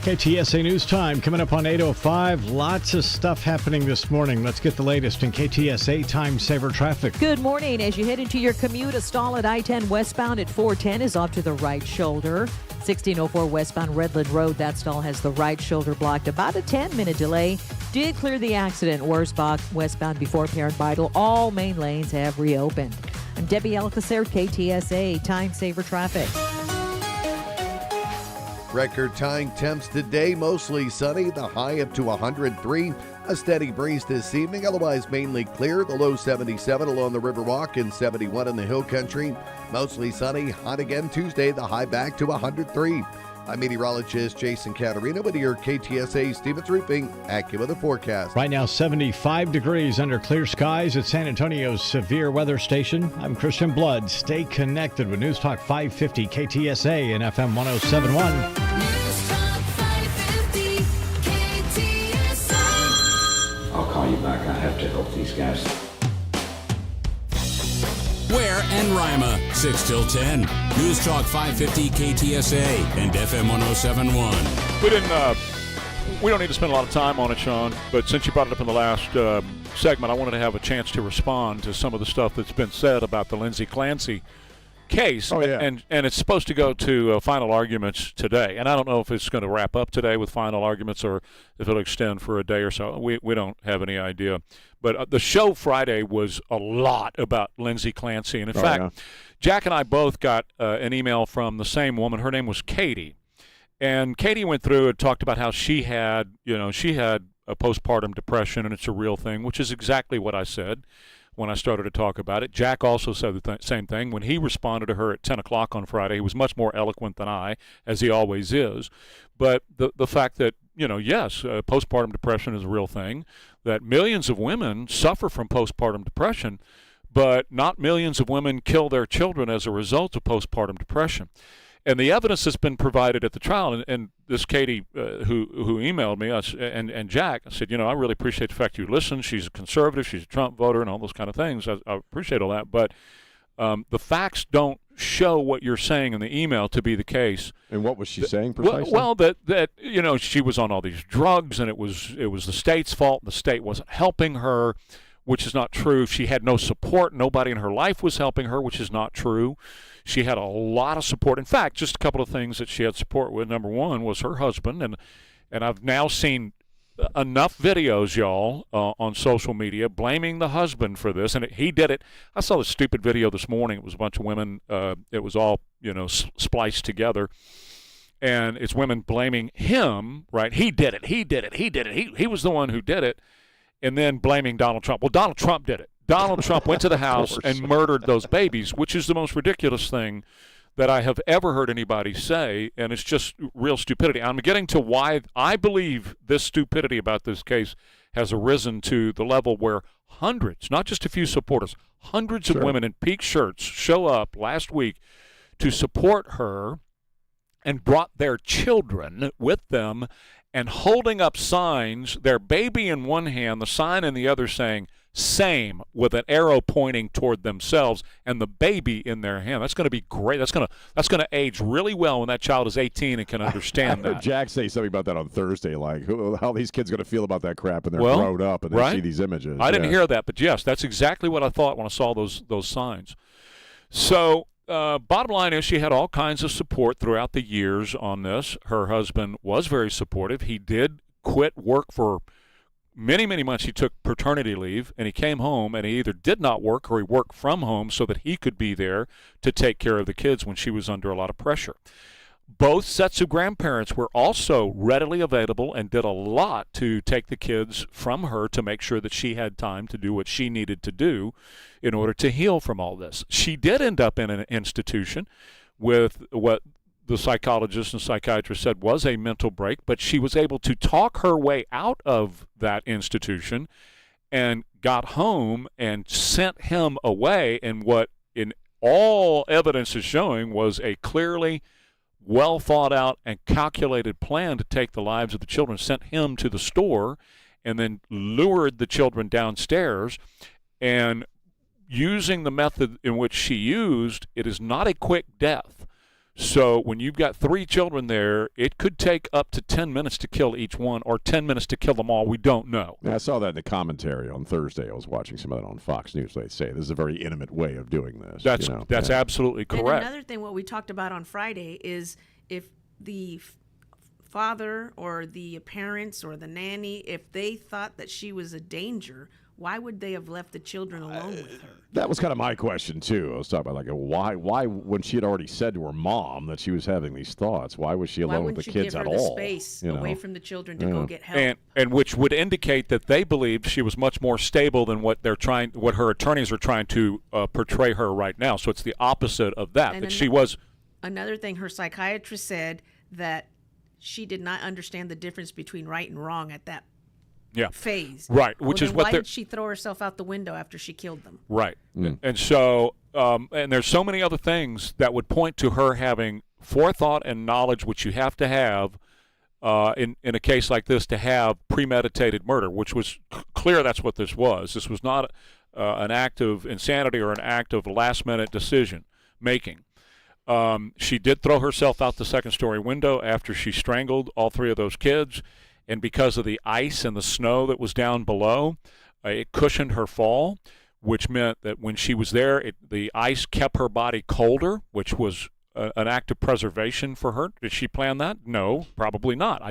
KTSA News Time coming up on 8:05. Lots of stuff happening this morning. Let's get the latest in KTSA Time Saver traffic. Good morning. As you head into your commute, a stall at I-10 westbound at 410 is off to the right shoulder. 1604 westbound Redland Road, that stall has the right shoulder blocked. About a 10-minute delay. Did clear the accident. Wurzbach westbound before Parent Vital. All main lanes have reopened. I'm Debbie Alcacer, KTSA Time Saver traffic. Record-tying temps today, mostly sunny, the high up to 103. A steady breeze this evening, otherwise mainly clear. The low 77 along the Riverwalk and 71 in the Hill Country. Mostly sunny, hot again Tuesday, the high back to 103. I'm meteorologist Jason Caterina with your KTSA Stevens Roofing AccuWeather forecast. Right now, 75 degrees under clear skies at San Antonio's severe weather station. I'm Christian Blood. Stay connected with News Talk 550 KTSA and FM 1071. News Talk 550 KTSA. I'll call you back. I have to help these guys. Ware and Rima, 6 till 10. News Talk 550 KTSA and FM 1071. We don't need to spend a lot of time on it, Sean, but since you brought it up in the last segment, I wanted to have a chance to respond to some of the stuff that's been said about the Lindsay Clancy case. Oh, yeah. And it's supposed to go to final arguments today. And I don't know if it's going to wrap up today with final arguments or if it'll extend for a day or so. We don't have any idea. But the show Friday was a lot about Lindsay Clancy. And, in fact, Jack and I both got an email from the same woman. Her name was Katie. And Katie went through and talked about how she had a postpartum depression, and it's a real thing, which is exactly what I said when I started to talk about it. Jack also said the same thing. When he responded to her at 10 o'clock on Friday, he was much more eloquent than I, as he always is. But the fact that, yes, postpartum depression is a real thing, that millions of women suffer from postpartum depression, but not millions of women kill their children as a result of postpartum depression. And the evidence that's been provided at the trial, and this Katie who emailed me, and Jack, I said, I really appreciate the fact you listened. She's a conservative. She's a Trump voter and all those kind of things. I appreciate all that. But the facts don't show what you're saying in the email to be the case. And what was she saying precisely? Well, that she was on all these drugs, and it was the state's fault. The state wasn't helping her, which is not true. She had no support. Nobody in her life was helping her, which is not true. She had a lot of support. In fact, just a couple of things that she had support with. Number one was her husband, and I've now seen enough videos, y'all, on social media blaming the husband for this, and he did it. I saw the stupid video this morning. It was a bunch of women. It was all spliced together, and it's women blaming him. Right? He did it. He did it. He did it. He was the one who did it, and then blaming Donald Trump. Well, Donald Trump did it. Donald Trump went to the house and murdered those babies, which is the most ridiculous thing that I have ever heard anybody say, and it's just real stupidity. I'm getting to why I believe this stupidity about this case has arisen to the level where hundreds, not just a few supporters, hundreds of women in pink shirts show up last week to support her and brought their children with them and holding up signs, their baby in one hand, the sign in the other saying, same, with an arrow pointing toward themselves and the baby in their hand. That's going to be great. That's going to age really well when that child is 18 and can understand I heard that. Jack say something about that on Thursday, like how these kids going to feel about that crap when they're grown up and they see these images. I didn't hear that, but yes, that's exactly what I thought when I saw those signs. So bottom line is she had all kinds of support throughout the years on this. Her husband was very supportive. He did quit work for many, many months. He took paternity leave, and he came home, and he either did not work or he worked from home so that he could be there to take care of the kids when she was under a lot of pressure. Both sets of grandparents were also readily available and did a lot to take the kids from her to make sure that she had time to do what she needed to do in order to heal from all this. She did end up in an institution with what the psychologist and psychiatrist said was a mental break, but she was able to talk her way out of that institution and got home and sent him away in what in all evidence is showing was a clearly well thought out and calculated plan to take the lives of the children, sent him to the store and then lured the children downstairs. And using the method in which she used, it is not a quick death. So when you've got 3 children there, it could take up to 10 minutes to kill each one or 10 minutes to kill them all. We don't know. Yeah, I saw that in the commentary on Thursday. I was watching some of that on Fox News. They say this is a very intimate way of doing this. That's absolutely correct. And another thing, what we talked about on Friday is if the father or the parents or the nanny, if they thought that she was a danger, why would they have left the children alone with her? That was kind of my question, too. I was talking about, why, when she had already said to her mom that she was having these thoughts, why was she alone with the kids at all? Why wouldn't you give her the space away from the children to go get help? And which would indicate that they believed she was much more stable than what her attorneys are trying to portray her right now. So it's the opposite of that. And she was. Another thing, her psychiatrist said that she did not understand the difference between right and wrong at that phase. Right, which is what why did she throw herself out the window after she killed them? Right. And so and there's so many other things that would point to her having forethought and knowledge, which you have to have in a case like this to have premeditated murder, which was clear that's what this was. This was not an act of insanity or an act of last-minute decision making. She did throw herself out the second-story window after she strangled all 3 of those kids. And because of the ice and the snow that was down below, it cushioned her fall, which meant that when she was there, the ice kept her body colder, which was an act of preservation for her. Did she plan that? No, probably not.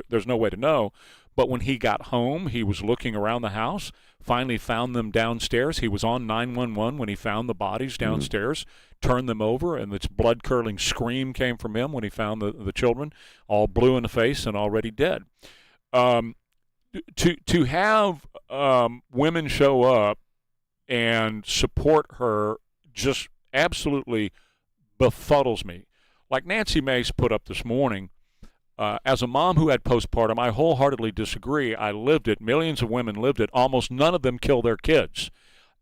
There's no way to know. But when he got home, he was looking around the house, finally found them downstairs. He was on 911 when he found the bodies downstairs, turned them over, and this blood-curdling scream came from him when he found the children, all blue in the face and already dead. To have women show up and support her just absolutely befuddles me. Like Nancy Mace put up this morning, as a mom who had postpartum, I wholeheartedly disagree. I lived it. Millions of women lived it. Almost none of them kill their kids.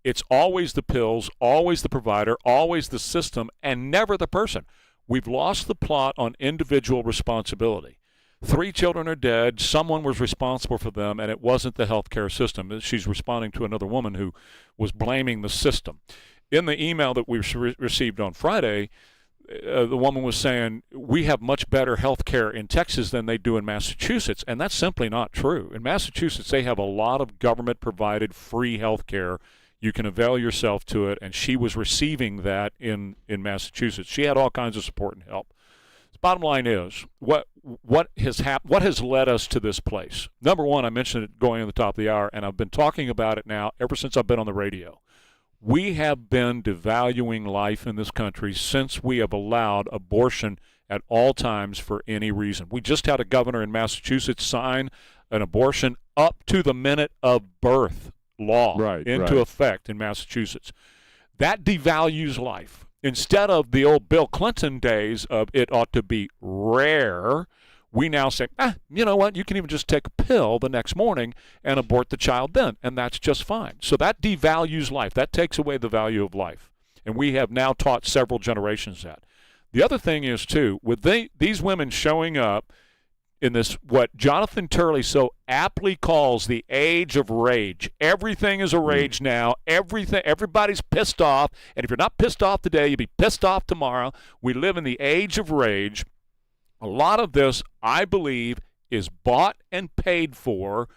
It's always the pills, always the provider, always the system, and never the person. We've lost the plot on individual responsibility. 3 children are dead. Someone was responsible for them, and it wasn't the healthcare system. She's responding to another woman who was blaming the system. In the email that we received on Friday, the woman was saying, we have much better health care in Texas than they do in Massachusetts, and that's simply not true. In Massachusetts, they have a lot of government-provided free health care. You can avail yourself to it, and she was receiving that in Massachusetts. She had all kinds of support and help. The bottom line is, what has led us to this place? Number one, I mentioned it going at the top of the hour, and I've been talking about it now ever since I've been on the radio. We have been devaluing life in this country since we have allowed abortion at all times for any reason. We just had a governor in Massachusetts sign an abortion up to the minute of birth law into effect in Massachusetts. That devalues life. Instead of the old Bill Clinton days of it ought to be rare, we now say, you know what, you can even just take a pill the next morning and abort the child then, and that's just fine. So that devalues life. That takes away the value of life. And we have now taught several generations that. The other thing is, too, with these women showing up in this, what Jonathan Turley so aptly calls the age of rage. Everything is a rage now. Everybody's pissed off. And if you're not pissed off today, you'll be pissed off tomorrow. We live in the age of rage. A lot of this, I believe, is bought and paid for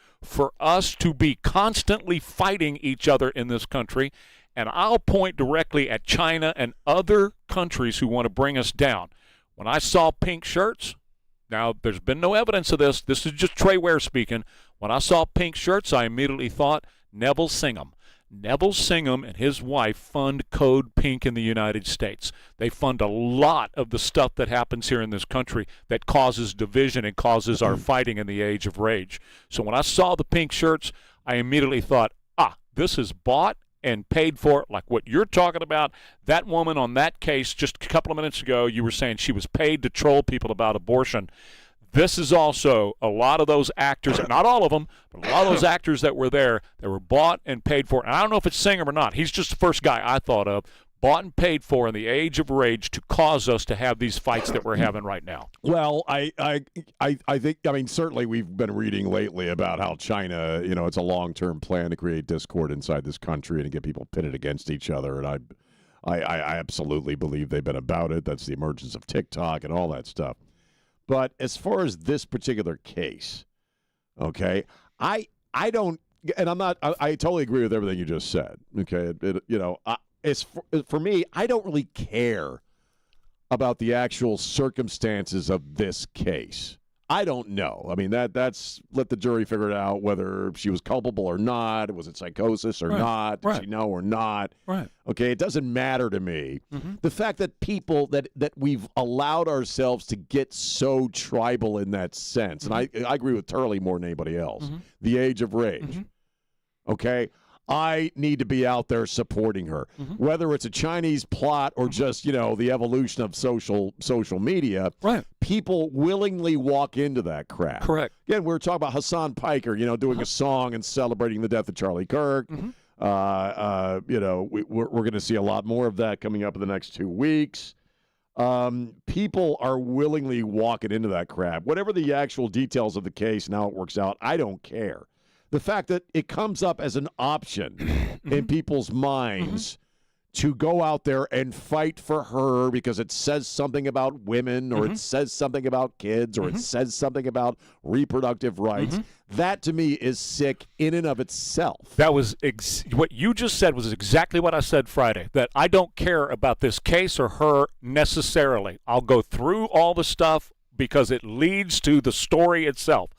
us to be constantly fighting each other in this country and I'll point directly at China and other countries who want to bring us down. When I saw pink shirts, now there's been no evidence of this. This is just Trey Ware speaking. When I saw pink shirts, I immediately thought Neville Singham. Neville Singham and his wife fund Code Pink in the United States. They fund a lot of the stuff that happens here in this country that causes division and causes our fighting in the age of rage. So when I saw the pink shirts, I immediately thought, this is bought and paid for, like what you're talking about. That woman on that case just a couple of minutes ago, you were saying she was paid to troll people about abortion. This is also a lot of those actors, not all of them, but a lot of those actors that were there that were bought and paid for. And I don't know if it's Singham or not. He's just the first guy I thought of, bought and paid for in the age of rage to cause us to have these fights that we're having right now. Well, I think, I mean, certainly we've been reading lately about how China, it's a long-term plan to create discord inside this country and to get people pitted against each other. And I absolutely believe they've been about it. That's the emergence of TikTok and all that stuff. But as far as this particular case, okay, I don't, and I'm not, I totally agree with everything you just said. Okay, for me, I don't really care about the actual circumstances of this case. I don't know. I mean, that's let the jury figure it out whether she was culpable or not. Was it psychosis or not? Did she know or not? Right. Okay, it doesn't matter to me. The fact that people that we've allowed ourselves to get so tribal in that sense, and I agree with Turley more than anybody else. The age of rage. Okay. I need to be out there supporting her, whether it's a Chinese plot or just the evolution of social media. Right, people willingly walk into that crap. Correct. Again, we were talking about Hassan Piker, doing a song and celebrating the death of Charlie Kirk. We're going to see a lot more of that coming up in the next 2 weeks. People are willingly walking into that crap. Whatever the actual details of the case and how it works out, I don't care. The fact that it comes up as an option in people's minds to go out there and fight for her because it says something about women or it says something about kids or it says something about reproductive rights, that to me is sick in and of itself. That was what you just said was exactly what I said Friday, that I don't care about this case or her necessarily. I'll go through all the stuff because it leads to the story itself.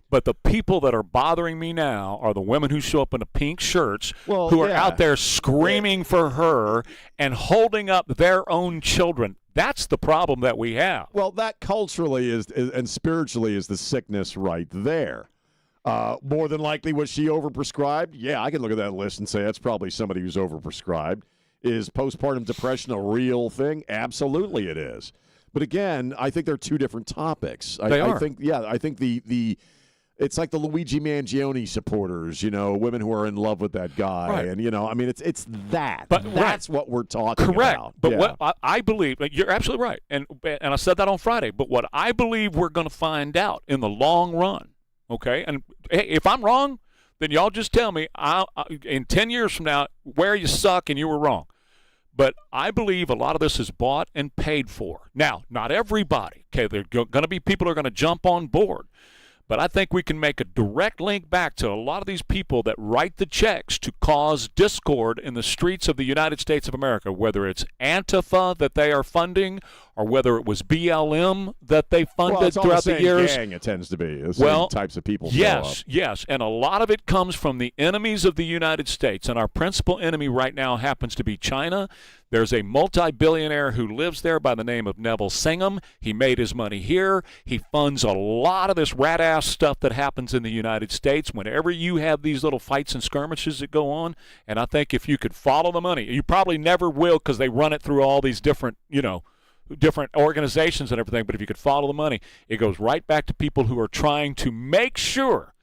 But the people that are bothering me now are the women who show up in the pink shirts who are out there screaming for her and holding up their own children. That's the problem that we have. Well, that culturally is and spiritually is the sickness right there. More than likely, was she overprescribed? Yeah, I can look at that list and say that's probably somebody who's overprescribed. Is postpartum depression a real thing? Absolutely it is. But again, I think they're two different topics. They are. I think the it's like the Luigi Mangione supporters, women who are in love with that guy. Right. And, I mean, it's that. But that's what we're talking Correct. about. But what I believe, you're absolutely right. And I said that on Friday. But what I believe we're going to find out in the long run, okay, and hey, if I'm wrong, then y'all just tell me in 10 years from now where you suck and you were wrong. But I believe a lot of this is bought and paid for. Now, not everybody. Okay, there are going to be people who are going to jump on board. But I think we can make a direct link back to a lot of these people that write the checks to cause discord in the streets of the United States of America, whether it's Antifa that they are funding or whether it was BLM that they funded throughout the years. Gang, it tends to be. The same types of people show up. Yes. And a lot of it comes from the enemies of the United States. And our principal enemy right now happens to be China. There's a multi-billionaire who lives there by the name of Neville Singham. He made his money here. He funds a lot of this rat-ass stuff that happens in the United States whenever you have these little fights and skirmishes that go on. And I think if you could follow the money, you probably never will because they run it through all these different, different organizations and everything. But if you could follow the money, it goes right back to people who are trying to make sure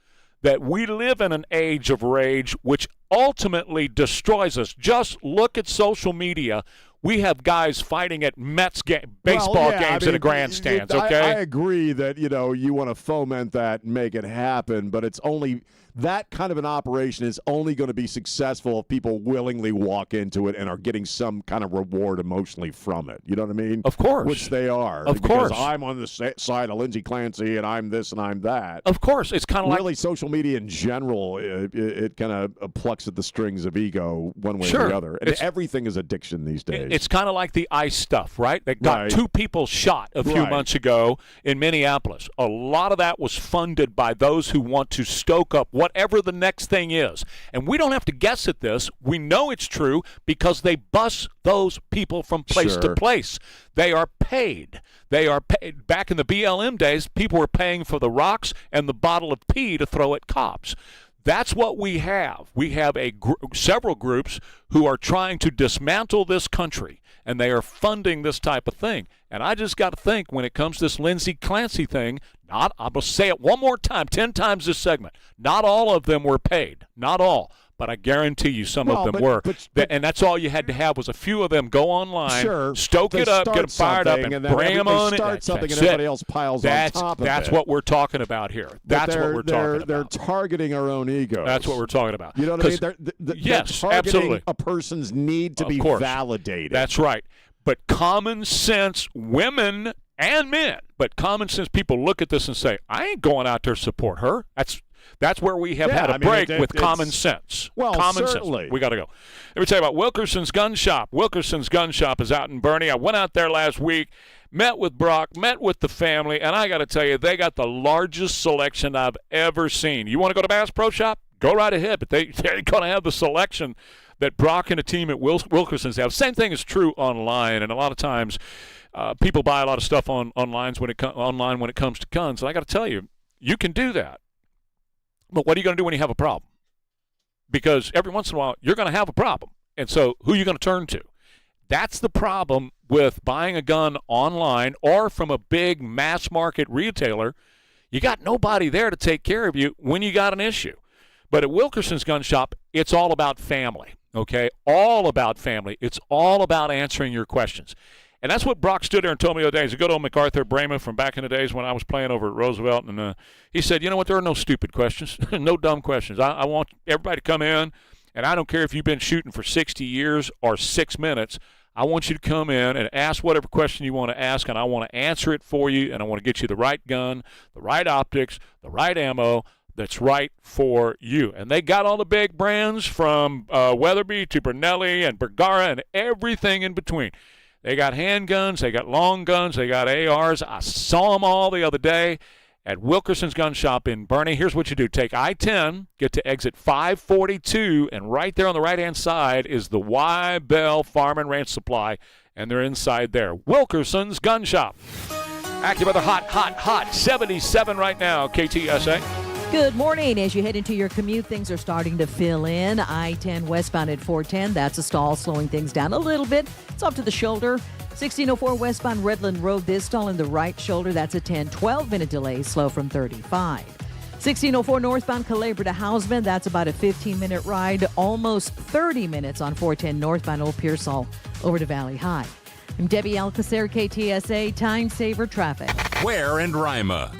that we live in an age of rage, which ultimately destroys us. Just look at social media. We have guys fighting at Mets baseball games in the grandstands, okay? I agree that, you want to foment that and make it happen, but it's only that kind of an operation is only going to be successful if people willingly walk into it and are getting some kind of reward emotionally from it. You know what I mean? Of course. Which they are. Of because course. I'm on the side of Lindsey Clancy, and I'm this and I'm that. Of course. It's kind of really social media in general, it kind of plucks at the strings of ego one way Sure. or the other. And everything is addiction these days. It's kind of like the ICE stuff, right? They got Right. 2 people shot a few months ago in Minneapolis. A lot of that was funded by those who want to stoke up whatever the next thing is. And we don't have to guess at this. We know it's true because they bus those people from place to Sure. place. They are paid. They are paid. Back in the BLM days, people were paying for the rocks and the bottle of pee to throw at cops. That's what we have. We have several groups who are trying to dismantle this country, and they are funding this type of thing. And I just got to think, when it comes to this Lindsey Clancy thing, I'm going to say it one more time, 10 times this segment. Not all of them were paid. Not all. But I guarantee you some of them were. And that's all you had to have was a few of them go online, stoke it up, get them fired up, and bring them on. Start something and everybody else piles on top of it. That's what we're talking about here. That's what we're talking about. They're targeting our own egos. That's what we're talking about. You know what I mean? They're targeting absolutely. a person's need to be validated. That's right. But common sense women and men, but common sense people look at this and say, I ain't going out there to support her. That's where we have had a break with common sense. Well, common certainly. sense. We got to go. Let me tell you about Wilkerson's Gun Shop. Wilkerson's Gun Shop is out in Bernie. I went out there last week, met with Brock, met with the family, and I got to tell you, they got the largest selection I've ever seen. You want to go to Bass Pro Shop? Go right ahead, but they're going to have the selection that Brock and the team at Wilkerson's have. Same thing is true online, and a lot of times people buy a lot of stuff online when it comes to guns. And I got to tell you, you can do that. But what are you going to do when you have a problem? Because every once in a while, you're going to have a problem. And so who are you going to turn to? That's the problem with buying a gun online or from a big mass market retailer. You got nobody there to take care of you when you got an issue. But at Wilkerson's Gun Shop, it's all about family, okay? All about family. It's all about answering your questions. And that's what Brock stood there and told me the other day. He's a good old MacArthur Brema from back in the days when I was playing over at Roosevelt. And he said, you know what, there are no stupid questions, no dumb questions. I want everybody to come in, and I don't care if you've been shooting for 60 years or 6 minutes. I want you to come in and ask whatever question you want to ask, and I want to answer it for you, and I want to get you the right gun, the right optics, the right ammo that's right for you. And they got all the big brands from Weatherby to Brunelli and Bergara and everything in between. They got handguns, they got long guns, they got ARs. I saw them all the other day at Wilkerson's Gun Shop in Bernie. Here's what you do. Take I-10, get to exit 542, and right there on the right-hand side is the Y Bell Farm and Ranch Supply, and they're inside there. Wilkerson's Gun Shop. AccuWeather hot, 77 right now, KTSA. Good morning. As you head into your commute, things are starting to fill in. I-10 westbound at 410. That's a stall, slowing things down a little bit. It's off to the shoulder. 1604 westbound Redland Road. This stall in the right shoulder. That's a 12-minute delay, slow from 35. 1604 northbound Calabria to Houseman. That's about a 15-minute ride. Almost 30 minutes on 410 northbound Old Pearsall over to Valley High. I'm Debbie Alcacer, KTSA Time Saver Traffic. Ware and Rima.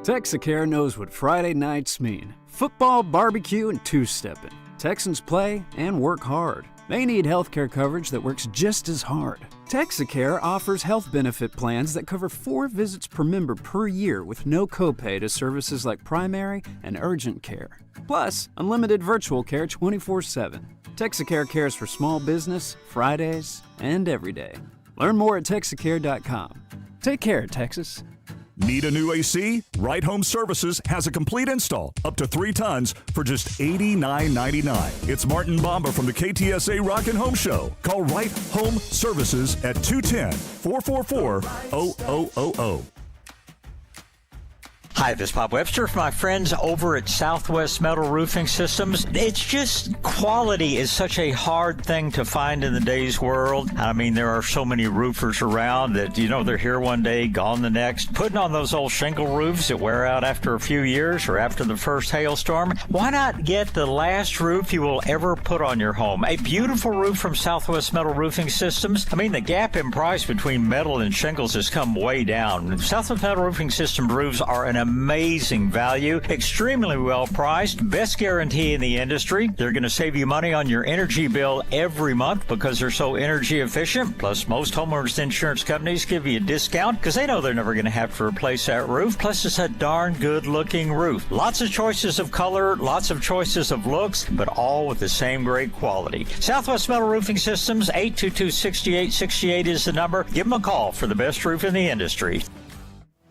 Texacare knows what Friday nights mean. Football, barbecue, and two-stepping. Texans play and work hard. They need healthcare coverage that works just as hard. Texacare offers health benefit plans that cover 4 visits per member per year with no copay to services like primary and urgent care. Plus, unlimited virtual care 24/7. Texacare cares for small business, Fridays, and every day. Learn more at Texacare.com. Take care, Texas. Need a new AC? Right Home Services has a complete install up to 3 tons for just $89.99. It's Martin Bomber from the KTSA Rockin' Home Show. Call Right Home Services at 210-444-0000. Hi, this is Bob Webster from my friends over at Southwest Metal Roofing Systems. It's just quality is such a hard thing to find in the day's world. I mean, there are so many roofers around that, they're here one day, gone the next. Putting on those old shingle roofs that wear out after a few years or after the first hailstorm. Why not get the last roof you will ever put on your home? A beautiful roof from Southwest Metal Roofing Systems. I mean, the gap in price between metal and shingles has come way down. Southwest Metal Roofing System roofs are an amazing value, extremely well priced, best guarantee in the industry. They're going to save you money on your energy bill every month because they're so energy efficient. Plus, most homeowners insurance companies give you a discount because they know they're never going to have to replace that roof. Plus, it's a darn good looking roof. Lots of choices of color, lots of choices of looks, but all with the same great quality. Southwest Metal Roofing Systems, 822-6868 is the number. Give them a call for the best roof in the industry.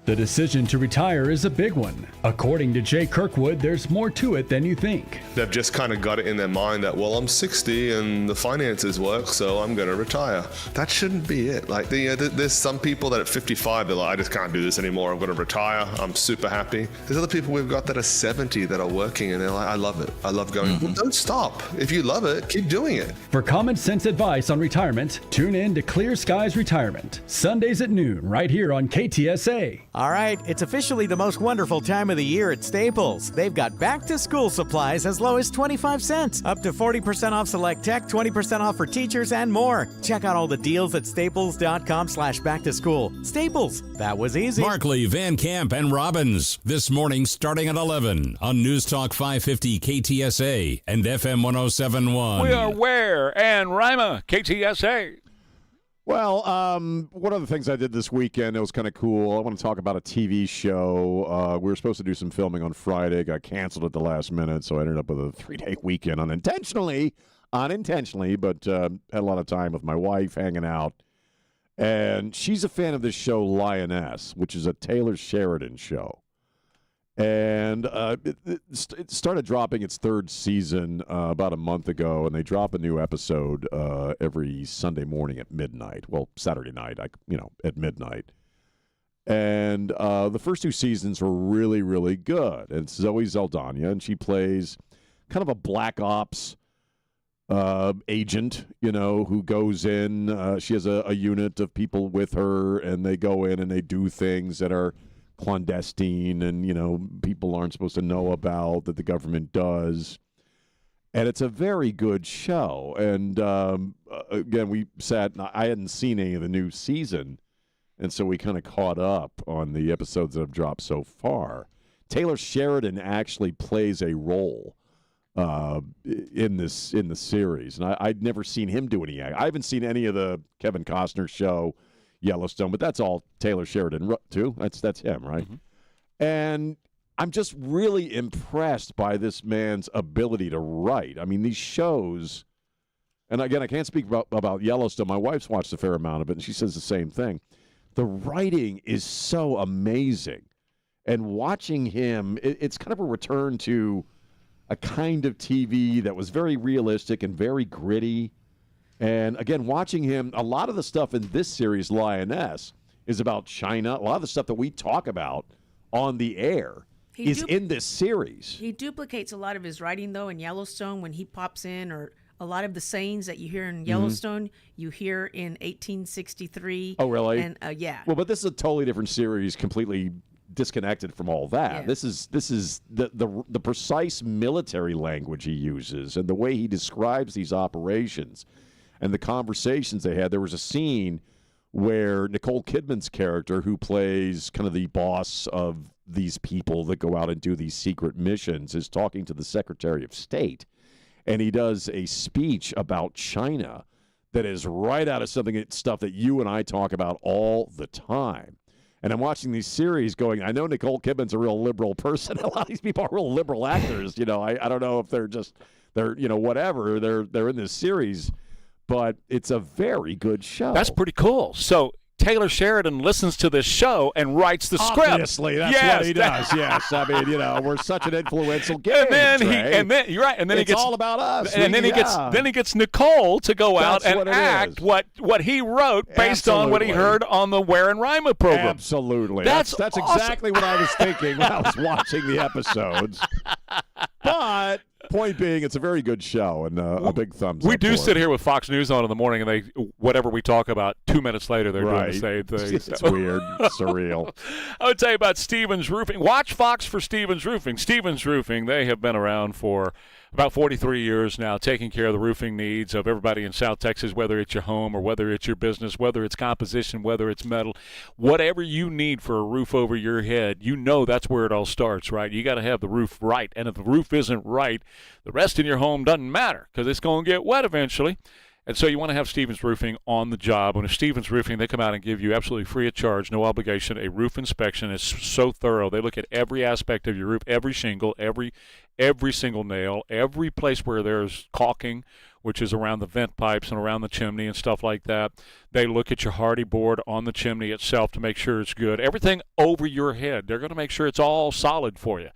The decision to retire is a big one. According to Jay Kirkwood, there's more to it than you think. They've just kind of got it in their mind that, well, I'm 60 and the finances work, so I'm going to retire. That shouldn't be it. Like, there's some people that at 55, they're like, I just can't do this anymore. I'm going to retire. I'm super happy. There's other people we've got that are 70 that are working and they're like, I love it. I love going. Well, don't stop. If you love it, keep doing it. For common sense advice on retirement, tune in to Clear Skies Retirement, Sundays at noon, right here on KTSA. All right, it's officially the most wonderful time of the year at Staples. They've got back-to-school supplies as low as 25 cents, up to 40% off select tech, 20% off for teachers, and more. Check out all the deals at staples.com/back-to-school. Staples, that was easy. Markley, Van Camp, and Robbins. This morning starting at 11 on News Talk 550 KTSA and FM 107.1. We are Ware and Rima, KTSA. Well, one of the things I did this weekend, it was kind of cool. I want to talk about a TV show. We were supposed to do some filming on Friday, got canceled at the last minute, so I ended up with a 3-day weekend unintentionally, but had a lot of time with my wife hanging out. And she's a fan of this show, Lioness, which is a Taylor Sheridan show. And it started dropping its third season about a month ago, and they drop a new episode every Sunday morning at midnight. Well, Saturday night, at midnight. And the first 2 seasons were really, really good. And it's Zoe Saldana, and she plays kind of a black ops agent, who goes in. She has a unit of people with her, and they go in and they do things that are clandestine and, people aren't supposed to know about that the government does. And it's a very good show. And, again, we sat, and I hadn't seen any of the new season, and so we kind of caught up on the episodes that have dropped so far. Taylor Sheridan actually plays a role in the series, and I'd never seen him do any. I haven't seen any of the Kevin Costner show, Yellowstone, but that's all Taylor Sheridan too. That's him, right? Mm-hmm. And I'm just really impressed by this man's ability to write. I mean, these shows, and again, I can't speak about Yellowstone. My wife's watched a fair amount of it, and she says the same thing. The writing is so amazing, and watching him, it's kind of a return to a kind of TV that was very realistic and very gritty. And again, watching him, a lot of the stuff in this series, Lioness, is about China. A lot of the stuff that we talk about on the air is in this series. He duplicates a lot of his writing, though, in Yellowstone when he pops in, or a lot of the sayings that you hear in Yellowstone, you hear in 1863. Oh, really? And yeah. Well, but this is a totally different series, completely disconnected from all that. Yeah. This is the precise military language he uses and the way he describes these operations. And the conversations they had, there was a scene where Nicole Kidman's character, who plays kind of the boss of these people that go out and do these secret missions, is talking to the Secretary of State. And he does a speech about China that is right out of stuff that you and I talk about all the time. And I'm watching these series going, I know Nicole Kidman's a real liberal person. A lot of these people are real liberal actors. I don't know if they're whatever. They're in this series. But it's a very good show. That's pretty cool. So Taylor Sheridan listens to this show and writes the script. Obviously, that's what he does. Yes, I mean, we're such an influential game. And then you're right. And then it's all about us. And then he gets Nicole to go out and act what he wrote based on what he heard on the Ware and Rima program. Absolutely. That's awesome. Exactly what I was thinking when I was watching the episodes. But point being, it's a very good show, and a big thumbs up. We do sit here with Fox News on in the morning, and whatever we talk about, 2 minutes later, they're doing the same thing. It's weird, surreal. I would tell you about Stevens Roofing. Watch Fox for Stevens Roofing. Stevens Roofing, they have been around for about 43 years now, taking care of the roofing needs of everybody in South Texas, whether it's your home or whether it's your business, whether it's composition, whether it's metal, whatever you need for a roof over your head, that's where it all starts, right? You got to have the roof right, and if the roof isn't right, the rest in your home doesn't matter because it's going to get wet eventually. And so you want to have Stevens Roofing on the job. When it's Stevens Roofing, they come out and give you absolutely free of charge, no obligation, a roof inspection. It's so thorough. They look at every aspect of your roof, every shingle, every single nail, every place where there's caulking, which is around the vent pipes and around the chimney and stuff like that. They look at your hardy board on the chimney itself to make sure it's good. Everything over your head, they're going to make sure it's all solid for you.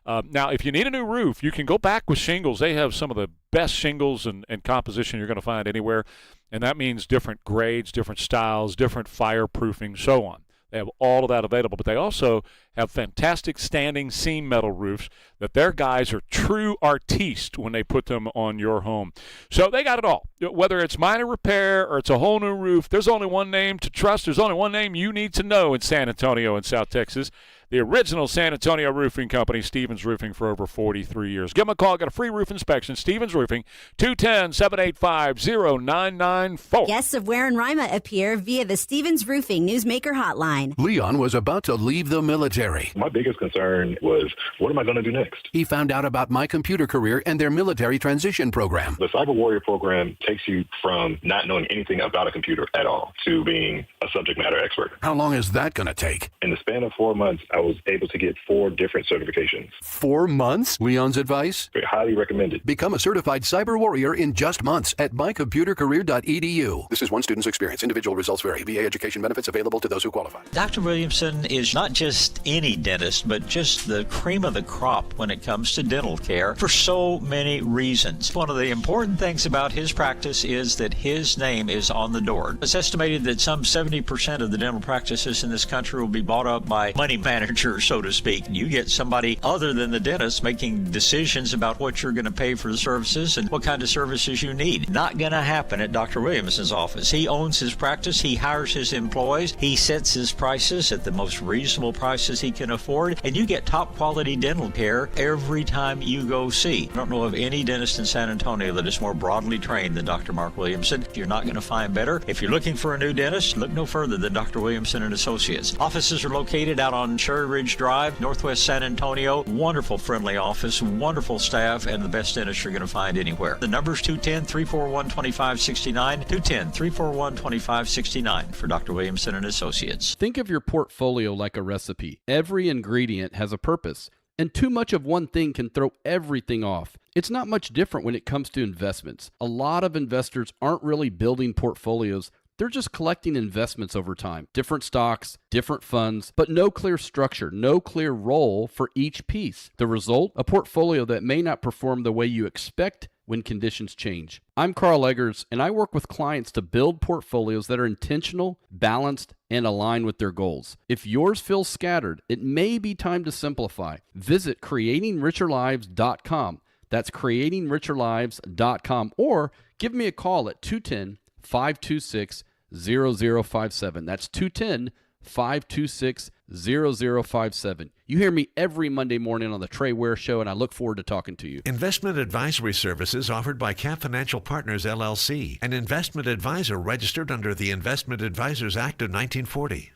Now, if you need a new roof, you can go back with shingles. They have some of the best shingles and composition you're going to find anywhere, and that means different grades, different styles, different fireproofing, so on. They have all of that available, but they also have fantastic standing seam metal roofs that their guys are true artistes when they put them on your home. So they got it all. Whether it's minor repair or it's a whole new roof, there's only one name to trust. There's only one name you need to know in San Antonio and South Texas. The original San Antonio Roofing Company, Stevens Roofing, for over 43 years. Give them a call. Get a free roof inspection. Stevens Roofing, 210-785-0994. Guests of Ware and Rima appear via the Stevens Roofing Newsmaker Hotline. Leon was about to leave the military. My biggest concern was, what am I going to do next? He found out about My Computer Career and their military transition program. The Cyber Warrior program takes you from not knowing anything about a computer at all to being a subject matter expert. How long is that going to take? In the span of 4 months, I was able to get 4 different certifications. 4 months? Leon's advice? Highly recommended. Become a certified cyber warrior in just months at mycomputercareer.edu. This is one student's experience. Individual results vary. VA education benefits available to those who qualify. Dr. Williamson is not just any dentist, but just the cream of the crop when it comes to dental care for so many reasons. One of the important things about his practice is that his name is on the door. It's estimated that some 70% of the dental practices in this country will be bought up by money managers, so to speak. You get somebody other than the dentist making decisions about what you're going to pay for the services and what kind of services you need. Not going to happen at Dr. Williamson's office. He owns his practice. He hires his employees. He sets his prices at the most reasonable prices he can afford, and you get top quality dental care every time you go see. I don't know of any dentist in San Antonio that is more broadly trained than Dr. Mark Williamson. You're not going to find better. If you're looking for a new dentist, look no further than Dr. Williamson and Associates. Offices are located out on Cherry Ridge Drive, Northwest San Antonio. Wonderful, friendly office, wonderful staff, and the best dentist you're going to find anywhere. The number's 210-341-2569, 210-341-2569 for Dr. Williamson and Associates. Think of your portfolio like a recipe. Every ingredient has a purpose, and too much of one thing can throw everything off. It's not much different when it comes to investments. A lot of investors aren't really building portfolios. They're just collecting investments over time. Different stocks, different funds, but no clear structure, no clear role for each piece. The result? A portfolio that may not perform the way you expect when conditions change. I'm Carl Eggers, and I work with clients to build portfolios that are intentional, balanced, and aligned with their goals. If yours feels scattered, it may be time to simplify. Visit creatingricherlives.com. That's creatingricherlives.com, or give me a call at 210-526-0057. That's 210-526-0057. You hear me every Monday morning on the Trey Ware Show, and I look forward to talking to you. Investment advisory services offered by Cap Financial Partners, LLC, an investment advisor registered under the Investment Advisors Act of 1940.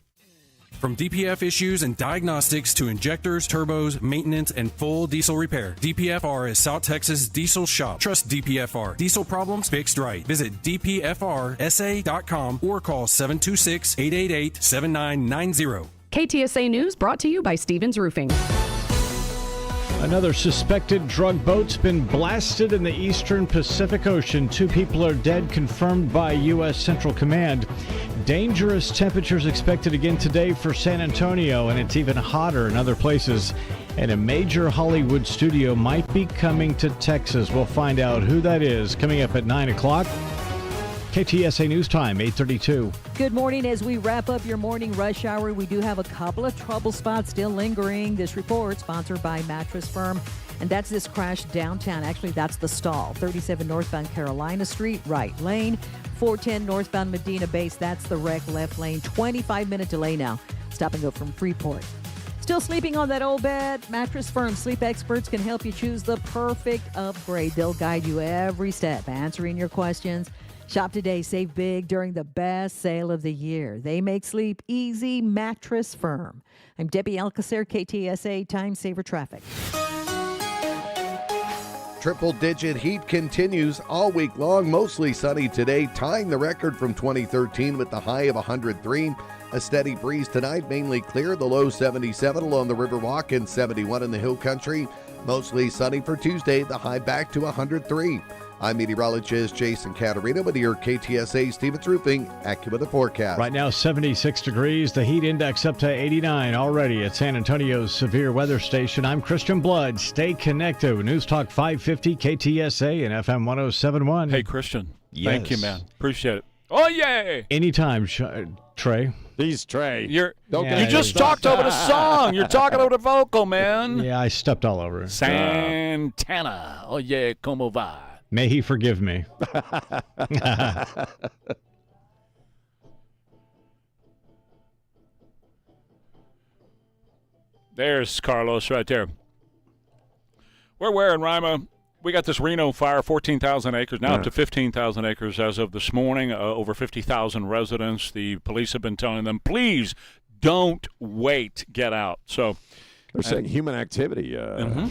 From DPF issues and diagnostics to injectors, turbos, maintenance, and full diesel repair, DPFR is South Texas Diesel Shop. Trust DPFR. Diesel problems fixed right. Visit dpfrsa.com or call 726-888-7990. KTSA News brought to you by Stevens Roofing. Another suspected drug boat's been blasted in the eastern Pacific Ocean. 2 people are dead, confirmed by U.S. Central Command. Dangerous temperatures expected again today for San Antonio, and it's even hotter in other places. And a major Hollywood studio might be coming to Texas. We'll find out who that is coming up at 9 o'clock. KTSA News Time, 8:32. Good morning. As we wrap up your morning rush hour, we do have a couple of trouble spots still lingering. This report sponsored by Mattress Firm, and that's this crash downtown. Actually, that's the stall. 37 northbound Carolina Street, right lane. 410 northbound Medina Base, that's the wreck, left lane. 25-minute delay now. Stop and go from Freeport. Still sleeping on that old bed? Mattress Firm sleep experts can help you choose the perfect upgrade. They'll guide you every step, answering your questions. Shop today, save big during the best sale of the year. They make sleep easy. Mattress Firm. I'm Debbie Alcacer, KTSA Time Saver Traffic. Triple-digit heat continues all week long, mostly sunny today, tying the record from 2013 with the high of 103. A steady breeze tonight, mainly clear, the low 77 along the Riverwalk and 71 in the Hill Country. Mostly sunny for Tuesday, the high back to 103. I'm meteorologist Jason Caterino with your KTSA Stevens Roofing AccuWeather forecast. Right now, 76 degrees. The heat index up to 89 already at San Antonio's severe weather station. I'm Christian Blood. Stay connected with News Talk 550 KTSA and FM 107.1. Hey, Christian. Yes. Thank you, man. Appreciate it. Oh, yay! Anytime, Trey. He's Trey. You just talked over the song. You're talking over the vocal, man. Yeah, I stepped all over it. Santana. Oh, yeah, como va? May he forgive me. There's Carlos right there. We're wearing Rima. We got this Reno fire, 14,000 acres, now up to 15,000 acres as of this morning, over 50,000 residents. The police have been telling them, please don't wait, get out. So they're saying human activity.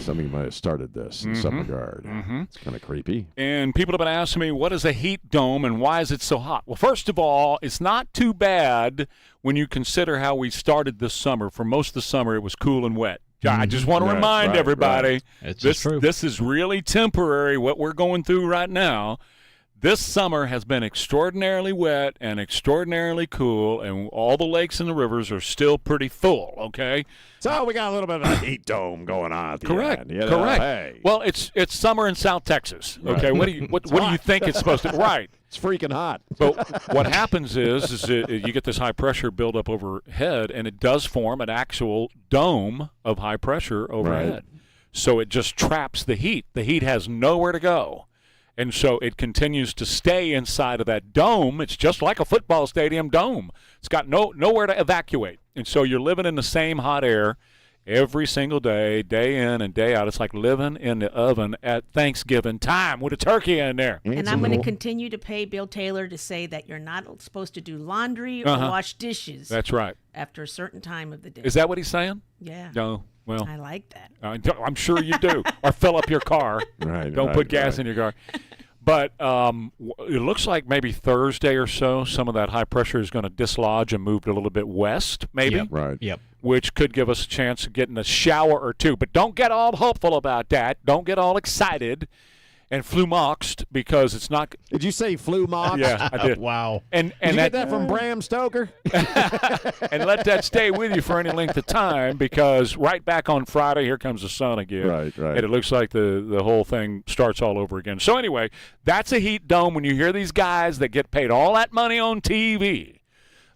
Somebody might have started this in some regard. It's kind of creepy. And people have been asking me, what is a heat dome and why is it so hot? Well, first of all, it's not too bad when you consider how we started this summer. For most of the summer, it was cool and wet. I just want to remind everybody, this is really temporary, what we're going through right now. This summer has been extraordinarily wet and extraordinarily cool, and all the lakes and the rivers are still pretty full, okay? So we got a little bit of a heat dome going on at the Correct. end. You know? Correct. Hey. Well, it's summer in South Texas, okay? What do you think it's supposed to be? Right. It's freaking hot. But what happens is you get this high pressure buildup overhead, and it does form an actual dome of high pressure overhead. Right. So it just traps the heat. The heat has nowhere to go. And so it continues to stay inside of that dome. It's just like a football stadium dome. It's got nowhere to evacuate. And so you're living in the same hot air every single day, day in and day out. It's like living in the oven at Thanksgiving time with a turkey in there. And I'm going to continue to pay Bill Taylor to say that you're not supposed to do laundry or wash dishes. That's right. After a certain time of the day. Is that what he's saying? Yeah. No. Well, I like that. I'm sure you do. Or fill up your car. Don't put gas in your car. But it looks like maybe Thursday or so, some of that high pressure is going to dislodge and move a little bit west, maybe. Yep. Which could give us a chance of getting a shower or two. But don't get all hopeful about that. Don't get all excited and flumoxed because it's not. Did you say flumoxed? Yeah, I did. Wow. And did you get that from Bram Stoker? And let that stay with you for any length of time because right back on Friday, here comes the sun again. Right. And it looks like the whole thing starts all over again. So anyway, that's a heat dome. When you hear these guys that get paid all that money on TV,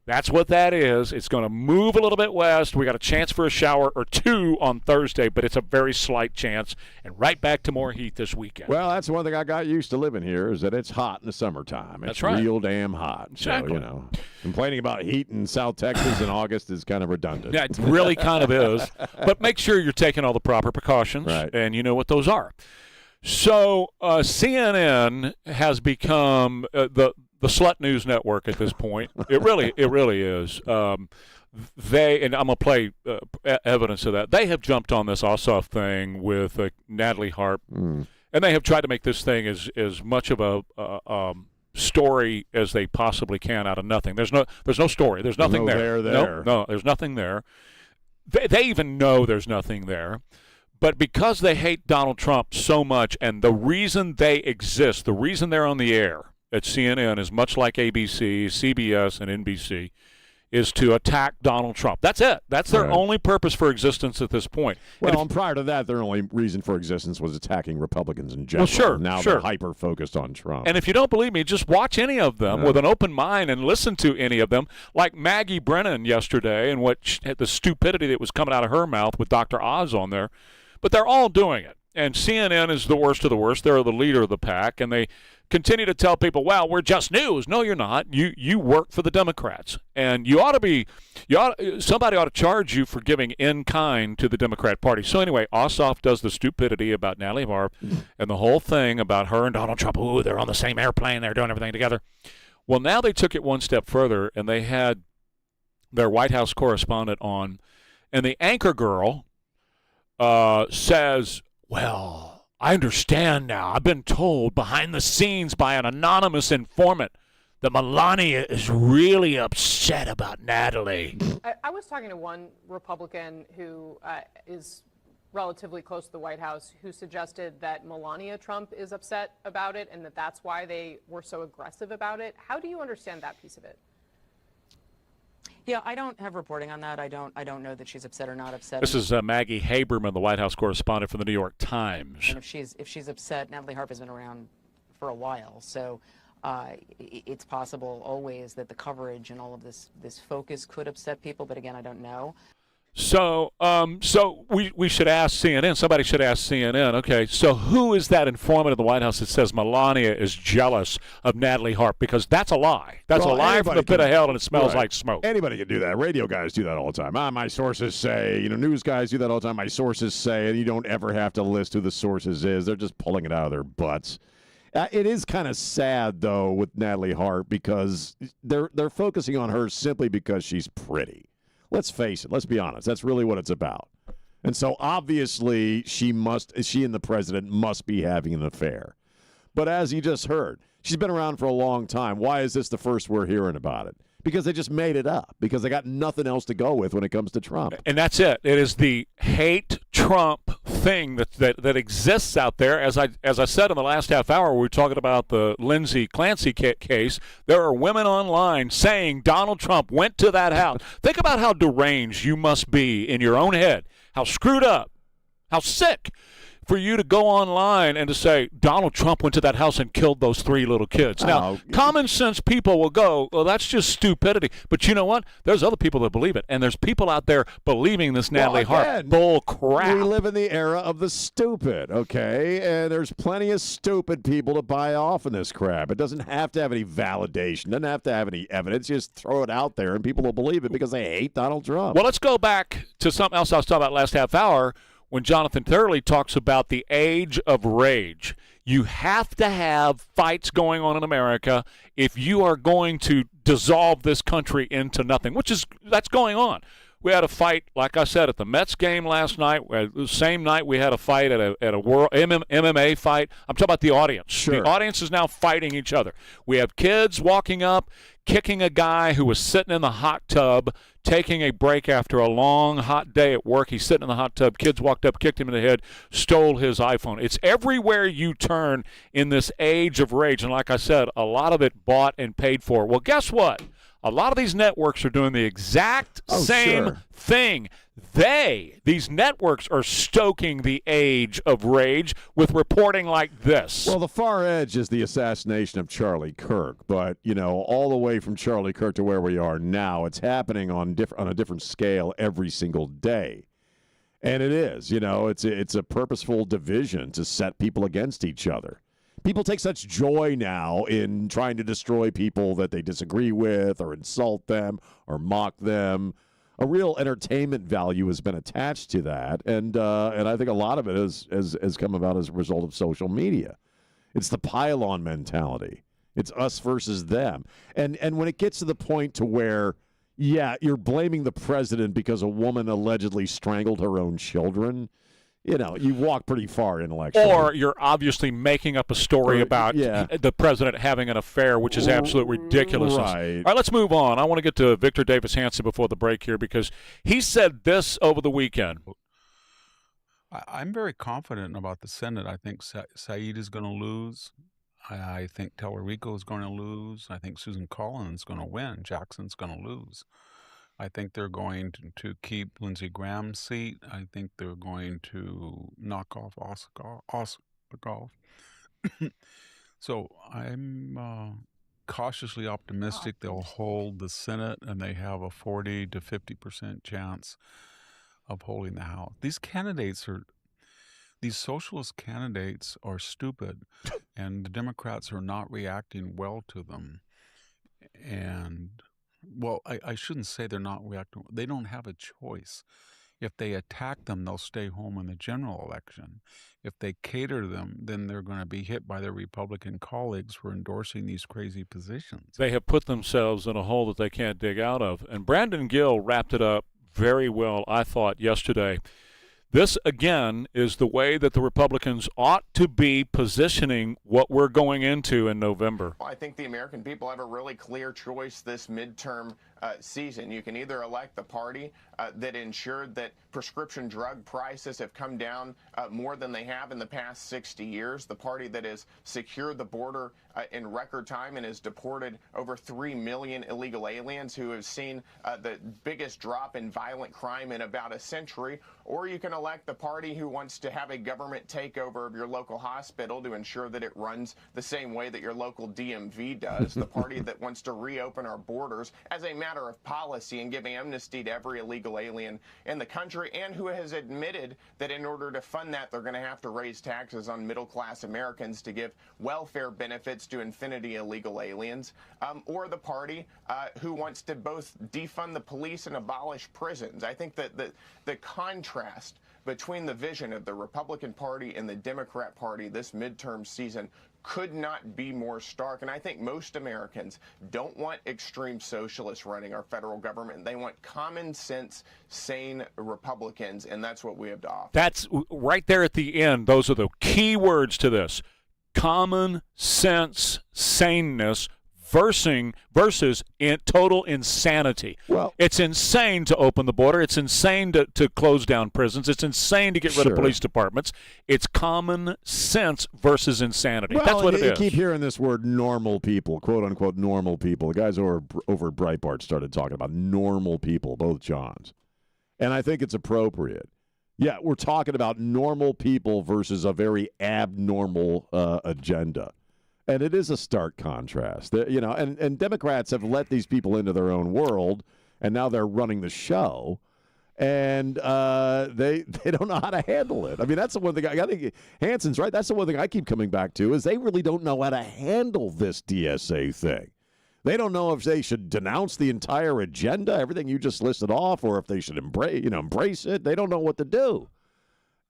that's what that is. It's going to move a little bit west. We got a chance for a shower or two on Thursday, but it's a very slight chance. And right back to more heat this weekend. Well, that's one thing I got used to living here is that it's hot in the summertime. It's real damn hot. Exactly. So, complaining about heat in South Texas in August is kind of redundant. Yeah, it really kind of is. But make sure you're taking all the proper precautions, and you know what those are. So CNN has become the slut news network at this point. It really is. And I'm gonna play evidence of that. They have jumped on this Ossoff thing with Natalie Harp, and they have tried to make this thing as much of a story as they possibly can out of nothing. There's no story. There's nothing there. No, there's nothing there. They even know there's nothing there. But because they hate Donald Trump so much, and the reason they exist, the reason they're on the air at CNN is much like ABC, CBS, and NBC, is to attack Donald Trump. That's it. That's their only purpose for existence at this point. Well, and prior to that, their only reason for existence was attacking Republicans in general. Well, sure. Now they're hyper-focused on Trump. And if you don't believe me, just watch any of them with an open mind and listen to any of them, like Maggie Brennan yesterday and the stupidity that was coming out of her mouth with Dr. Oz on there. But they're all doing it. And CNN is the worst of the worst. They're the leader of the pack, and they continue to tell people, well, we're just news. No, you're not. You work for the Democrats, and somebody ought to charge you for giving in kind to the Democrat Party. So anyway, Ossoff does the stupidity about Natalie Harp and the whole thing about her and Donald Trump. Ooh, they're on the same airplane. They're doing everything together. Well, now they took it one step further, and they had their White House correspondent on, and the anchor girl says, well, I understand now. I've been told behind the scenes by an anonymous informant that Melania is really upset about Natalie. I was talking to one Republican who is relatively close to the White House who suggested that Melania Trump is upset about it and that that's why they were so aggressive about it. How do you understand that piece of it? Yeah, I don't have reporting on that. I don't know that she's upset or not upset. This is Maggie Haberman, the White House correspondent for the New York Times. And if she's upset, Natalie Harp has been around for a while, so it's possible always that the coverage and all of this focus could upset people. But again, I don't know. So we should ask CNN. Somebody should ask CNN. Okay, so who is that informant in the White House that says Melania is jealous of Natalie Harp? Because that's a lie. That's a lie from the pit of hell, and it smells like smoke. Anybody can do that. Radio guys do that all the time. My sources say, news guys do that all the time. My sources say, and you don't ever have to list who the sources is. They're just pulling it out of their butts. It is kind of sad, though, with Natalie Harp because they're focusing on her simply because she's pretty. Let's face it. Let's be honest. That's really what it's about. And so obviously she and the president must be having an affair. But as you just heard, she's been around for a long time. Why is this the first we're hearing about it? Because they just made it up. Because they got nothing else to go with when it comes to Trump. And that's it. It is the hate Trump thing that exists out there. As I said in the last half hour, we were talking about the Lindsay Clancy case. There are women online saying Donald Trump went to that house. Think about how deranged you must be in your own head, how screwed up, how sick for you to go online and to say Donald Trump went to that house and killed those 3 little kids. Now, common sense people will go, well, that's just stupidity. But you know what? There's other people that believe it, and there's people out there believing this Natalie Harp bull crap. We live in the era of the stupid, okay? And there's plenty of stupid people to buy off in this crap. It doesn't have to have any validation. It doesn't have to have any evidence. You just throw it out there, and people will believe it because they hate Donald Trump. Well, let's go back to something else I was talking about last half hour, when Jonathan Turley talks about the age of rage. You have to have fights going on in America if you are going to dissolve this country into nothing, that's going on. We had a fight, like I said, at the Mets game last night. The same night we had a fight at a world MMA fight. I'm talking about the audience. Sure. The audience is now fighting each other. We have kids walking up, kicking a guy who was sitting in the hot tub, taking a break after a long, hot day at work. He's sitting in the hot tub. Kids walked up, kicked him in the head, stole his iPhone. It's everywhere you turn in this age of rage. And like I said, a lot of it bought and paid for. Well, guess what? A lot of these networks are doing the exact same thing. These networks are stoking the age of rage with reporting like this. Well, the far edge is the assassination of Charlie Kirk. But, all the way from Charlie Kirk to where we are now, it's happening on a different scale every single day. And it is, it's a purposeful division to set people against each other. People take such joy now in trying to destroy people that they disagree with or insult them or mock them. A real entertainment value has been attached to that, and I think a lot of it has come about as a result of social media. It's the pile-on mentality. It's us versus them. And when it gets to the point to where, you're blaming the president because a woman allegedly strangled her own children, you walk pretty far intellectually. Or you're obviously making up a story about the president having an affair, which is absolute ridiculous. Right. All right, let's move on. I want to get to Victor Davis Hanson before the break here because he said this over the weekend. I'm very confident about the Senate. I think Saeed is going to lose. I think Tellerico is going to lose. I think Susan Collins is going to win. Jackson's going to lose. I think they're going to keep Lindsey Graham's seat. I think they're going to knock off Ossoff. So I'm cautiously optimistic they'll hold the Senate, and they have a 40 to 50% chance of holding the House. These socialist candidates are stupid. and the Democrats are not reacting well to them. And, well, I shouldn't say they're not reacting. They don't have a choice. If they attack them, they'll stay home in the general election. If they cater them, then they're going to be hit by their Republican colleagues for endorsing these crazy positions. They have put themselves in a hole that they can't dig out of. And Brandon Gill wrapped it up very well, I thought, yesterday. This, again, is the way that the Republicans ought to be positioning what we're going into in November. Well, I think the American people have a really clear choice this midterm season. You can either elect the party that ensured that prescription drug prices have come down more than they have in the past 60 years, the party that has secured the border in record time and has deported over 3 million illegal aliens, who have seen the biggest drop in violent crime in about a century, or you can elect the party who wants to have a government takeover of your local hospital to ensure that it runs the same way that your local DMV does, the party that wants to reopen our borders as a matter of policy and give amnesty to every illegal alien in the country, and who has admitted that in order to fund that, they're going to have to raise taxes on middle-class Americans to give welfare benefits to infinity illegal aliens, or the party who wants to both defund the police and abolish prisons. I think that the contrast between the vision of the Republican Party and the Democrat Party this midterm season could not be more stark. And I think most Americans don't want extreme socialists running our federal government. They want common sense, sane Republicans, and that's what we have to offer. That's right there at the end. Those are the key words to this. Common sense, saneness versus total insanity. Well, it's insane to open the border. It's insane to close down prisons. It's insane to get rid of police departments. It's common sense versus insanity. Well, that's what it is. You keep hearing this word normal people, quote unquote normal people. The guys over at Breitbart started talking about normal people, both Johns. And I think it's appropriate. Yeah, we're talking about normal people versus a very abnormal agenda. And it is a stark contrast. And Democrats have let these people into their own world, and now they're running the show, and they don't know how to handle it. I mean, that's the one thing I think Hanson's right. That's the one thing I keep coming back to is they really don't know how to handle this DSA thing. They don't know if they should denounce the entire agenda, everything you just listed off, or if they should embrace it. They don't know what to do.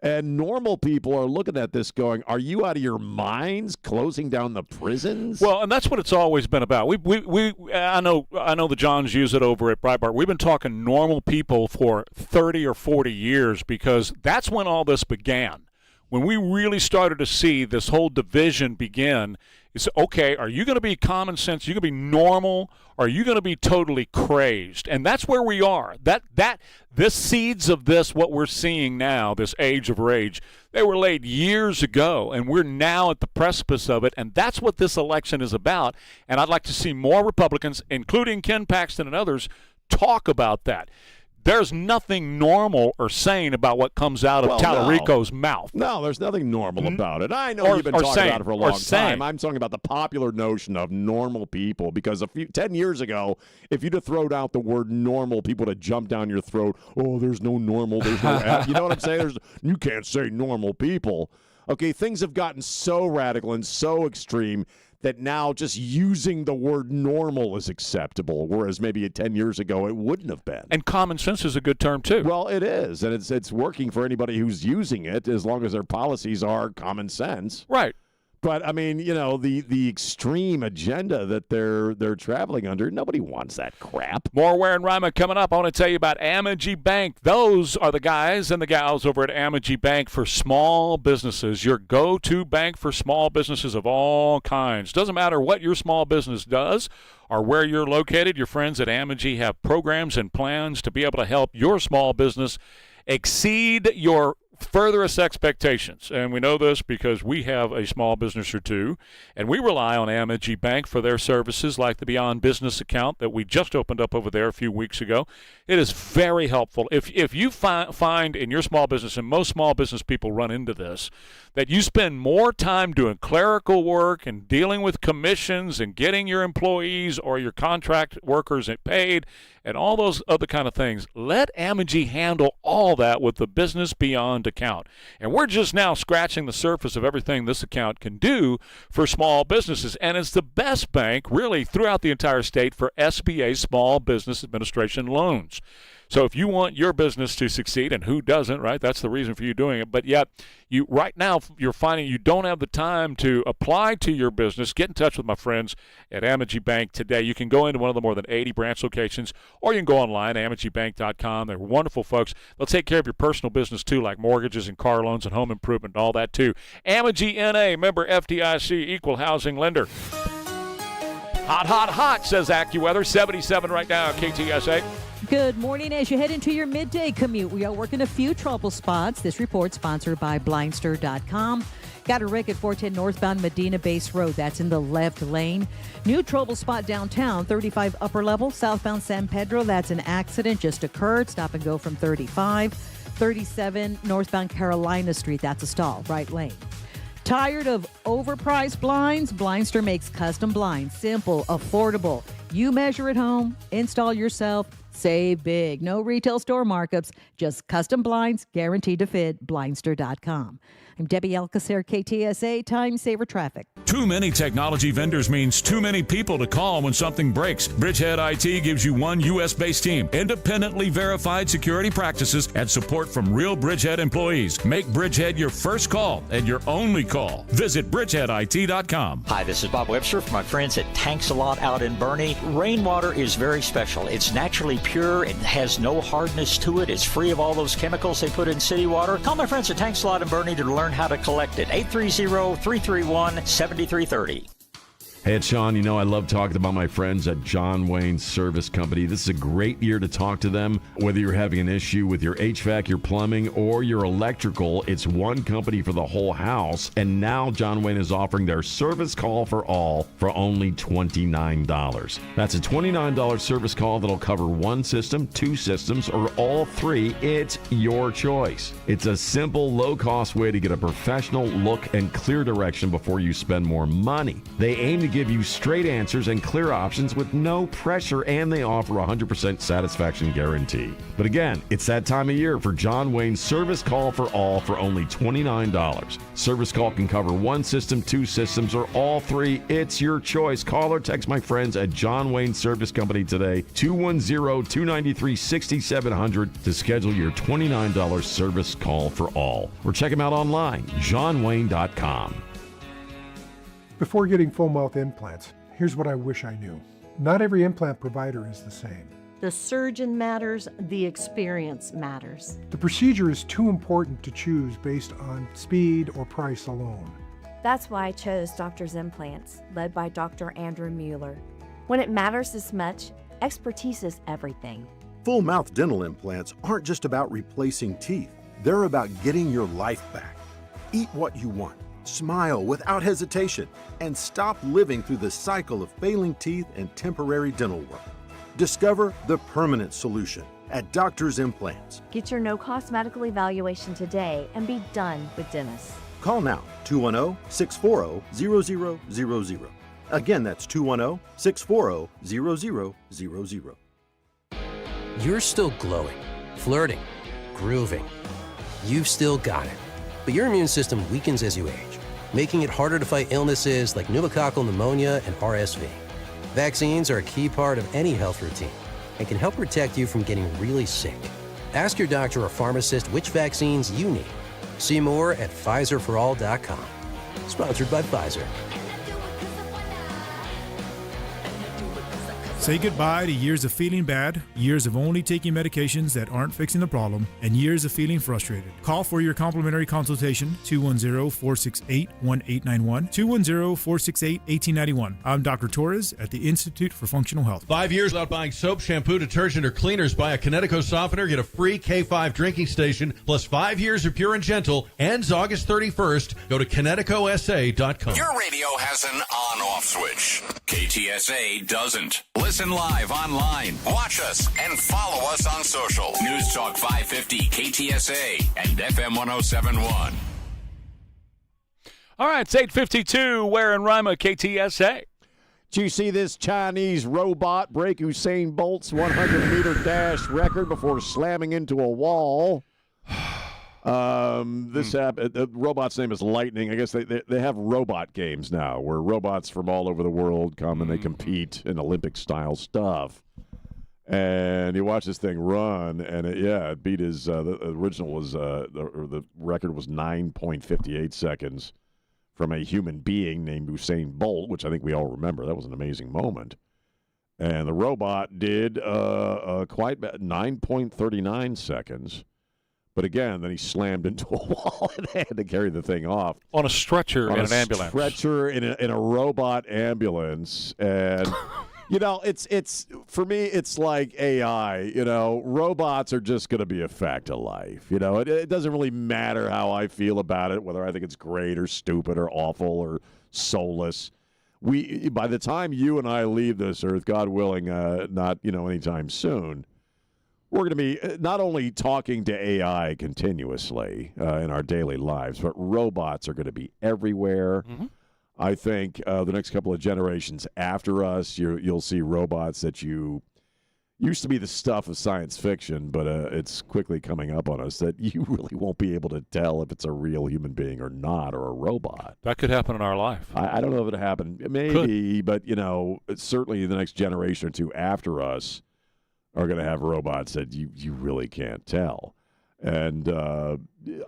And normal people are looking at this going, are you out of your minds closing down the prisons? Well, and that's what it's always been about. I know the Johns use it over at Breitbart. We've been talking normal people for 30 or 40 years because that's when all this began. When we really started to see this whole division begin, it's okay, are you going to be common sense? Are you going to be normal? Or are you going to be totally crazed? And that's where we are. This seeds of this, what we're seeing now, this age of rage, they were laid years ago, and we're now at the precipice of it, and that's what this election is about. And I'd like to see more Republicans, including Ken Paxton and others, talk about that. There's nothing normal or sane about what comes out of Tallarico's mouth. No, there's nothing normal about it. I know you've been talking about it for a long time. I'm talking about the popular notion of normal people because 10 years ago, if you'd have thrown out the word normal, people would have jumped down your throat. Oh, there's no normal. There's no you know what I'm saying? You can't say normal people. Okay, things have gotten so radical and so extreme that now just using the word normal is acceptable, whereas maybe 10 years ago it wouldn't have been. And common sense is a good term, too. Well, it is, and it's working for anybody who's using it as long as their policies are common sense. Right. But, I mean, the extreme agenda that they're traveling under, nobody wants that crap. More Ware and Rima coming up. I want to tell you about Amity Bank. Those are the guys and the gals over at Amity Bank for small businesses, your go-to bank for small businesses of all kinds. Doesn't matter what your small business does or where you're located, your friends at Amity have programs and plans to be able to help your small business exceed your furthest expectations. And we know this because we have a small business or two, and we rely on Amity Bank for their services like the Beyond Business account that we just opened up over there a few weeks ago. It is very helpful. If you find in your small business, and most small business people run into this, that you spend more time doing clerical work and dealing with commissions and getting your employees or your contract workers paid and all those other kind of things, let Amity handle all that with the Business Beyond account. And we're just now scratching the surface of everything this account can do for small businesses. And it's the best bank, really, throughout the entire state for SBA Small Business Administration loans. So if you want your business to succeed, and who doesn't, right? That's the reason for you doing it. But yet, right now, you're finding you don't have the time to apply to your business. Get in touch with my friends at Amity Bank today. You can go into one of the more than 80 branch locations, or you can go online, amitybank.com. They're wonderful folks. They'll take care of your personal business, too, like mortgages and car loans and home improvement and all that, too. Amity NA, member FDIC, equal housing lender. Hot, hot, hot, says AccuWeather. 77 right now at KTSA. Good morning. As you head into your midday commute, we are working a few trouble spots. This report sponsored by Blindster.com. Got a wreck at 410 northbound Medina Base Road. That's in the left lane. New trouble spot downtown, 35 upper level, southbound San Pedro. That's an accident just occurred. Stop and go from 35. 37 northbound Carolina Street. That's a stall, right lane. Tired of overpriced blinds? Blindster makes custom blinds. Simple, affordable. You measure at home, install yourself, save big. No retail store markups, just custom blinds guaranteed to fit. Blindster.com. I'm Debbie Alcacer, KTSA, Time Saver Traffic. Too many technology vendors means too many people to call when something breaks. Bridgehead IT gives you one U.S.-based team, independently verified security practices, and support from real Bridgehead employees. Make Bridgehead your first call and your only call. Visit bridgeheadit.com. Hi, this is Bob Webster from my friends at Tanks a Lot out in Bernie. Rainwater is very special. It's naturally pure. It has no hardness to it. It's free of all those chemicals they put in city water. Call my friends at Tanks a Lot in Bernie to learn how to collect it. 830-331-7330. Hey, it's Sean. You know, I love talking about my friends at John Wayne Service Company. This is a great year to talk to them. Whether you're having an issue with your HVAC, your plumbing, or your electrical, it's one company for the whole house. And now John Wayne is offering their service call for all for only $29. That's a $29 service call that'll cover one system, two systems, or all three. It's your choice. It's a simple, low-cost way to get a professional look and clear direction before you spend more money. They aim to give you straight answers and clear options with no pressure, and they offer a 100% satisfaction guarantee. But again, it's that time of year for John Wayne's Service Call for All for only $29. Service call can cover one system, two systems, or all three. It's your choice. Call or text my friends at John Wayne Service Company today, 210-293-6700 to schedule your $29 service call for all. Or check them out online, johnwayne.com. Before getting full mouth implants, here's what I wish I knew. Not every implant provider is the same. The surgeon matters, the experience matters. The procedure is too important to choose based on speed or price alone. That's why I chose Doctor's Implants, led by Dr. Andrew Mueller. When it matters this much, expertise is everything. Full mouth dental implants aren't just about replacing teeth. They're about getting your life back. Eat what you want. Smile without hesitation, and stop living through the cycle of failing teeth and temporary dental work. Discover the permanent solution at Doctor's Implants. Get your no-cost medical evaluation today and be done with dentists. Call now, 210-640-0000. Again, that's 210-640-0000. You're still glowing, flirting, grooving. You've still got it. But your immune system weakens as you age, making it harder to fight illnesses like pneumococcal pneumonia and RSV. Vaccines are a key part of any health routine and can help protect you from getting really sick. Ask your doctor or pharmacist which vaccines you need. See more at PfizerForAll.com. Sponsored by Pfizer. Say goodbye to years of feeling bad, years of only taking medications that aren't fixing the problem, and years of feeling frustrated. Call for your complimentary consultation, 210-468-1891, 210-468-1891. I'm Dr. Torres at the Institute for Functional Health. 5 years without buying soap, shampoo, detergent, or cleaners. Buy a Kinetico softener, get a free K5 drinking station, plus 5 years of Pure and Gentle. Ends August 31st. Go to KineticoSA.com. Your radio has an on-off switch. KTSA doesn't. Listen live online. Watch us and follow us on social. News Talk 550 KTSA and FM 1071. All right, it's 8:52. Ware and Rima, KTSA. Did you see this Chinese robot break Usain Bolt's 100-meter dash record before slamming into a wall? This app, the robot's name is Lightning. I guess they have robot games now where robots from all over the world come and they compete in Olympic-style stuff. And you watch this thing run, and it beat his. The original was the record was 9.58 seconds from a human being named Usain Bolt, which I think we all remember. That was an amazing moment. And the robot did quite 9.39 seconds. But again, then he slammed into a wall and they had to carry the thing off. On a stretcher in an ambulance. Stretcher in a robot ambulance. And, it's for me, it's like AI. Robots are just going to be a fact of life. It doesn't really matter how I feel about it, whether I think it's great or stupid or awful or soulless. By the time you and I leave this earth, God willing, not anytime soon, we're going to be not only talking to AI continuously in our daily lives, but robots are going to be everywhere. Mm-hmm. I think the next couple of generations after us, you'll see robots that used to be the stuff of science fiction, but it's quickly coming up on us that you really won't be able to tell if it's a real human being or not, or a robot. That could happen in our life. I don't know if it'll happen. Maybe, but certainly the next generation or two after us are going to have robots that you really can't tell. And a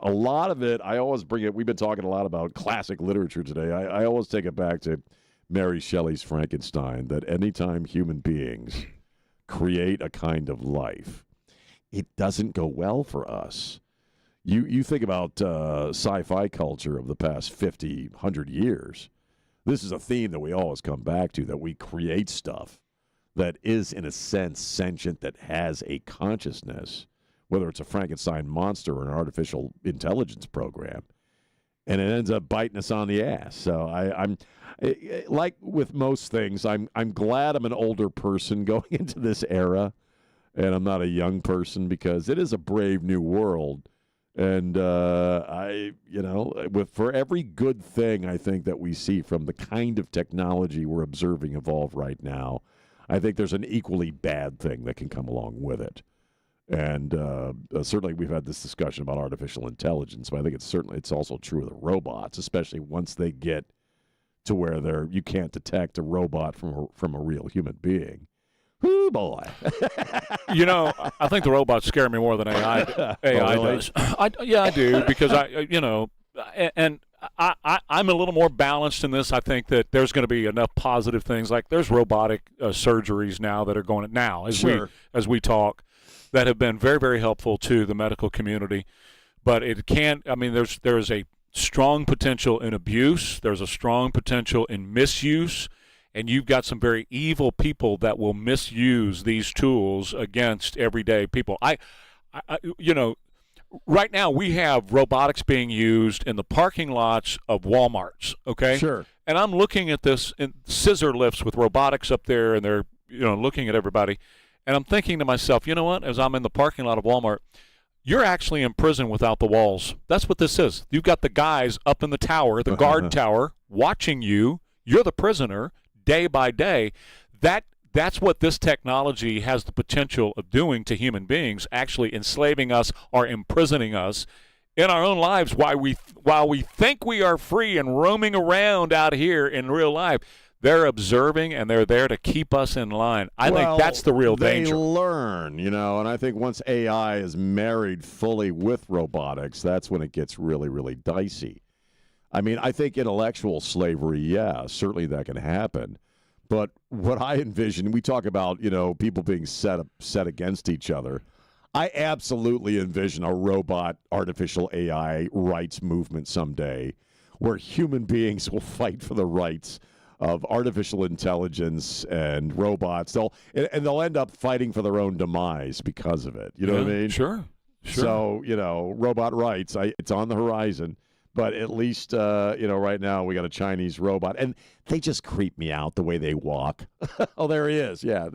lot of it, I always bring it, we've been talking a lot about classic literature today. I always take it back to Mary Shelley's Frankenstein, that anytime human beings create a kind of life, it doesn't go well for us. You think about sci-fi culture of the past 50, 100 years. This is a theme that we always come back to, that we create stuff that is, in a sense, sentient, that has a consciousness, whether it's a Frankenstein monster or an artificial intelligence program, and it ends up biting us on the ass. So I'm like with most things, I'm glad I'm an older person going into this era, and I'm not a young person, because it is a brave new world. And for every good thing I think that we see from the kind of technology we're observing evolve right now, I think there's an equally bad thing that can come along with it. And certainly we've had this discussion about artificial intelligence, but I think it's also true of the robots, especially once they get to where you can't detect a robot from a real human being. Ooh, boy. I think the robots scare me more than AI does. I do, because I'm a little more balanced in this. I think that there's going to be enough positive things. Like there's robotic surgeries now that are going now as we talk, that have been very, very helpful to the medical community. But it can't. I mean, there's a strong potential in abuse. There's a strong potential in misuse. And you've got some very evil people that will misuse these tools against everyday people. Right now we have robotics being used in the parking lots of Walmarts, okay? Sure. And I'm looking at this in scissor lifts with robotics up there, and they're looking at everybody. And I'm thinking to myself, you know what? As I'm in the parking lot of Walmart, you're actually in prison without the walls. That's what this is. You've got the guys up in the tower, the guard tower, watching you. You're the prisoner. Day by day, that's what this technology has the potential of doing to human beings, actually enslaving us or imprisoning us in our own lives while we think we are free and roaming around out here in real life. They're observing, and they're there to keep us in line. I think that's the real danger. They learn, and I think once AI is married fully with robotics, that's when it gets really, really dicey. I mean, I think intellectual slavery, yeah, certainly that can happen. But what I envision, we talk about, people being set against each other. I absolutely envision a robot artificial AI rights movement someday where human beings will fight for the rights of artificial intelligence and robots. They'll end up fighting for their own demise because of it. You know what I mean? Sure. So, robot rights, it's on the horizon. But at least, right now we got a Chinese robot. And they just creep me out the way they walk. Oh, there he is. Yeah,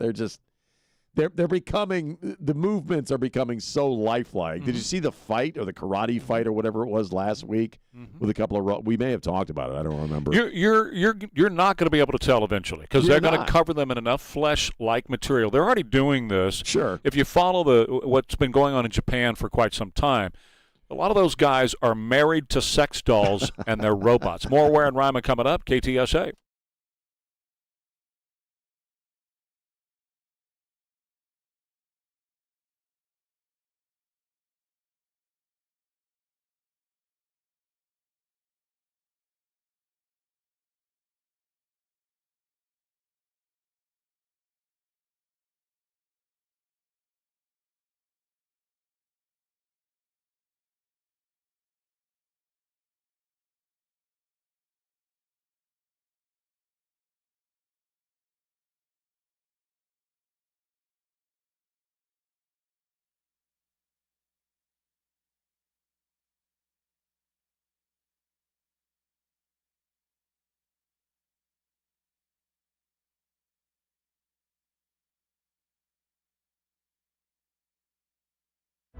they're becoming, the movements are becoming so lifelike. Mm-hmm. Did you see the fight or the karate fight or whatever it was last week with a couple of, we may have talked about it. I don't remember. You're not going to be able to tell eventually, because they're going to cover them in enough flesh-like material. They're already doing this. Sure. If you follow what's been going on in Japan for quite some time, A lot of those guys are married to sex dolls and they're robots. More Ware and Rima coming up, KTSA.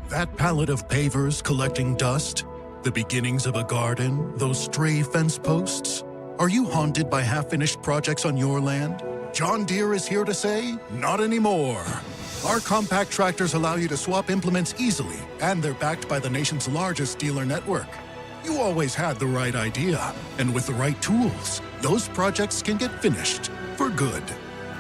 That pallet of pavers collecting dust, the beginnings of a garden, those stray fence posts. Are you haunted by half-finished projects on your land? John Deere is here to say, not anymore. Our compact tractors allow you to swap implements easily, and they're backed by the nation's largest dealer network. You always had the right idea, and with the right tools, those projects can get finished for good.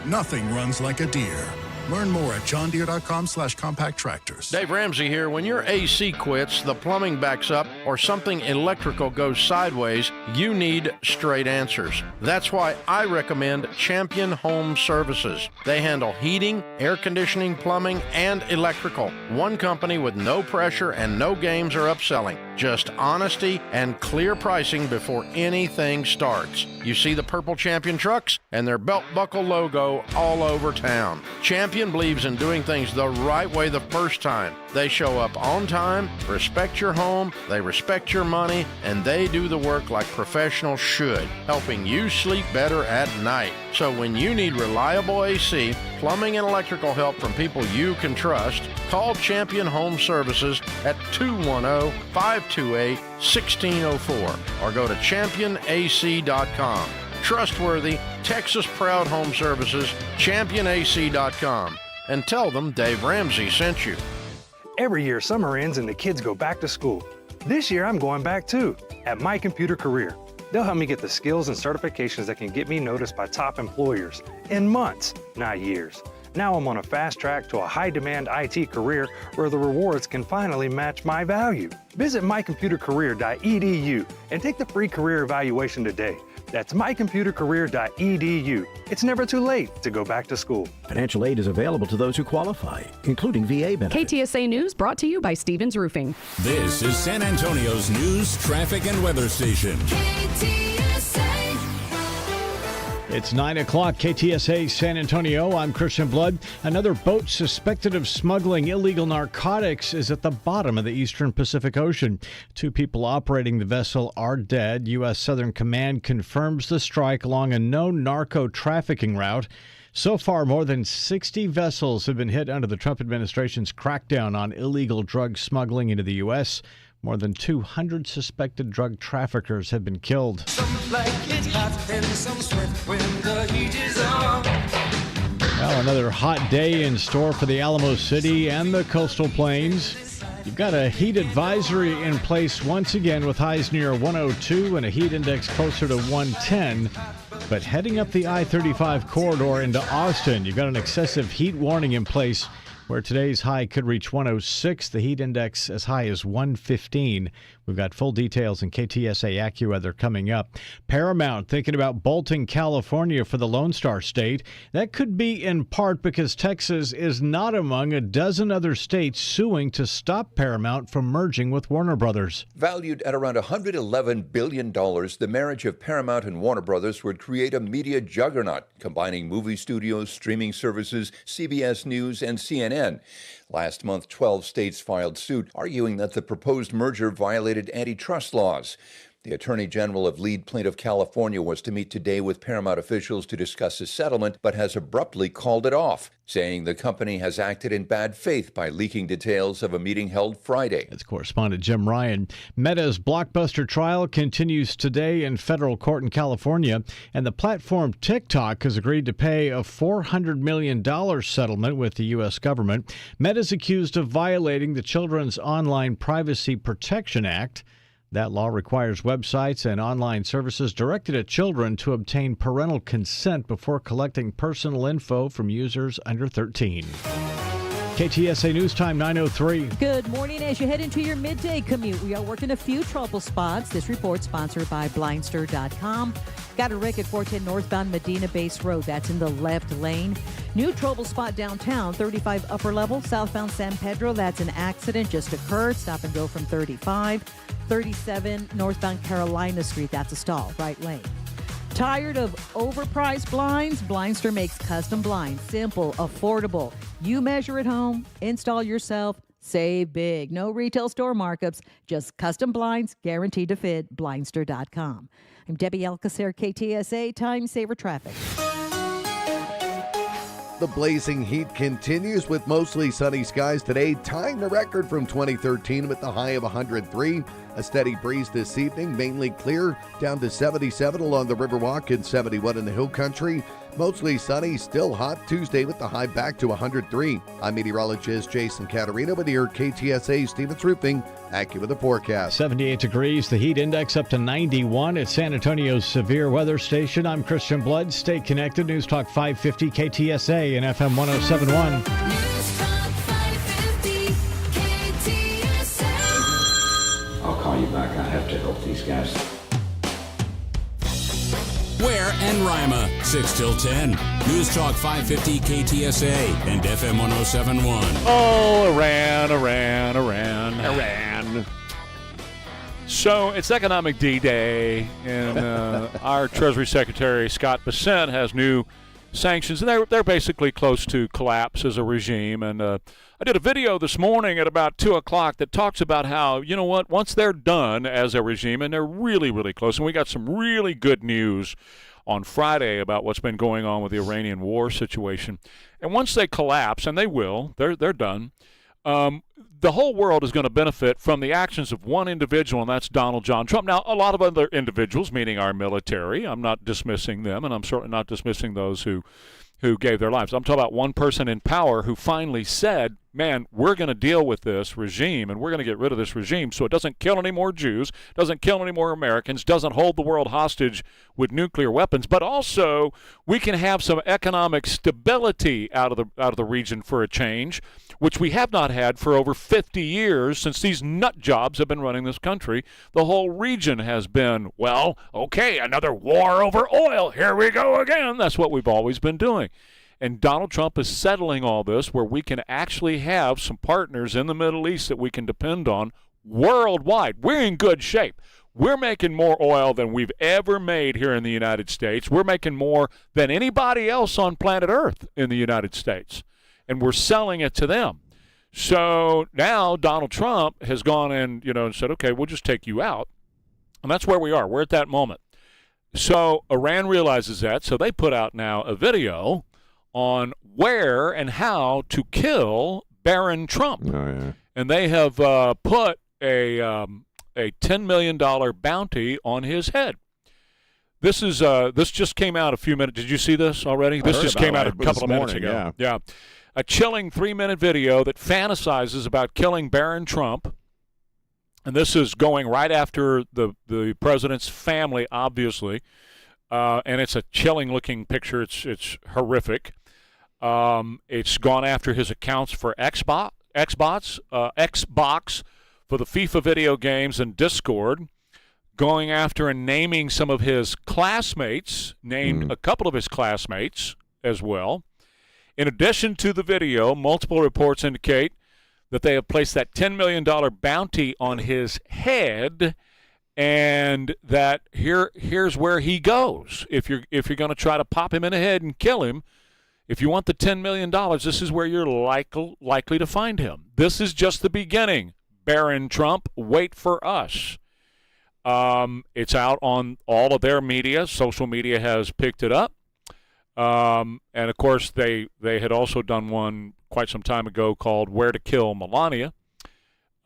Nothing runs like a Deere. Learn more at johndeere.com/compact tractors. Dave Ramsey here. When your AC quits, the plumbing backs up, or something electrical goes sideways, you need straight answers. That's why I recommend Champion Home Services. They handle heating, air conditioning, plumbing, and electrical. One company with no pressure and no games or upselling. Just honesty and clear pricing before anything starts. You see the purple Champion trucks and their belt buckle logo all over town. Champion believes in doing things the right way the first time. They show up on time, respect your home, they respect your money, and they do the work like professionals should, helping you sleep better at night. So when you need reliable AC, plumbing, and electrical help from people you can trust, call Champion Home Services at 210-528-1604 or go to championac.com. Trustworthy, Texas-proud home services, championac.com. And tell them Dave Ramsey sent you. Every year, summer ends and the kids go back to school. This year, I'm going back too, at My Computer Career. They'll help me get the skills and certifications that can get me noticed by top employers in months, not years. Now I'm on a fast track to a high-demand IT career where the rewards can finally match my value. Visit mycomputercareer.edu and take the free career evaluation today. That's mycomputercareer.edu. It's never too late to go back to school. Financial aid is available to those who qualify, including VA benefits. KTSA News brought to you by Stevens Roofing. This is San Antonio's news, traffic, and weather station. It's 9 o'clock, KTSA San Antonio. I'm Christian Blood. Another boat suspected of smuggling illegal narcotics is at the bottom of the eastern Pacific Ocean. 2 people operating the vessel are dead. U.S. Southern Command confirms the strike along a known narco trafficking route. So far, more than 60 vessels have been hit under the Trump administration's crackdown on illegal drug smuggling into the U.S. More than 200 suspected drug traffickers have been killed. Well, another hot day in store for the Alamo City and the coastal plains. You've got a heat advisory in place once again with highs near 102 and a heat index closer to 110. But heading up the I-35 corridor into Austin, you've got an excessive heat warning in place where today's high could reach 106, the heat index as high as 115. We've got full details in KTSA AccuWeather coming up. Paramount thinking about bolting California for the Lone Star State. That could be in part because Texas is not among a dozen other states suing to stop Paramount from merging with Warner Brothers. Valued at around $111 billion, the marriage of Paramount and Warner Brothers would create a media juggernaut, combining movie studios, streaming services, CBS News, and CNN. Last month, 12 states filed suit, arguing that the proposed merger violated antitrust laws. The Attorney General of lead plaintiff California was to meet today with Paramount officials to discuss a settlement, but has abruptly called it off, saying the company has acted in bad faith by leaking details of a meeting held Friday. That's correspondent Jim Ryan. Meta's blockbuster trial continues today in federal court in California, and the platform TikTok has agreed to pay a $400 million settlement with the U.S. government. Meta's accused of violating the Children's Online Privacy Protection Act. That law requires websites and online services directed at children to obtain parental consent before collecting personal info from users under 13. KTSA News Time 9:03. Good morning. As you head into your midday commute, we are working a few trouble spots. This report sponsored by Blindster.com. Got a wreck at 410 northbound Medina Base Road. That's in the left lane. New trouble spot downtown, 35 upper level, southbound San Pedro. That's an accident just occurred. Stop and go from 35. 37 northbound Carolina Street. That's a stall, right lane. Tired of overpriced blinds? Blindster makes custom blinds. Simple, affordable. You measure at home, install yourself, save big. No retail store markups, just custom blinds guaranteed to fit. Blindster.com. I'm Debbie Alcacer, KTSA Time Saver Traffic. The blazing heat continues with mostly sunny skies today, tying the record from 2013 with the high of 103. A steady breeze this evening, mainly clear, down to 77 along the Riverwalk and 71 in the Hill Country. Mostly sunny, still hot Tuesday with the high back to 103. I'm meteorologist Jason Caterino with your KTSA Stevens Roofing AccuWeather forecast. 78 degrees, the heat index up to 91 at San Antonio's severe weather station. I'm Christian Blood. Stay connected. News Talk 550 KTSA and FM 1071. News Talk 550 KTSA. I'll call you back. I have to help these guys. Ware and Rima, 6 till 10. News Talk 550 KTSA and FM 1071. Oh, Iran. So it's Economic D-Day, and our Treasury Secretary, Scott Bessent, has new sanctions, and they're basically close to collapse as a regime. And I did a video this morning at about 2 o'clock that talks about how, you know what, once they're done as a regime, and they're really, really close, and we got some really good news on Friday about what's been going on with the Iranian war situation. And once they collapse, and they will, they're done, the whole world is going to benefit from the actions of one individual, and that's Donald John Trump. Now, a lot of other individuals, meaning our military, I'm not dismissing them, and I'm certainly not dismissing those who gave their lives. I'm talking about one person in power who finally said, man, we're going to deal with this regime, and we're going to get rid of this regime so it doesn't kill any more Jews, doesn't kill any more Americans, doesn't hold the world hostage with nuclear weapons, but also we can have some economic stability out of the region for a change, which we have not had for over 50 years since these nut jobs have been running this country. The whole region has been, well, okay, another war over oil. Here we go again. That's what we've always been doing. And Donald Trump is settling all this where we can actually have some partners in the Middle East that we can depend on worldwide. We're in good shape. We're making more oil than we've ever made here in the United States. We're making more than anybody else on planet Earth in the United States. And we're selling it to them. So now Donald Trump has gone and said, okay, we'll just take you out. And that's where we are. We're at that moment. So Iran realizes that. So they put out now a video on where and how to kill Baron Trump. Oh, yeah. And they have put a $10 million bounty on his head. This just came out a few minutes. Did you see this already? This just came out a couple of minutes ago. Yeah. A chilling 3-minute video that fantasizes about killing Baron Trump. And this is going right after the president's family, obviously. And it's a chilling-looking picture. It's horrific. It's gone after his accounts for Xbox for the FIFA video games and Discord, going after and naming some of his classmates, named a couple of his classmates as well. In addition to the video, multiple reports indicate that they have placed that $10 million bounty on his head, and that here's where he goes. If you're going to try to pop him in the head and kill him, if you want the $10 million, this is where you're likely to find him. This is just the beginning. Baron Trump, wait for us. It's out on all of their media. Social media has picked it up. And, of course, they had also done one quite some time ago called Where to Kill Melania.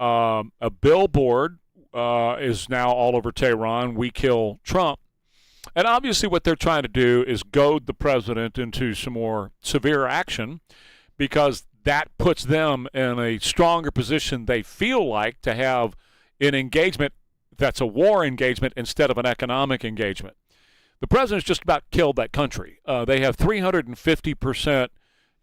A billboard is now all over Tehran, We Kill Trump. And obviously what they're trying to do is goad the president into some more severe action because that puts them in a stronger position they feel like to have an engagement that's a war engagement instead of an economic engagement. The president's just about killed that country. They have 350%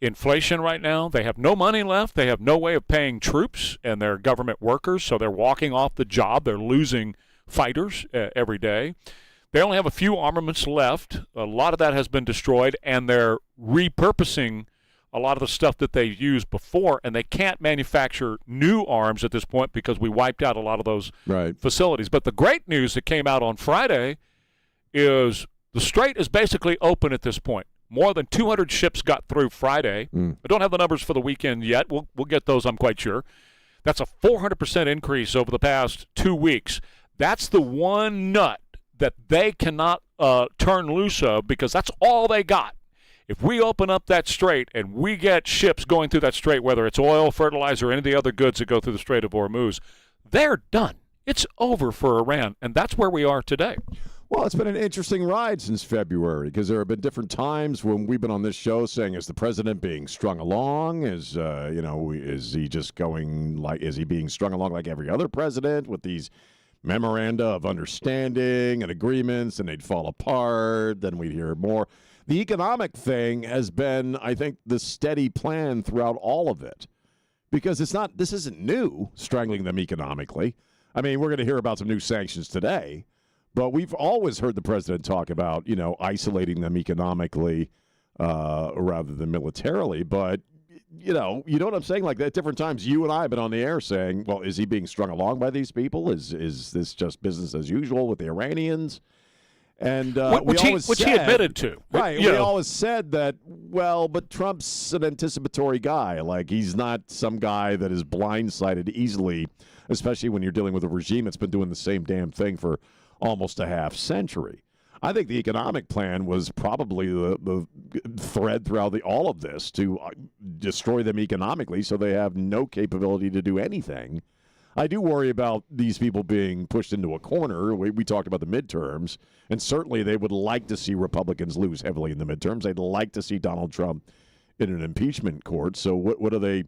inflation right now. They have no money left. They have no way of paying troops and their government workers, so they're walking off the job. They're losing fighters every day. They only have a few armaments left. A lot of that has been destroyed, and they're repurposing a lot of the stuff that they used before, and they can't manufacture new arms at this point because we wiped out a lot of those facilities. But the great news that came out on Friday is the Strait is basically open at this point. More than 200 ships got through Friday. I don't have the numbers for the weekend yet. We'll get those, I'm quite sure. That's a 400% increase over the past 2 weeks. That's the one nut that they cannot turn loose of because that's all they got. If we open up that strait and we get ships going through that strait, whether it's oil, fertilizer, or any of the other goods that go through the Strait of Hormuz, they're done. It's over for Iran, and that's where we are today. Well, it's been an interesting ride since February because there have been different times when we've been on this show saying, is the president being strung along? Is he just going like, is he being strung along like every other president with these memoranda of understanding and agreements, and they'd fall apart? Then we'd hear more. The economic thing has been, I think, the steady plan throughout all of it because this isn't new, strangling them economically. I mean, we're going to hear about some new sanctions today. But we've always heard the president talk about, isolating them economically rather than militarily. But, you know what I'm saying? Like at different times, you and I have been on the air saying, well, is he being strung along by these people? Is this just business as usual with the Iranians? And which he admitted to. Right. We always said that, well, but Trump's an anticipatory guy. Like he's not some guy that is blindsided easily, especially when you're dealing with a regime that's been doing the same damn thing for almost a half century. I think the economic plan was probably the thread throughout all of this to destroy them economically so they have no capability to do anything. I do worry about these people being pushed into a corner. We talked about the midterms, and certainly they would like to see Republicans lose heavily in the midterms. They'd like to see Donald Trump in an impeachment court. So what are they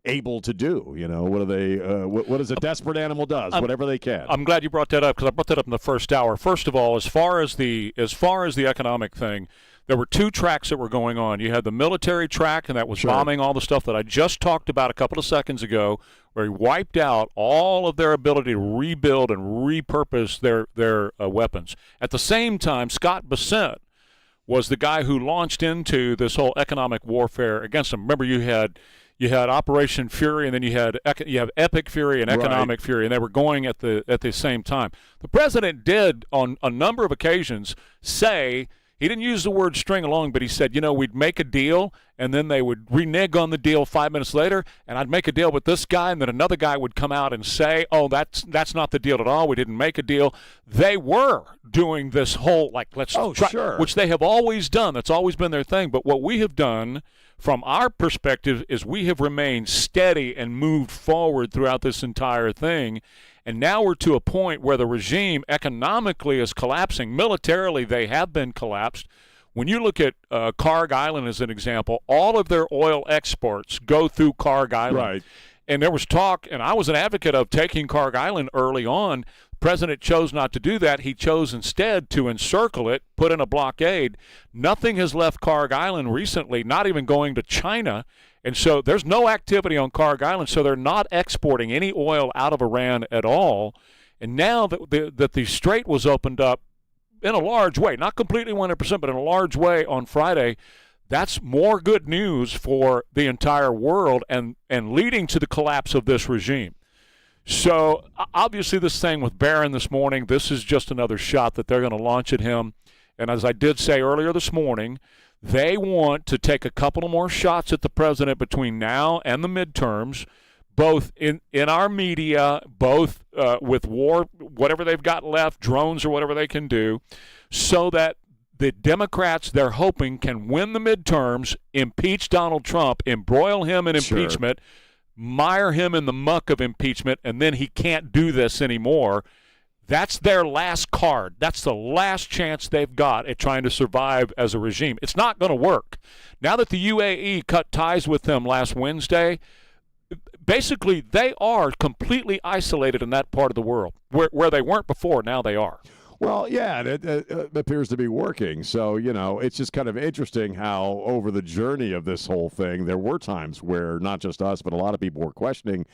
able to do? What are they? What does a desperate animal does? Whatever they can. I'm glad you brought that up because I brought that up in the first hour. First of all, as far as the economic thing, there were two tracks that were going on. You had the military track, and that was bombing all the stuff that I just talked about a couple of seconds ago, where he wiped out all of their ability to rebuild and repurpose their weapons. At the same time, Scott Bessent was the guy who launched into this whole economic warfare against them. Remember, you had Operation Fury, and then you have Epic Fury and Economic Fury, and they were going at the same time. The president did, on a number of occasions, say, he didn't use the word string along, but he said, we'd make a deal, and then they would renege on the deal 5 minutes later, and I'd make a deal with this guy, and then another guy would come out and say, oh, that's not the deal at all. We didn't make a deal. They were doing this whole, which they have always done. That's always been their thing. But what we have done from our perspective is we have remained steady and moved forward throughout this entire thing. And now we're to a point where the regime economically is collapsing. Militarily, they have been collapsed. When you look at Karg Island as an example, all of their oil exports go through Karg Island. Right. And there was talk, and I was an advocate of taking Karg Island early on. The president chose not to do that. He chose instead to encircle it, put in a blockade. Nothing has left Karg Island recently, not even going to China. And so there's no activity on Karg Island, so they're not exporting any oil out of Iran at all. And now that the strait was opened up in a large way, not completely 100%, but in a large way on Friday, that's more good news for the entire world and leading to the collapse of this regime. So obviously this thing with Barron this morning, this is just another shot that they're going to launch at him. And as I did say earlier this morning, they want to take a couple of more shots at the president between now and the midterms, both in our media, both with war, whatever they've got left, drones or whatever they can do, so that the Democrats, they're hoping, can win the midterms, impeach Donald Trump, embroil him in impeachment, mire him in the muck of impeachment, and then he can't do this anymore. That's their last card. That's the last chance they've got at trying to survive as a regime. It's not going to work. Now that the UAE cut ties with them last Wednesday, basically they are completely isolated in that part of the world. Where they weren't before, now they are. Well, yeah, it appears to be working. So, it's just kind of interesting how over the journey of this whole thing, there were times where not just us, but a lot of people were questioning,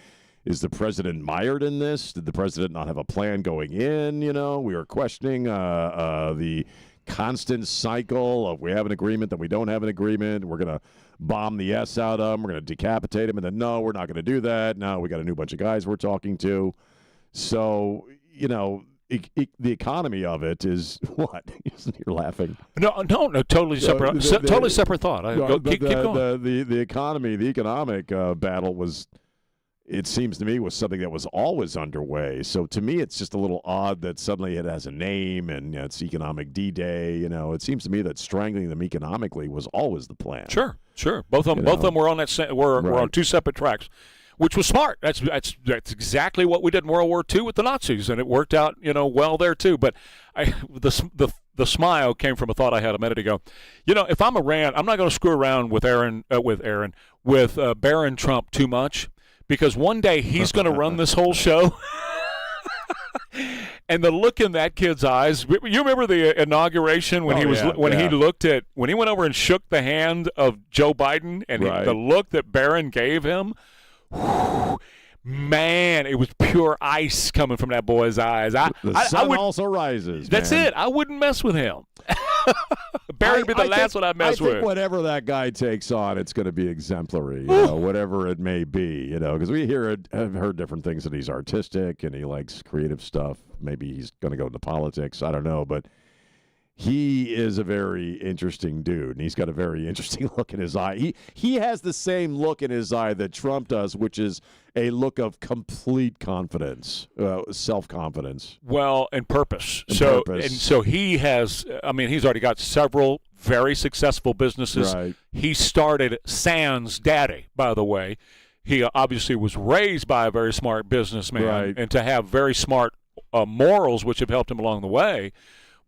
is the president mired in this? Did the president not have a plan going in? We were questioning the constant cycle of we have an agreement, then we don't have an agreement. We're going to bomb the S out of him. We're going to decapitate him. And then, no, we're not going to do that. No, we got a new bunch of guys we're talking to. So, the economy of it is what? You're laughing. No, totally separate. Totally separate thought. Keep going. The economy, the economic battle was, it seems to me, was something that was always underway. So to me, it's just a little odd that suddenly it has a name and it's Economic D-Day. It seems to me that strangling them economically was always the plan. Sure. Both of them were on that. We're on two separate tracks. Which was smart. That's exactly what we did in World War II with the Nazis, and it worked out, well there too. But the smile came from a thought I had a minute ago. If I'm Iran, I'm not going to screw around with Barron Trump too much, because one day he's going to run this whole show. And the look in that kid's eyes. You remember the inauguration when he went over and shook the hand of Joe Biden, and the look that Barron gave him. Man, it was pure ice coming from that boy's eyes. The sun also rises. That's it. I wouldn't mess with him. Barry would be the last one I'd mess with. I think whatever that guy takes on, it's going to be exemplary, whatever it may be, because we have heard different things, that he's artistic and he likes creative stuff. Maybe he's going to go into politics. I don't know, but he is a very interesting dude, and he's got a very interesting look in his eye. He has the same look in his eye that Trump does, which is a look of complete confidence, self-confidence. Well, and purpose. So he has, he's already got several very successful businesses. Right. He started Sans Daddy, by the way. He obviously was raised by a very smart businessman, and to have very smart morals, which have helped him along the way.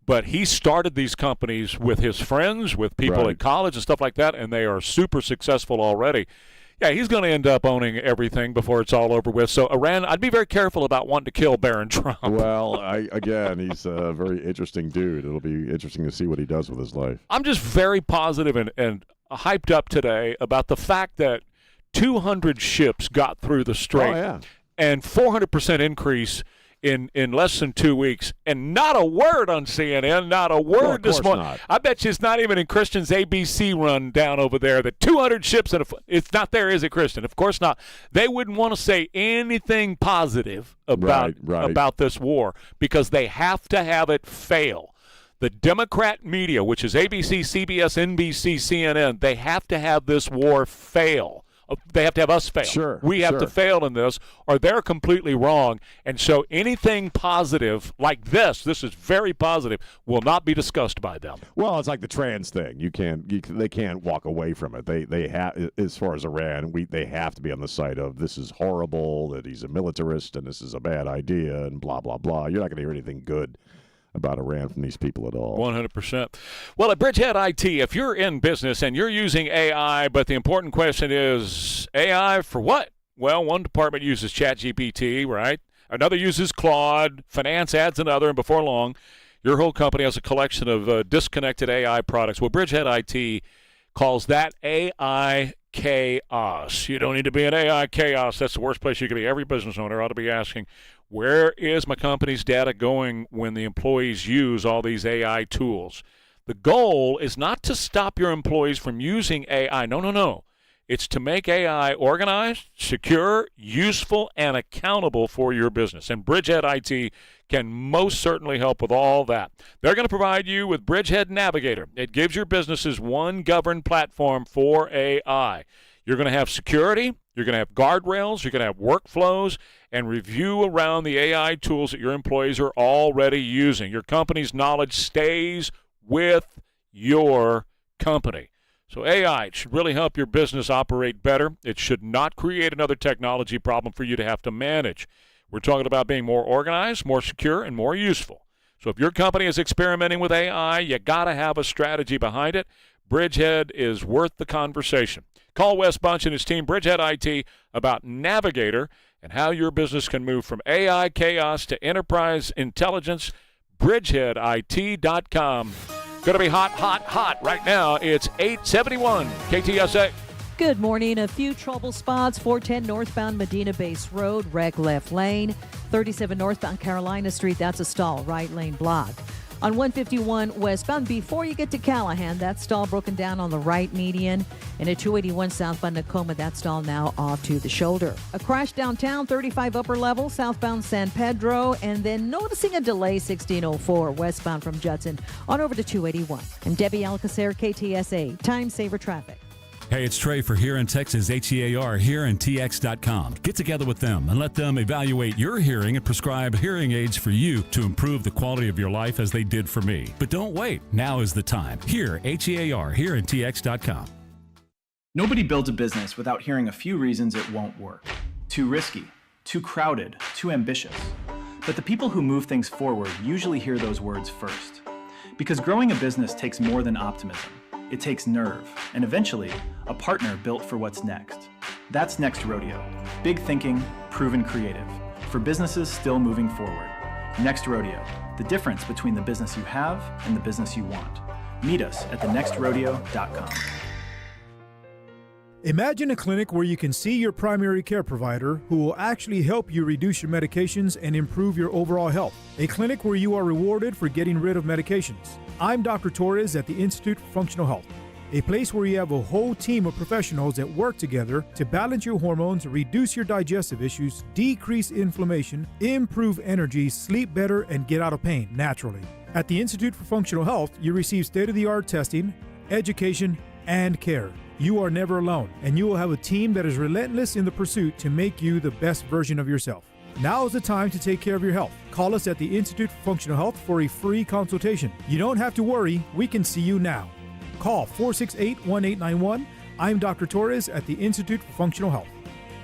But he started these companies with his friends, with people at college and stuff like that, and they are super successful already. Yeah, he's going to end up owning everything before it's all over with. So, Iran, I'd be very careful about wanting to kill Barron Trump. Well, he's a very interesting dude. It'll be interesting to see what he does with his life. I'm just very positive and hyped up today about the fact that 200 ships got through the Strait, and 400% increase in less than 2 weeks, and not a word on CNN, not a word this morning. Not. I bet you it's not even in Christian's ABC run down over there. That 200 ships, it's not there, is it, Christian? Of course not. They wouldn't want to say anything positive about this war, because they have to have it fail. The Democrat media, which is ABC, CBS, NBC, CNN, they have to have this war fail. They have to have us fail. Sure. We have to fail in this, or they're completely wrong. And so anything positive like this is very positive, will not be discussed by them. Well, it's like the trans thing. They can't walk away from it. They have, as far as Iran, they have to be on the side of this is horrible, that he's a militarist, and this is a bad idea, and blah, blah, blah. You're not going to hear anything good about Iran from these people at all. 100%. Well, at Bridgehead IT, if you're in business and you're using AI, but the important question is, AI for what? Well, one department uses ChatGPT, right? Another uses Claude. Finance adds another, and before long, your whole company has a collection of disconnected AI products. Well, Bridgehead IT calls that AI chaos. You don't need to be an AI chaos. That's the worst place you could be. Every business owner ought to be asking, where is my company's data going when the employees use all these AI tools? The goal is not to stop your employees from using AI. No. It's to make AI organized, secure, useful, and accountable for your business. And Bridgehead IT can most certainly help with all that. They're going to provide you with Bridgehead Navigator. It gives your businesses one governed platform for AI. You're going to have security, You're going to have guardrails, you're going to have workflows, and review around the AI tools that your employees are already using. Your company's knowledge stays with your company. So AI should really help your business operate better. It should not create another technology problem for you to have to manage. We're talking about being more organized, more secure, and more useful. So if your company is experimenting with AI, you got to have a strategy behind it. Bridgehead is worth the conversation. Call Wes Bunch and his team, Bridgehead IT, about Navigator and how your business can move from AI chaos to enterprise intelligence. BridgeheadIT.com. Going to be hot, hot, hot right now. It's 871 KTSA. Good morning. A few trouble spots. 410 northbound Medina Base Road, wreck left lane. 37 northbound Carolina Street, that's a stall, right lane blocked. On 151 westbound, before you get to Callahan, that stall broken down on the right median. And at 281 southbound Tacoma, that stall now off to the shoulder. A crash downtown, 35 upper level, southbound San Pedro. And then noticing a delay, 1604 westbound from Judson on over to 281. And Debbie Alcacer, KTSA, Time Saver Traffic. Hey, it's Trey for Here in Texas, HEAR, HearandTX.com. Get together with them and let them evaluate your hearing and prescribe hearing aids for you to improve the quality of your life as they did for me. But don't wait. Now is the time. Here, HEAR, HearandTX.com. Nobody builds a business without hearing a few reasons it won't work. Too risky, too crowded, too ambitious. But the people who move things forward usually hear those words first. Because growing a business takes more than optimism. It takes nerve, and eventually, a partner built for what's next. That's Next Rodeo. Big thinking, proven creative. For businesses still moving forward. Next Rodeo. The difference between the business you have and the business you want. Meet us at thenextrodeo.com. Imagine a clinic where you can see your primary care provider who will actually help you reduce your medications and improve your overall health. A clinic where you are rewarded for getting rid of medications. I'm Dr. Torres at the Institute for Functional Health, a place where you have a whole team of professionals that work together to balance your hormones, reduce your digestive issues, decrease inflammation, improve energy, sleep better, and get out of pain naturally. At the Institute for Functional Health, you receive state-of-the-art testing, education, and care. You are never alone, and you will have a team that is relentless in the pursuit to make you the best version of yourself. Now is the time to take care of your health. Call us at the Institute for Functional Health for a free consultation. You don't have to worry, we can see you now. Call 468-1891. I'm Dr. Torres at the Institute for Functional Health.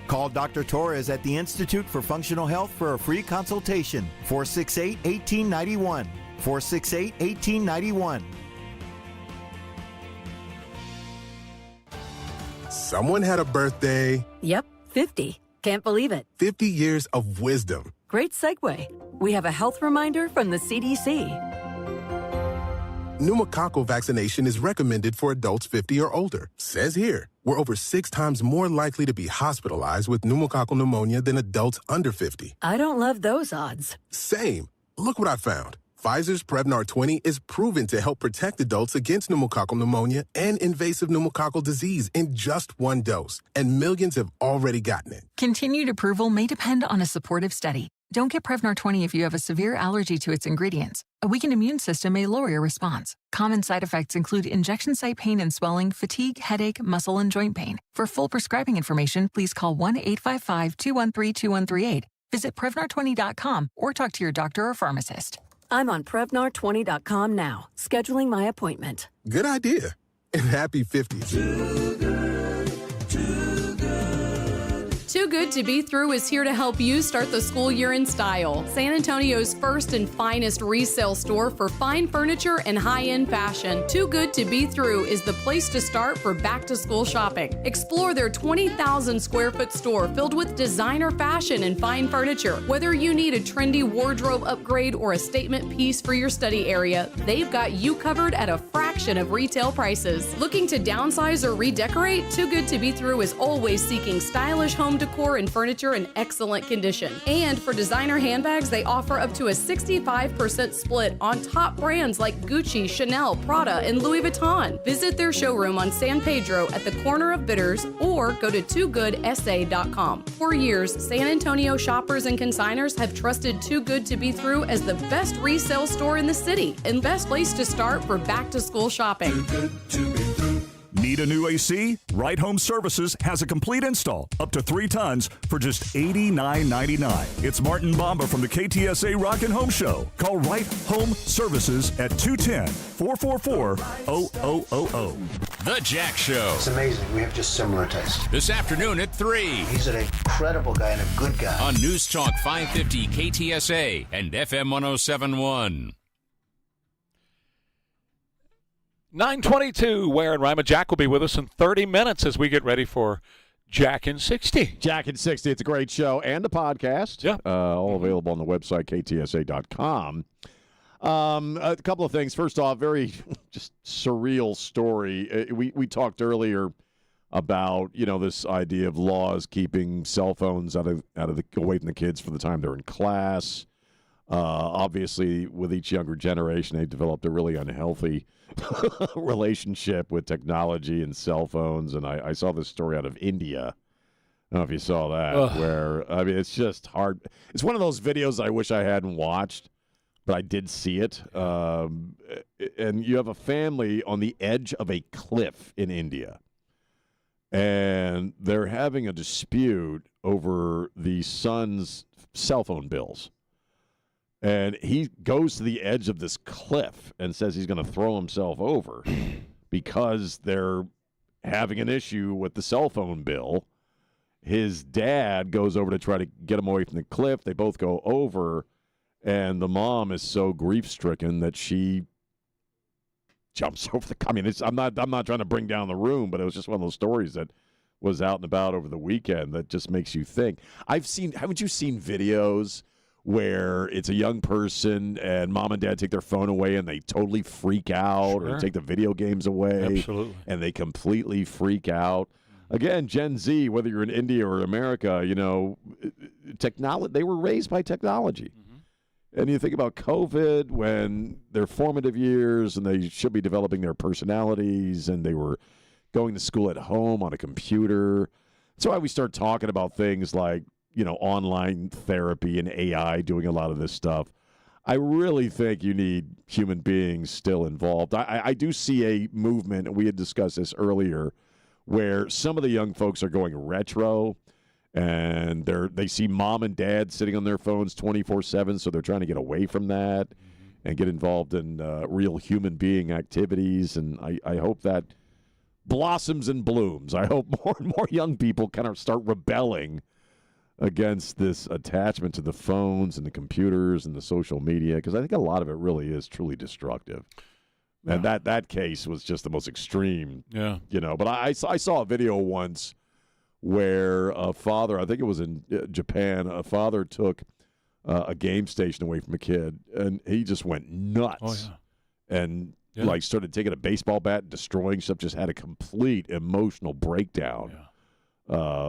Call Dr. Torres at the Institute for Functional Health for a free consultation. 468-1891. 468-1891. Someone had a birthday. Yep, 50. Can't believe it. 50 years of wisdom. Great segue. We have a health reminder from the CDC. Pneumococcal vaccination is recommended for adults 50 or older. Says here, we're over 6 times more likely to be hospitalized with pneumococcal pneumonia than adults under 50. I don't love those odds. Same. Look what I found. Pfizer's Prevnar 20 is proven to help protect adults against pneumococcal pneumonia and invasive pneumococcal disease in just 1 dose, and millions have already gotten it. Continued approval may depend on a supportive study. Don't get Prevnar 20 if you have a severe allergy to its ingredients. A weakened immune system may lower your response. Common side effects include injection site pain and swelling, fatigue, headache, muscle, and joint pain. For full prescribing information, please call 1-855-213-2138. Visit Prevnar20.com or talk to your doctor or pharmacist. I'm on Prevnar20.com now, scheduling my appointment. Good idea. And happy 50th. Too Good to Be Through is here to help you start the school year in style. San Antonio's first and finest resale store for fine furniture and high-end fashion. Too Good to Be Through is the place to start for back-to-school shopping. Explore their 20,000 square foot store filled with designer fashion and fine furniture. Whether you need a trendy wardrobe upgrade or a statement piece for your study area, they've got you covered at a fraction of retail prices. Looking to downsize or redecorate? Too Good to Be Through is always seeking stylish home decor and furniture in excellent condition. And for designer handbags, they offer up to a 65% split on top brands like Gucci, Chanel, Prada, and Louis Vuitton. Visit their showroom on San Pedro at the corner of Bitters or go to toogoodsA.com. For years, San Antonio shoppers and consigners have trusted Too Good to Be Through as the best resale store in the city and best place to start for back-to-school shopping. Need Need a new AC? Right Home Services has a complete install up to 3 tons for just $89.99. It's Martin Bomba from the KTSA Rockin' Home Show. Call Right Home Services at 210-444-0000. The Jack Show. It's amazing. We have just similar tastes. This afternoon at 3. He's an incredible guy and a good guy. On News Talk 550 KTSA and FM 1071. 9:22, Ware and Rima. Jack will be with us in 30 minutes as we get ready for Jack in 60. Jack in 60. It's a great show and a podcast. Yeah. All available on the website, ktsa.com. A couple of things. First off, very just surreal story. We talked earlier about, this idea of laws keeping cell phones away from the kids for the time they're in class. Obviously, with each younger generation, they developed a really unhealthy relationship with technology and cell phones. And I saw this story out of India. I don't know if you saw that, where, it's just hard. It's one of those videos I wish I hadn't watched, but I did see it. And you have a family on the edge of a cliff in India. And they're having a dispute over the son's cell phone bills. And he goes to the edge of this cliff and says he's going to throw himself over because they're having an issue with the cell phone bill. His dad goes over to try to get him away from the cliff. They both go over, and the mom is so grief-stricken that she jumps over the. I'm not trying to bring down the room, but it was just one of those stories that was out and about over the weekend that just makes you think. Haven't you seen videos where it's a young person and mom and dad take their phone away and they totally freak out, or take the video games away? Absolutely. And they completely freak out. Again, Gen Z, whether you're in India or America, technology, they were raised by technology. And you think about COVID, when their formative years and they should be developing their personalities, and they were going to school at home on a computer. That's why we start talking about things like, online therapy and AI doing a lot of this stuff. I really think you need human beings still involved. I do see a movement, and we had discussed this earlier, where some of the young folks are going retro, and they see mom and dad sitting on their phones 24/7, so they're trying to get away from that and get involved in real human being activities. And I hope that blossoms and blooms. I hope more and more young people kind of start rebelling against this attachment to the phones and the computers and the social media, because I think a lot of it really is truly destructive. Yeah. And that case was just the most extreme. Yeah. But I saw a video once where a father, I think it was in Japan, a father took a game station away from a kid, and he just went nuts. Oh, yeah. And started taking a baseball bat and destroying stuff, just had a complete emotional breakdown. Yeah.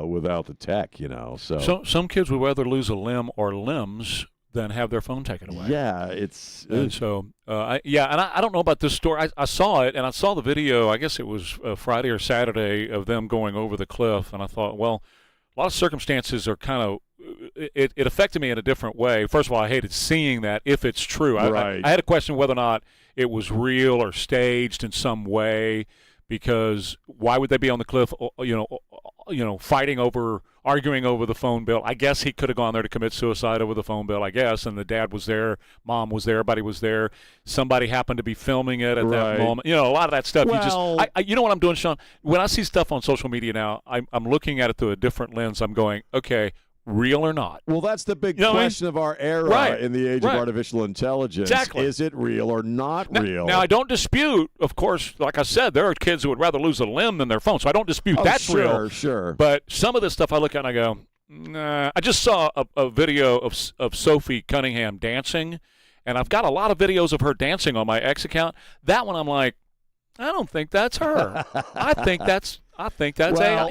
Without the tech, So some kids would rather lose a limb or limbs than have their phone taken away. Yeah, and so I don't know about this story. I saw it, and I saw the video. I guess it was Friday or Saturday of them going over the cliff, and I thought, well, a lot of circumstances are kind of it affected me in a different way. First of all, I hated seeing that if it's true. Right. I had a question whether or not it was real or staged in some way. Because why would they be on the cliff, arguing over the phone bill? I guess he could have gone there to commit suicide over the phone bill, I guess, and the dad was there, mom was there, everybody was there. Somebody happened to be filming it at that moment. A lot of that stuff. Well, you know what I'm doing, Sean? When I see stuff on social media now, I'm looking at it through a different lens. I'm going, okay, real or not? Well, that's the big question of our era in the age of artificial intelligence. Exactly. Is it real or not real? Now, I don't dispute, of course, like I said, there are kids who would rather lose a limb than their phone, so I don't dispute that's real. Sure. But some of this stuff I look at and I go, nah. I just saw a video of Sophie Cunningham dancing, and I've got a lot of videos of her dancing on my X account. That one I'm like, I don't think that's her. I think that's well,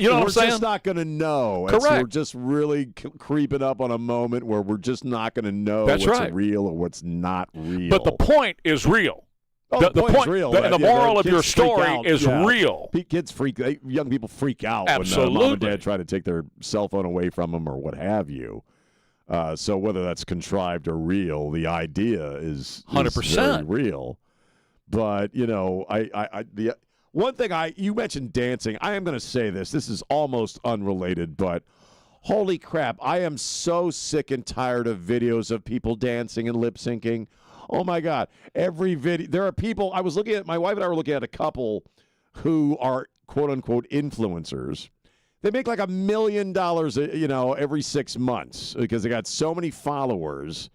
you know what I'm saying? We're just not going to know. Correct. We're just really creeping up on a moment where we're just not going to know That's what's right. real or what's not real. But the point is real. Oh, the point is real. And the moral of your story is real. Kids young people freak out Absolutely. when mom and dad try to take their cell phone away from them or what have you. So whether that's contrived or real, the idea is 100% very real. But One thing you mentioned dancing. I am going to say this. This is almost unrelated, but holy crap. I am so sick and tired of videos of people dancing and lip syncing. Oh, my God. Every video. There are people. My wife and I were looking at a couple who are quote unquote influencers. They make like $1 million, every 6 months because they got so many followers,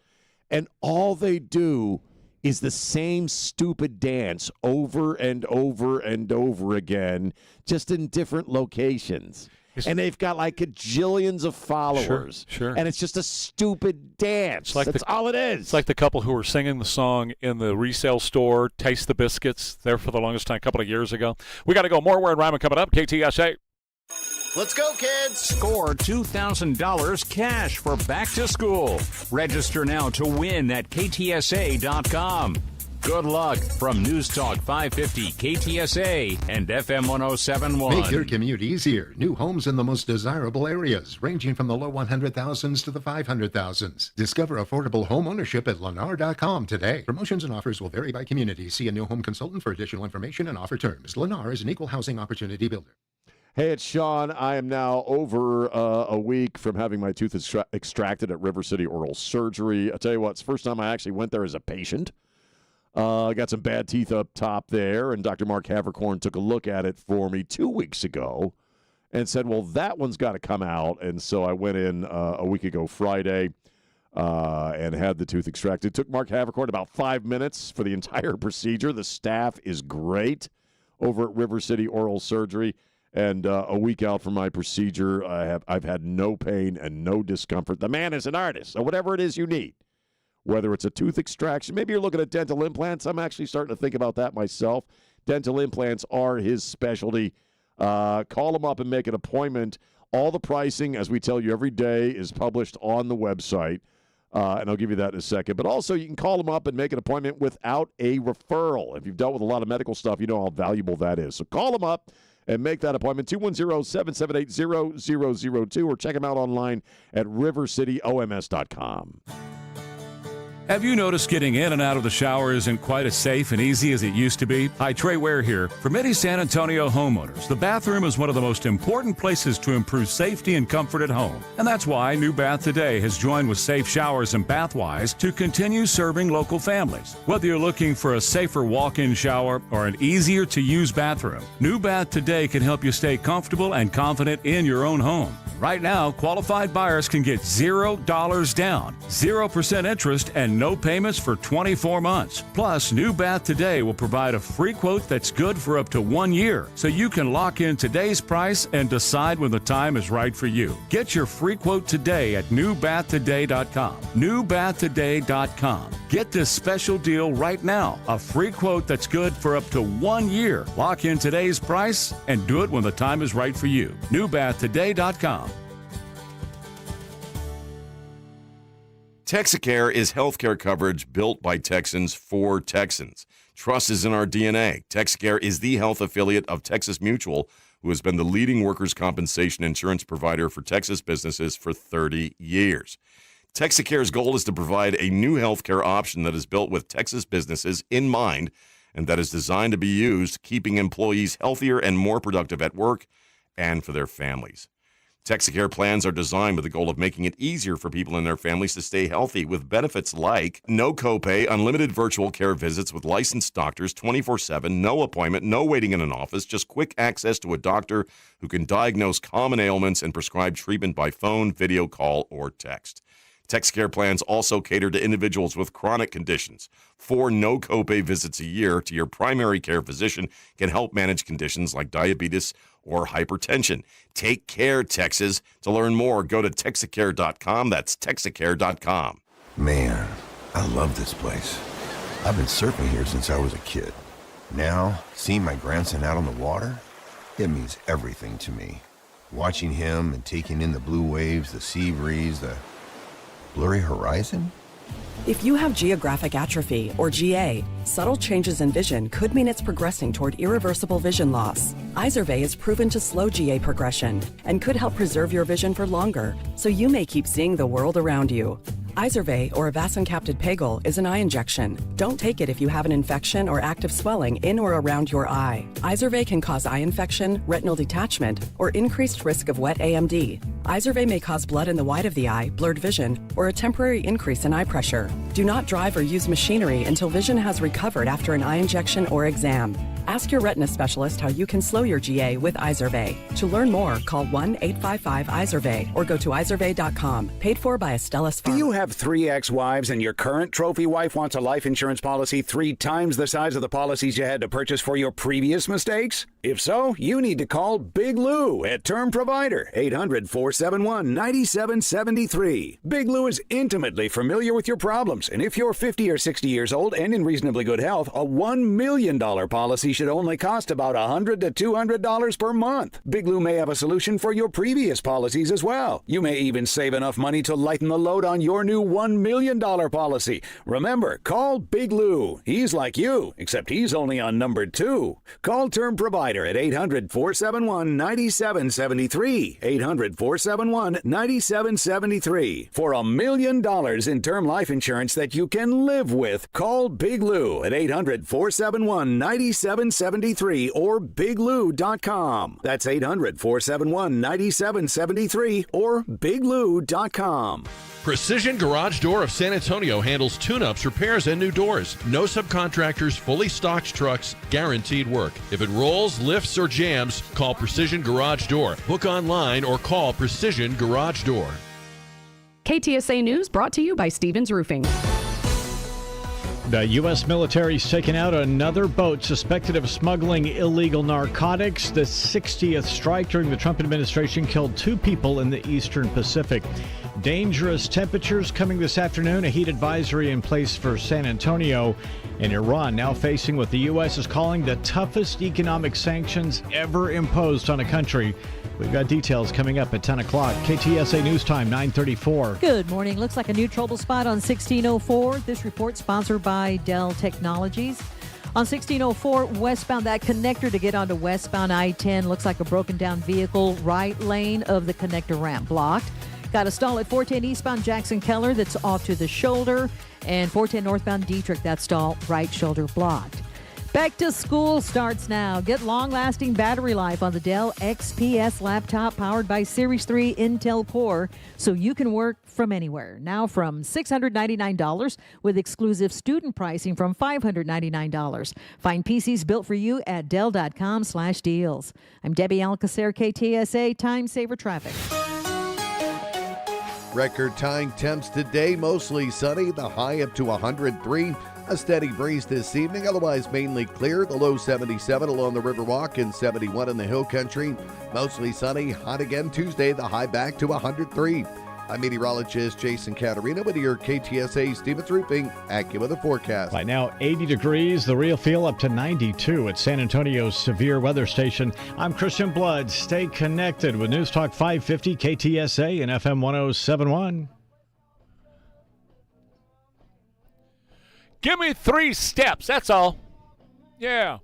and all they do is the same stupid dance over and over and over again, just in different locations. And they've got like gajillions of followers. Sure. And it's just a stupid dance. That's all it is. It's like the couple who were singing the song in the resale store, Taste the Biscuits, there for the longest time a couple of years ago. We got to go. More Ware and Rima coming up. KTSA. Let's go, kids! Score $2,000 cash for back to school. Register now to win at KTSA.com. Good luck from News Talk 550 KTSA and FM 1071. Make your commute easier. New homes in the most desirable areas, ranging from the low 100,000s to the 500,000s. Discover affordable home ownership at Lennar.com today. Promotions and offers will vary by community. See a new home consultant for additional information and offer terms. Lennar is an equal housing opportunity builder. Hey, it's Sean. I am now over a week from having my tooth extracted at River City Oral Surgery. I'll tell you what, it's the first time I actually went there as a patient. I got some bad teeth up top there, and Dr. Mark Havercorn took a look at it for me 2 weeks ago and said, well, that one's got to come out. And so I went in a week ago Friday and had the tooth extracted. It took Mark Havercorn about 5 minutes for the entire procedure. The staff is great over at River City Oral Surgery. And a week out from my procedure, I've had no pain and no discomfort. The man is an artist, so whatever it is you need, whether it's a tooth extraction, maybe you're looking at dental implants. I'm actually starting to think about that myself. Dental implants are his specialty. Call him up and make an appointment. All the pricing, as we tell you every day, is published on the website, and I'll give you that in a second. But also, you can call him up and make an appointment without a referral. If you've dealt with a lot of medical stuff, you know how valuable that is. So call him up and make that appointment, 210-778-0002, or check him out online at rivercityoms.com. Have you noticed getting in and out of the shower isn't quite as safe and easy as it used to be? Hi, Trey Ware here. For many San Antonio homeowners, the bathroom is one of the most important places to improve safety and comfort at home. And that's why New Bath Today has joined with Safe Showers and Bathwise to continue serving local families. Whether you're looking for a safer walk-in shower or an easier-to-use bathroom, New Bath Today can help you stay comfortable and confident in your own home. Right now, qualified buyers can get $0 down, 0% interest, and no payments for 24 months. Plus, New Bath Today will provide a free quote that's good for up to 1 year, so you can lock in today's price and decide when the time is right for you. Get your free quote today at newbathtoday.com. Newbathtoday.com. Get this special deal right now, a free quote that's good for up to 1 year. Lock in today's price and do it when the time is right for you. Newbathtoday.com. Texacare is healthcare coverage built by Texans for Texans. Trust is in our DNA. Texacare is the health affiliate of Texas Mutual, who has been the leading workers' compensation insurance provider for Texas businesses for 30 years. Texacare's goal is to provide a new healthcare option that is built with Texas businesses in mind and that is designed to be used keeping employees healthier and more productive at work and for their families. Texacare plans are designed with the goal of making it easier for people and their families to stay healthy with benefits like no copay, unlimited virtual care visits with licensed doctors 24/7, no appointment, no waiting in an office, just quick access to a doctor who can diagnose common ailments and prescribe treatment by phone, video call, or text. Texacare plans also cater to individuals with chronic conditions. 4 no copay visits a year to your primary care physician can help manage conditions like diabetes or hypertension. Take care, Texas. To learn more, go to Texacare.com. That's Texacare.com. Man, I love this place. I've been surfing here since I was a kid. Now, seeing my grandson out on the water, it means everything to me. Watching him and taking in the blue waves, the sea breeze, the blurry horizon? If you have geographic atrophy, or GA, subtle changes in vision could mean it's progressing toward irreversible vision loss. Izervay is proven to slow GA progression and could help preserve your vision for longer, so you may keep seeing the world around you. Izervay, or avacincaptad pegol, is an eye injection. Don't take it if you have an infection or active swelling in or around your eye. Izervay can cause eye infection, retinal detachment, or increased risk of wet AMD. Izervay may cause blood in the white of the eye, blurred vision, or a temporary increase in eye pressure. Do not drive or use machinery until vision has recovered after an eye injection or exam. Ask your retina specialist how you can slow your GA with Izervay. To learn more, call 1-855-IZERVAY or go to izervay.com. Paid for by Astellas Pharma. Do you have 3 ex-wives and your current trophy wife wants a life insurance policy 3 times the size of the policies you had to purchase for your previous mistakes? If so, you need to call Big Lou at Term Provider, 800-471-9773. Big Lou is intimately familiar with your problems, and if you're 50 or 60 years old and in reasonably good health, a $1 million policy should only cost about $100 to $200 per month. Big Lou may have a solution for your previous policies as well. You may even save enough money to lighten the load on your new $1 million policy. Remember, call Big Lou. He's like you, except he's only on number 2. Call Term Provider at 800-471-9773. 800-471-9773. For $1 million in term life insurance that you can live with, call Big Lou at 800-471-9773 or biglou.com. That's 800-471-9773 or biglou.com. Precision Garage Door of San Antonio handles tune-ups, repairs, and new doors. No subcontractors, fully stocked trucks, guaranteed work. If it rolls, lifts, or jams, call Precision Garage Door. Book online or call Precision Garage Door. KTSA News brought to you by Stevens Roofing. The U.S. military's taken out another boat suspected of smuggling illegal narcotics. The 60th strike during the Trump administration killed 2 people in the eastern Pacific. Dangerous temperatures coming this afternoon. A heat advisory in place for San Antonio. And Iran now facing what the U.S. is calling the toughest economic sanctions ever imposed on a country. We've got details coming up at 10 o'clock. KTSA News Time, 9:34. Good morning. Looks like a new trouble spot on 1604. This report sponsored by Dell Technologies. On 1604 westbound, that connector to get onto westbound I-10 looks like a broken down vehicle. Right lane of the connector ramp blocked. Got a stall at 410 eastbound Jackson Keller that's off to the shoulder. And 410 northbound Dietrich, that stall right shoulder blocked. Back to school starts now. Get long-lasting battery life on the Dell XPS laptop powered by Series 3 Intel Core so you can work from anywhere. Now from $699 with exclusive student pricing from $599. Find PCs built for you at Dell.com/deals. I'm Debbie Alcacer, KTSA Time Saver Traffic. Record-tying temps today, mostly sunny, the high up to 103. A steady breeze this evening, otherwise mainly clear. The low 77 along the Riverwalk and 71 in the Hill Country. Mostly sunny, hot again Tuesday, the high back to 103. I'm meteorologist Jason Caterina with your KTSA Stevens Roofing AccuWeather forecast. By now, 80 degrees, the real feel up to 92 at San Antonio's severe weather station. I'm Christian Blood. Stay connected with News Talk 550 KTSA and FM 107.1. Give me 3 steps, that's all. Yeah.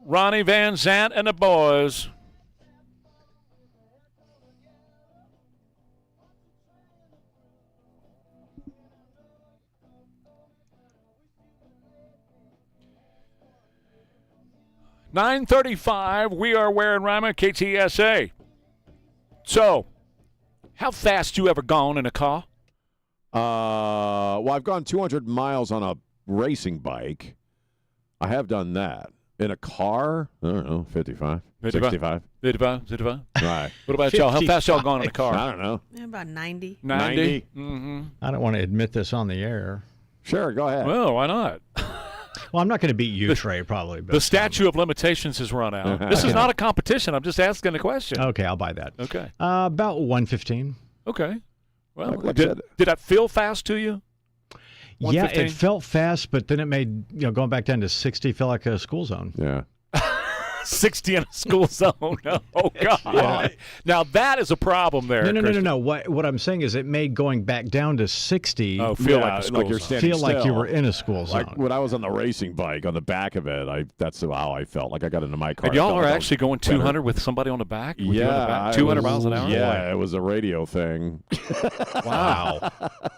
Ronnie Van Zant and the boys. $9:35, we are Ware and Rima, KTSA. So, how fast you ever gone in a car? Well, I've gone 200 miles on a racing bike. I have done that. In a car, I don't know, 55, 65. 55. Right. What about y'all? How fast y'all gone in a car? I don't know. Yeah, about 90. 90? Mm-hmm. I don't want to admit this on the air. Sure, go ahead. Well, why not? Well, I'm not going to beat you, Trey, probably. But the statute of limitations has run out. This is not a competition. I'm just asking a question. Okay, I'll buy that. Okay. About 115. Okay. Well, Like did that feel fast to you? Yeah, it felt fast, but then it made, going back down to 60 feel like a school zone. Yeah. 60 in a school zone. Oh, God. Yeah. Now, that is a problem there. No. What I'm saying is it made going back down to 60 feel like a school you're zone. standing feel like you still. were in a school zone. Like when I was on the racing bike on the back of it, that's how I felt. Like I got into my car. And y'all I felt are like I actually was going better. 200 with somebody on the back? With you on the back? 200 miles an hour? Yeah, it was a radio thing. Wow.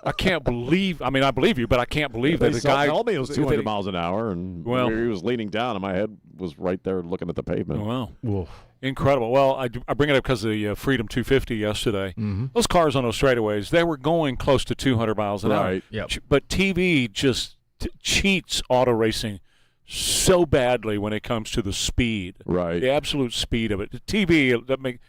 I can't believe, I believe you, but I can't believe that They the guy told me it was 200 miles an hour, and he was leaning down, and my head was right there looking at the pavement. Wow. Woof. Incredible. Well, I bring it up because of the Freedom 250 yesterday. Mm-hmm. Those cars on those straightaways, they were going close to 200 miles an hour. Right. Yep. But TV just cheats auto racing so badly when it comes to the speed. Right. The absolute speed of it. The TV,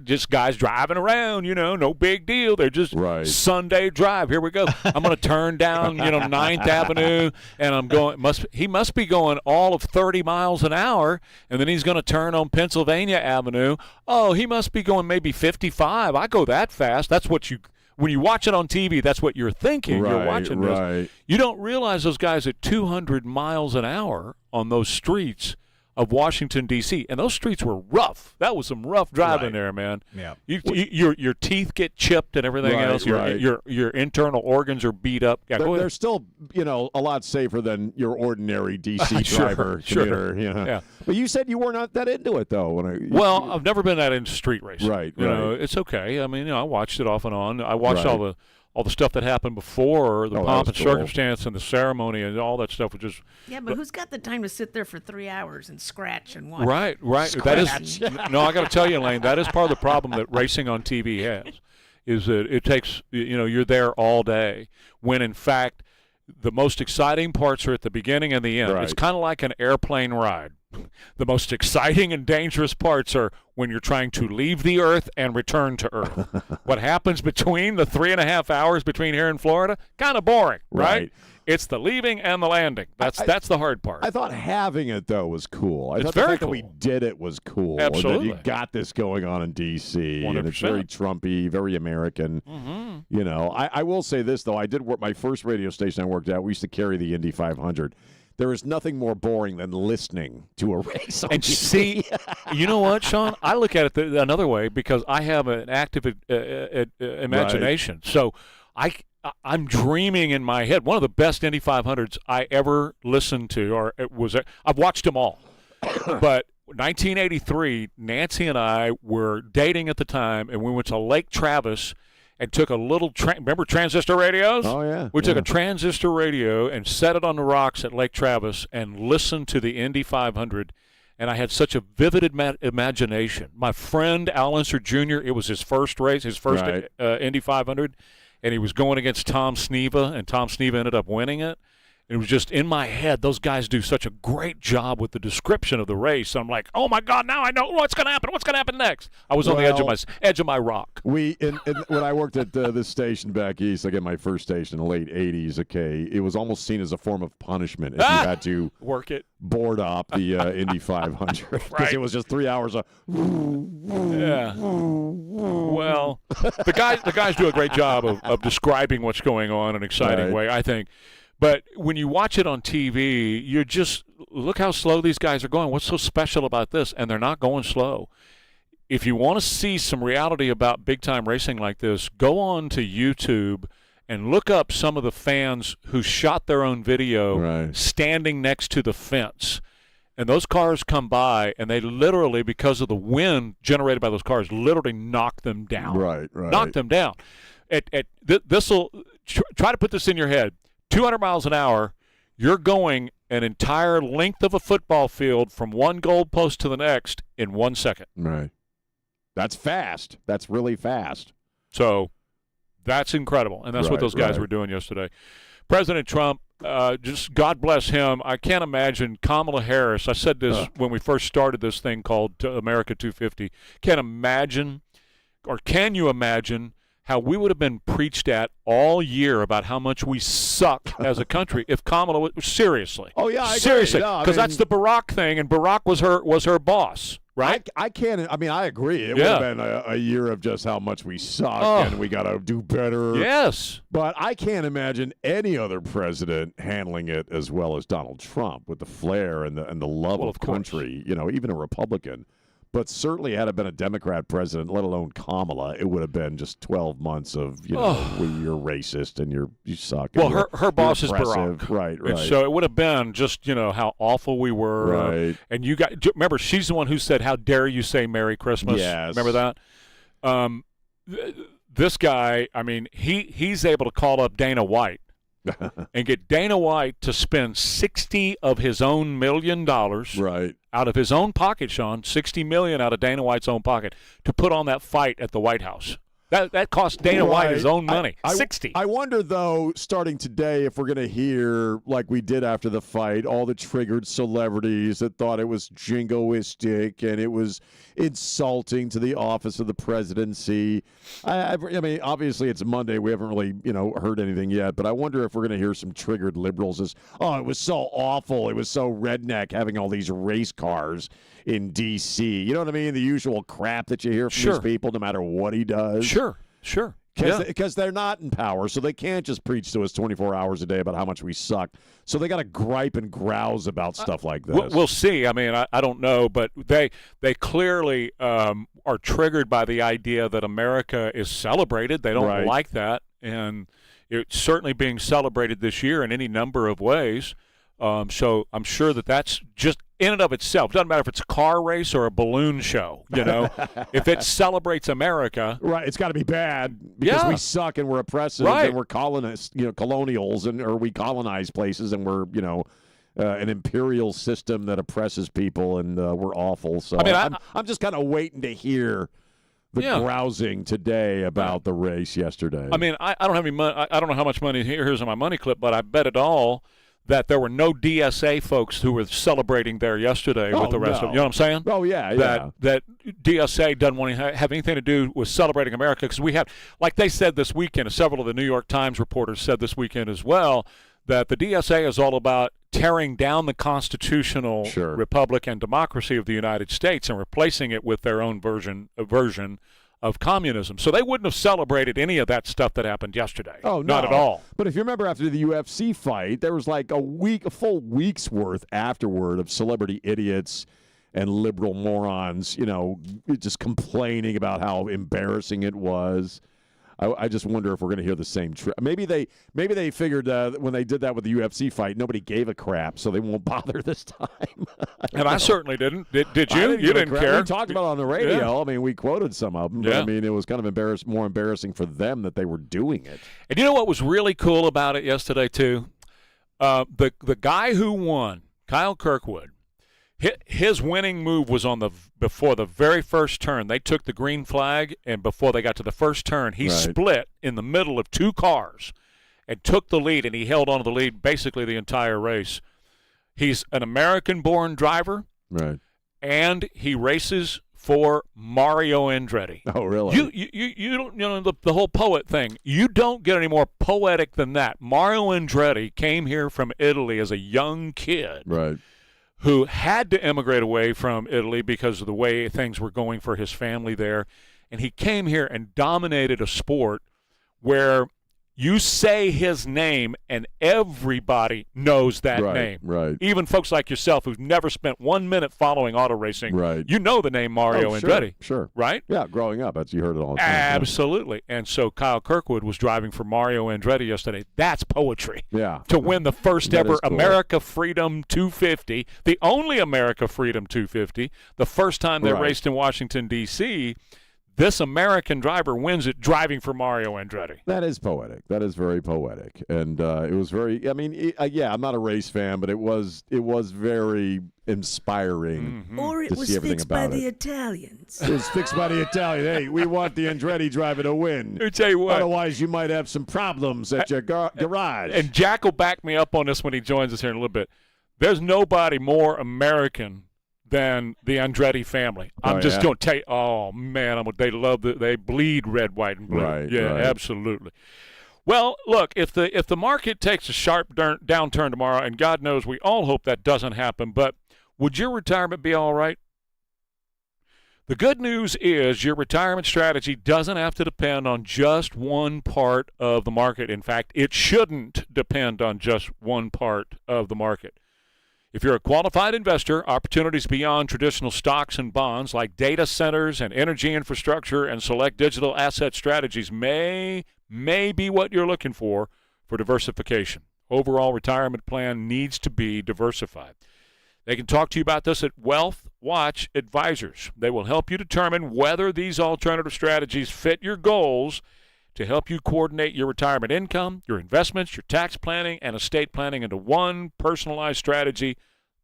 just guys driving around, no big deal. They're just Sunday drive. Here we go. I'm going to turn down, 9th Avenue, and I'm going. He must be going all of 30 miles an hour, and then he's going to turn on Pennsylvania Avenue. Oh, he must be going maybe 55. I go that fast. That's what you. When you watch it on TV, that's what you're thinking. You're watching this. You don't realize those guys at 200 miles an hour on those streets of Washington, D.C., and those streets were rough. That was some rough driving there, man. Yeah. Your teeth get chipped and everything else. Your internal organs are beat up. Yeah, they're still, a lot safer than your ordinary D.C. driver. Sure. Yeah. But you said you were not that into it, though. Well, I've never been that into street racing. Right. It's okay. I watched it off and on. I watched all the stuff that happened before, the pomp and circumstance and the ceremony and all that stuff was just... Yeah, but who's got the time to sit there for 3 hours and scratch and watch? Right. That is... No, I got to tell you, Elaine, that is part of the problem that racing on TV has, is that it takes, you're there all day, when in fact the most exciting parts are at the beginning and the end. Right. It's kind of like an airplane ride. The most exciting and dangerous parts are when you're trying to leave the Earth and return to Earth. What happens between the 3.5 hours between here and Florida? Kind of boring, right? It's the leaving and the landing. That's the hard part. I thought having it, though, was cool. I It's thought very the fact cool. that we did it was cool. Absolutely. And that you got this going on in D.C. And it's 100%. very Trumpy, very American. Mm-hmm. I will say this, though. I did work my first radio station I worked at. We used to carry the Indy 500. There is nothing more boring than listening to a race on And TV. see, you know what, Sean? I look at it another way because I have an active imagination. So I'm dreaming in my head. One of the best Indy 500s I ever listened to, I've watched them all. But 1983, Nancy and I were dating at the time, and we went to Lake Travis and took a little remember transistor radios? Oh, yeah. We took a transistor radio and set it on the rocks at Lake Travis and listened to the Indy 500, and I had such a vivid imagination. My friend Al Unser Jr., it was his first race, his first Indy 500, and he was going against Tom Sneva, and Tom Sneva ended up winning it. It was just in my head. Those guys do such a great job with the description of the race. I'm like, oh my God! Now I know what's going to happen. What's going to happen next? I was on the edge of my rock. When I worked at this station back east, like at my first station in the late '80s, it was almost seen as a form of punishment if you had to work it, board up the Indy 500 because it was just 3 hours of. Yeah. Well, the guys do a great job of describing what's going on in an exciting way, I think. But when you watch it on TV, you just look how slow these guys are going. What's so special about this? And they're not going slow. If you want to see some reality about big-time racing like this, go on to YouTube and look up some of the fans who shot their own video standing next to the fence. And those cars come by, and they literally, because of the wind generated by those cars, literally knock them down. Right. Knock them down. This'll try to put this in your head. 200 miles an hour, you're going an entire length of a football field from one goalpost to the next in 1 second. Right. That's fast. That's really fast. So that's incredible, and that's what those guys were doing yesterday. President Trump, just God bless him. I can't imagine Kamala Harris. I said this when we first started this thing called America 250. Can't imagine, or can you imagine, how we would have been preached at all year about how much we suck as a country if Kamala seriously. Oh yeah, I agree. Seriously, No, because that's the Barack thing, and Barack was her boss. right? I can't. I mean, I agree. It would have been a year of just how much we suck and we got to do better. Yes. But I can't imagine any other president handling it as well as Donald Trump with the flair and the love of country. You know, even a Republican. But certainly, had it been a Democrat president, let alone Kamala, it would have been just 12 months of, you're racist and you suck. Well, her boss is Barack. Right. And so it would have been just, how awful we were. Right. And remember, she's the one who said, "How dare you say Merry Christmas?" Yes. Remember that? This guy, I mean, he's able to call up Dana White and get Dana White to spend 60 of his own $1 million out of his own pocket, Sean, $60 million out of Dana White's own pocket to put on that fight at the White House. That cost Dana White his own money, 60. I wonder, though, starting today, if we're going to hear, like we did after the fight, all the triggered celebrities that thought it was jingoistic and it was insulting to the office of the presidency. I mean, obviously it's Monday. We haven't really, heard anything yet. But I wonder if we're going to hear some triggered liberals as, oh, it was so awful. It was so redneck having all these race cars in D.C. You know what I mean? The usual crap that you hear from these people, no matter what he does. Sure. Because they're not in power, so they can't just preach to us 24 hours a day about how much we suck. So they got to gripe and grouse about stuff like this. We'll see. I mean, I don't know, but they clearly are triggered by the idea that America is celebrated. They don't like that, and it's certainly being celebrated this year in any number of ways. So I'm sure that's just in and of itself. Doesn't matter if it's a car race or a balloon show, If it celebrates America. Right, it's got to be bad because we suck and we're oppressive and we're colonists, colonials, or we colonize places and we're, an imperial system that oppresses people and we're awful. So I'm just kind of waiting to hear the grousing today about the race yesterday. I mean, I don't have any money. I don't know how much money here's on my money clip, but I bet it all that there were no DSA folks who were celebrating there yesterday with the rest of them. You know what I'm saying? Oh, yeah. That DSA doesn't want to have anything to do with celebrating America because we have, like they said this weekend, and several of the New York Times reporters said this weekend as well, that the DSA is all about tearing down the constitutional republic and democracy of the United States and replacing it with their own version of communism. So they wouldn't have celebrated any of that stuff that happened yesterday. Oh, no. Not at all. But if you remember after the UFC fight, there was like a full week's worth afterward of celebrity idiots and liberal morons, just complaining about how embarrassing it was. I just wonder if we're going to hear the same maybe they figured when they did that with the UFC fight, nobody gave a crap, so they won't bother this time. I certainly didn't. Did you? You didn't care. We talked about it on the radio. Yeah. I mean, we quoted some of them. But, I mean, it was kind of more embarrassing for them that they were doing it. And you know what was really cool about it yesterday, too? The guy who won, Kyle Kirkwood, his winning move was before the very first turn. They took the green flag, and before they got to the first turn, he split in the middle of two cars and took the lead, and he held on to the lead basically the entire race. He's an American-born driver, and he races for Mario Andretti. Oh, really? You don't the whole poet thing. You don't get any more poetic than that. Mario Andretti came here from Italy as a young kid. Right. Who had to emigrate away from Italy because of the way things were going for his family there. And he came here and dominated a sport where you say his name and everybody knows that name. Right. Even folks like yourself who've never spent 1 minute following auto racing. Right. You know the name Mario Andretti. Sure. Right? Yeah, growing up, you heard it all the time. Absolutely. And so Kyle Kirkwood was driving for Mario Andretti yesterday. That's poetry. Yeah. To win the first ever cool. America Freedom 250, the only America Freedom 250, the first time they raced in Washington, D.C., this American driver wins it driving for Mario Andretti. That is poetic. That is very poetic. And it was very, I mean, I'm not a race fan, but it was very inspiring. Mm-hmm. Or it to was see everything fixed about by it. the Italians. It was fixed by the Italian. Hey, we want the Andretti driver to win. Let me tell you what. Otherwise, you might have some problems at your garage. And Jack will back me up on this when he joins us here in a little bit. There's nobody more American than the Andretti family. I'm just going to tell you, oh, man, they bleed red, white, and blue. Right, absolutely. Well, look, if the market takes a sharp downturn tomorrow, and God knows we all hope that doesn't happen, but would your retirement be all right? The good news is your retirement strategy doesn't have to depend on just one part of the market. In fact, it shouldn't depend on just one part of the market. If you're a qualified investor, opportunities beyond traditional stocks and bonds like data centers and energy infrastructure and select digital asset strategies may be what you're looking for diversification. Overall retirement plan needs to be diversified. They can talk to you about this at Wealth Watch Advisors. They will help you determine whether these alternative strategies fit your goals to help you coordinate your retirement income, your investments, your tax planning, and estate planning into one personalized strategy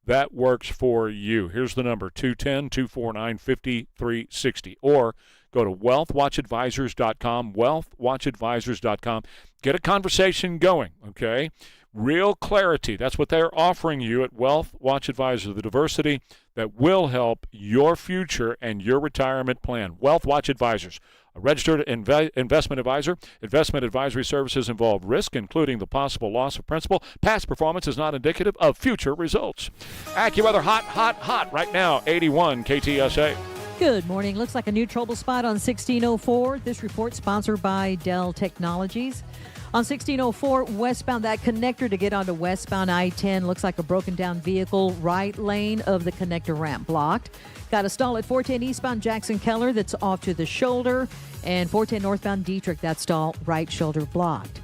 that works for you. Here's the number, 210-249-5360. Or go to wealthwatchadvisors.com, wealthwatchadvisors.com. Get a conversation going, okay? Real clarity. That's what they're offering you at Wealth Watch Advisors, the diversity that will help your future and your retirement plan. Wealth Watch Advisors, a registered investment advisor. Investment advisory services involve risk, including the possible loss of principal. Past performance is not indicative of future results. AccuWeather hot right now, 81 KTSA. Good morning. Looks like a new trouble spot on 1604. This report sponsored by Dell Technologies. On 1604 westbound, that connector to get onto westbound I-10 looks like a broken down vehicle. Right lane of the connector ramp blocked. Got a stall at 410 eastbound Jackson Keller that's off to the shoulder. And 410 northbound Dietrich, that stall right shoulder blocked.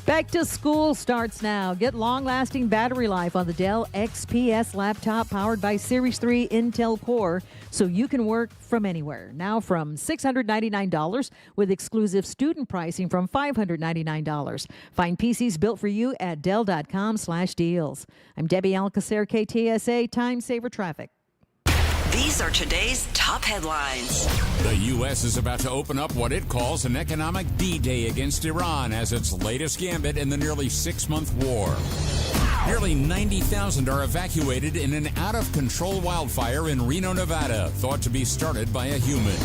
Back to school starts now. Get long-lasting battery life on the Dell XPS laptop powered by Series 3 Intel Core so you can work from anywhere. Now from $699 with exclusive student pricing from $599. Find PCs built for you at Dell.com/deals. I'm Debbie Alcacer, KTSA Time Saver Traffic. These are today's top headlines. The U.S. is about to open up what it calls an economic D-Day against Iran as its latest gambit in the nearly 6-month war. Nearly 90,000 are evacuated in an out-of-control wildfire in Reno, Nevada, thought to be started by a human.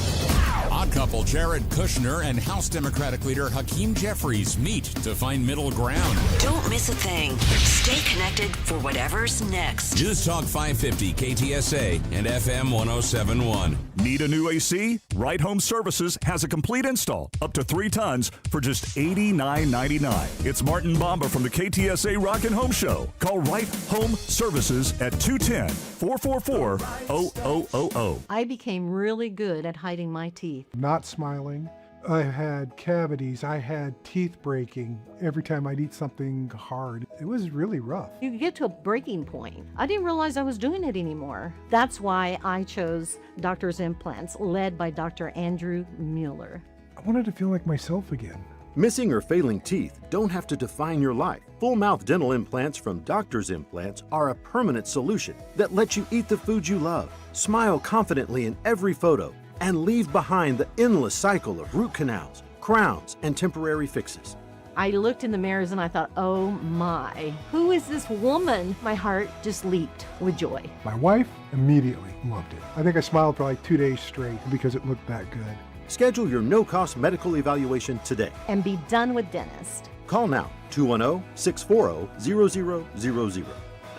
Odd couple Jared Kushner and House Democratic leader Hakeem Jeffries meet to find middle ground. Don't miss a thing. Stay connected for whatever's next. News Talk 550 KTSA and FM 1071. Need a new AC? Right Home Services has a complete install up to 3 tons for just $89.99. It's Martin Bomba from the KTSA Rockin' Home Show. Call Right Home Services at 210-444-0000. I became really good at hiding my teeth. Not smiling. I had cavities. I had teeth breaking every time I'd eat something hard. It was really rough. You get to a breaking point. I didn't realize I was doing it anymore. That's why I chose Doctor's Implants, led by Dr. Andrew Mueller. I wanted to feel like myself again. Missing or failing teeth don't have to define your life. Full mouth dental implants from Doctor's Implants are a permanent solution that lets you eat the food you love, smile confidently in every photo, and leave behind the endless cycle of root canals, crowns, and temporary fixes. I looked in the mirrors and I thought, oh my, who is this woman? My heart just leaped with joy. My wife immediately loved it. I think I smiled for like 2 days straight because it looked that good. Schedule your no-cost medical evaluation today. And be done with dentist. Call now, 210-640-0000.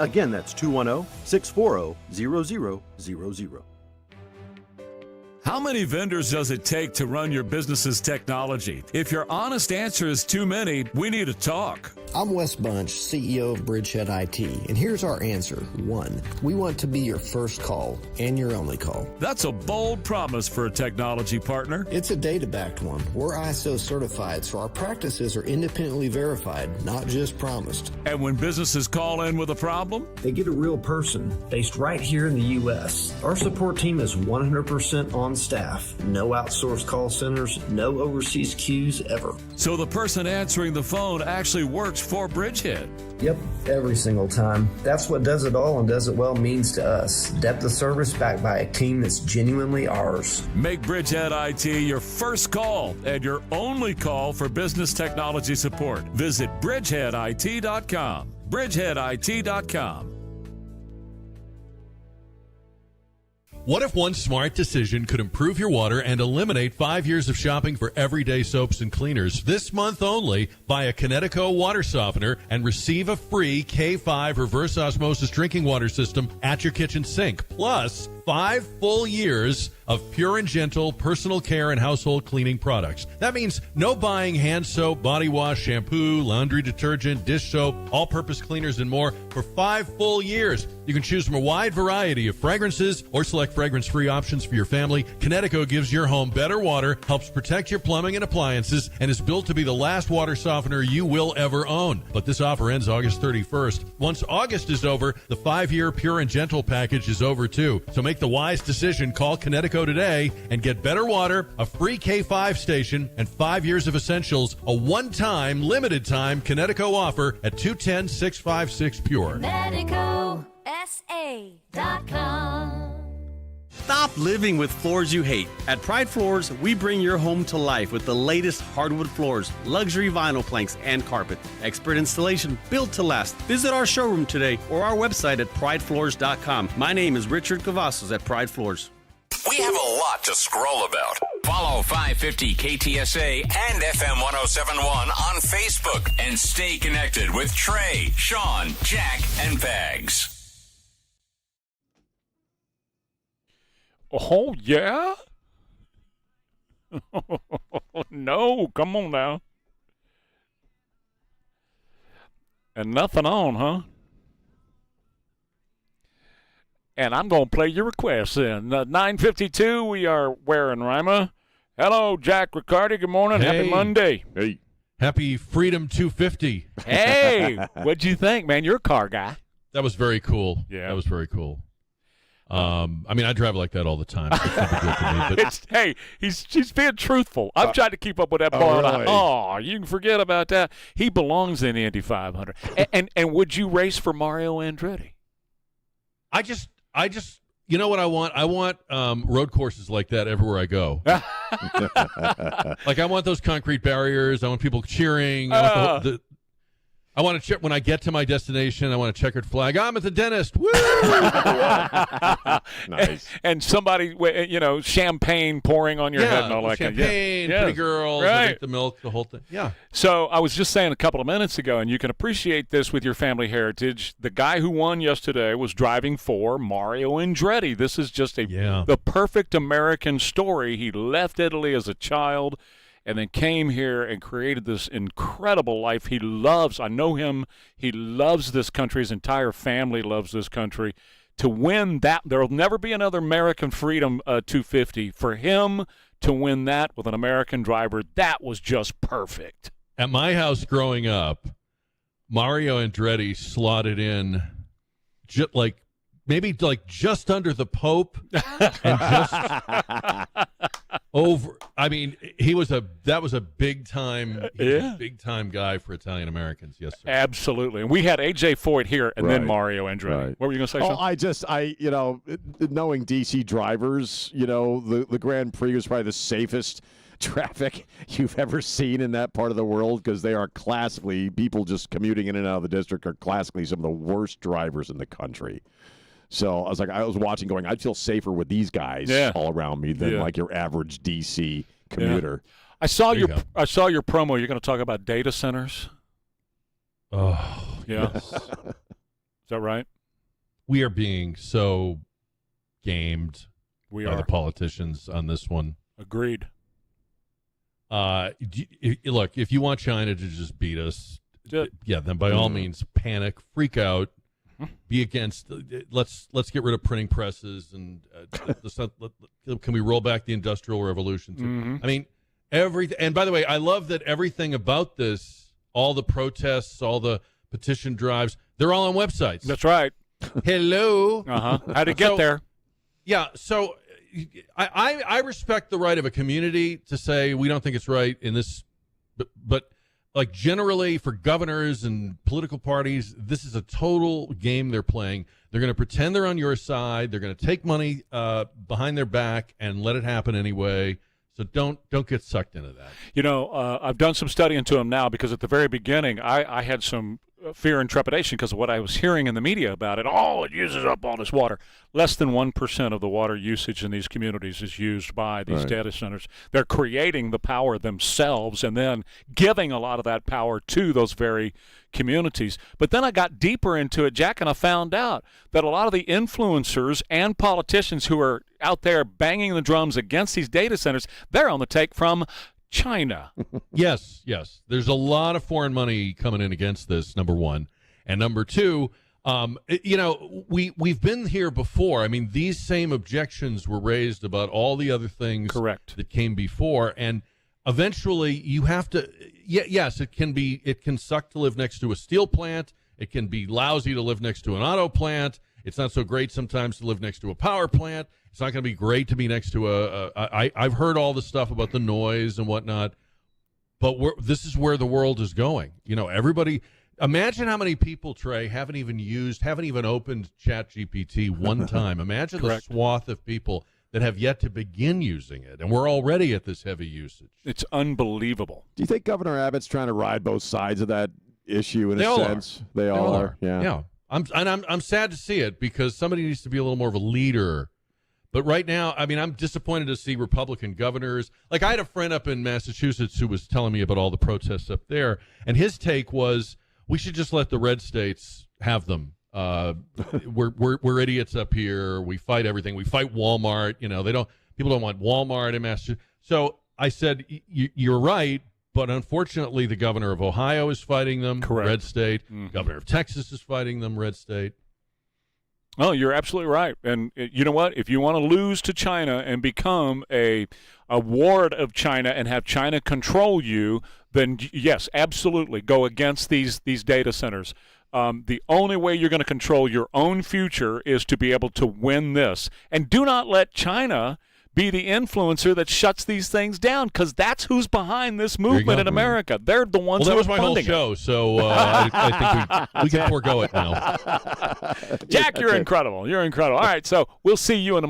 Again, that's 210-640-0000. How many vendors does it take to run your business's technology? If your honest answer is too many, we need to talk. I'm Wes Bunch, CEO of Bridgehead IT, and here's our answer. 1, we want to be your first call and your only call. That's a bold promise for a technology partner. It's a data-backed one. We're ISO certified, so our practices are independently verified, not just promised. And when businesses call in with a problem, they get a real person based right here in the U.S. Our support team is 100% on staff. No outsourced call centers, no overseas queues ever. So the person answering the phone actually works for Bridgehead. Yep, every single time. That's what does it all and does it well means to us. Depth of service backed by a team that's genuinely ours. Make Bridgehead IT your first call and your only call for business technology support. Visit bridgeheadit.com. bridgeheadit.com. What if one smart decision could improve your water and eliminate 5 years of shopping for everyday soaps and cleaners? This month only, buy a Connecticut water softener and receive a free K5 reverse osmosis drinking water system at your kitchen sink. Plus, 5 full years of pure and gentle personal care and household cleaning products. That means no buying hand soap, body wash, shampoo, laundry detergent, dish soap, all-purpose cleaners, and more for 5 full years. You can choose from a wide variety of fragrances or select fragrance-free options for your family. Connecticut gives your home better water, helps protect your plumbing and appliances, and is built to be the last water softener you will ever own. But this offer ends August 31st. Once August is over, the 5-year Pure and Gentle package is over too. So make the wise decision. Call Connecticut today and get better water, a free K5 station, and 5 years of essentials. A one-time, limited-time Connecticut offer at 210-656-PURE. MedicoSA.com. Stop living with floors you hate. At Pride Floors, we bring your home to life with the latest hardwood floors, luxury vinyl planks, and carpet. Expert installation built to last. Visit our showroom today or our website at pridefloors.com. My name is Richard Cavazos at Pride Floors. We have a lot to scroll about. Follow 550 KTSA and FM 1071 on Facebook and stay connected with Trey, Sean, Jack, and Pags. Oh, yeah? No, come on now. And nothing on, huh? And I'm going to play your request then. 9:52, we are wearing Rima. Hello, Jack Riccardi. Good morning. Hey. Happy Monday. Hey. Happy Freedom 250. Hey, what'd you think, man? You're a car guy. That was very cool. Yeah. That was very cool. I mean, I drive like that all the time. It's never good for me, but Hey, she's being truthful. I've tried to keep up with that bar. really? Oh, you can forget about that. He belongs in the Indy 500. And would you race for Mario Andretti? I just, you know what I want? I want road courses like that everywhere I go. Like I want those concrete barriers. I want people cheering. I want to check when I get to my destination. I want a checkered flag. I'm at the dentist. Woo! Nice. And somebody, champagne pouring on your head and all that kind of champagne, pretty girls, I drink the milk, the whole thing. Yeah. So I was just saying a couple of minutes ago, and you can appreciate this with your family heritage. The guy who won yesterday was driving for Mario Andretti. This is just the perfect American story. He left Italy as a child and then came here and created this incredible life. He loves, I know him, he loves this country. His entire family loves this country. To win that, there will never be another American Freedom 250. For him to win that with an American driver, that was just perfect. At my house growing up, Mario Andretti slotted in maybe just under the Pope and just over. I mean, that was a big time guy for Italian Americans. Yes, sir. Absolutely. And we had AJ Foyt here and then Mario Andretti. What were you going to say, Sean? Knowing DC drivers, the Grand Prix was probably the safest traffic you've ever seen in that part of the world because they are classically, people just commuting in and out of the district are classically some of the worst drivers in the country. So I was watching going, I'd feel safer with these guys all around me than like your average DC commuter. Yeah. I saw your promo. You're going to talk about data centers. Oh, yeah. Yes. Is that right? We are being so gamed by the politicians on this one. Agreed. Look, if you want China to just beat us, then by all means, panic, freak out. Be against. Let's get rid of printing presses and can we roll back the Industrial Revolution? Mm-hmm. I mean, everything. And by the way, I love that everything about this, all the protests, all the petition drives, they're all on websites. That's right. Hello. How'd it get there? Yeah. So I respect the right of a community to say we don't think it's right in this, but. Like generally for governors and political parties, this is a total game they're playing. They're going to pretend they're on your side. They're going to take money behind their back and let it happen anyway. So don't get sucked into that. I've done some study into them now because at the very beginning, I had some fear and trepidation because of what I was hearing in the media about it. Oh, it uses up all this water. Less than 1% of the water usage in these communities is used by these data centers. They're creating the power themselves and then giving a lot of that power to those very communities. But then I got deeper into it, Jack, and I found out that a lot of the influencers and politicians who are out there banging the drums against these data centers, they're on the take from China. Yes. There's a lot of foreign money coming in against this, number one. And number two, we've been here before. I mean, these same objections were raised about all the other things that came before. And eventually you have to, yes, it can suck to live next to a steel plant. It can be lousy to live next to an auto plant. It's not so great sometimes to live next to a power plant. It's not going to be great to be next to I've heard all the stuff about the noise and whatnot, but this is where the world is going. Everybody, imagine how many people, Trey, haven't even opened ChatGPT one time. Imagine the swath of people that have yet to begin using it, and we're already at this heavy usage. It's unbelievable. Do you think Governor Abbott's trying to ride both sides of that issue in a sense? They all are. Yeah. I'm sad to see it because somebody needs to be a little more of a leader. But right now, I mean, I'm disappointed to see Republican governors. Like, I had a friend up in Massachusetts who was telling me about all the protests up there, and his take was we should just let the red states have them. We're idiots up here. We fight everything. We fight Walmart. People don't want Walmart in Massachusetts. So I said, you're right, but unfortunately, the governor of Ohio is fighting them, red state. Governor of Texas is fighting them, red state. Oh, you're absolutely right. And you know what? If you want to lose to China and become a ward of China and have China control you, then yes, absolutely, go against these data centers. The only way you're going to control your own future is to be able to win this. And do not let China be the influencer that shuts these things down, because that's who's behind this movement in America. They're the ones that who are was my whole funding show, it. so I think we can forego it now. Jack, you're incredible. You're incredible. All right, so we'll see you in a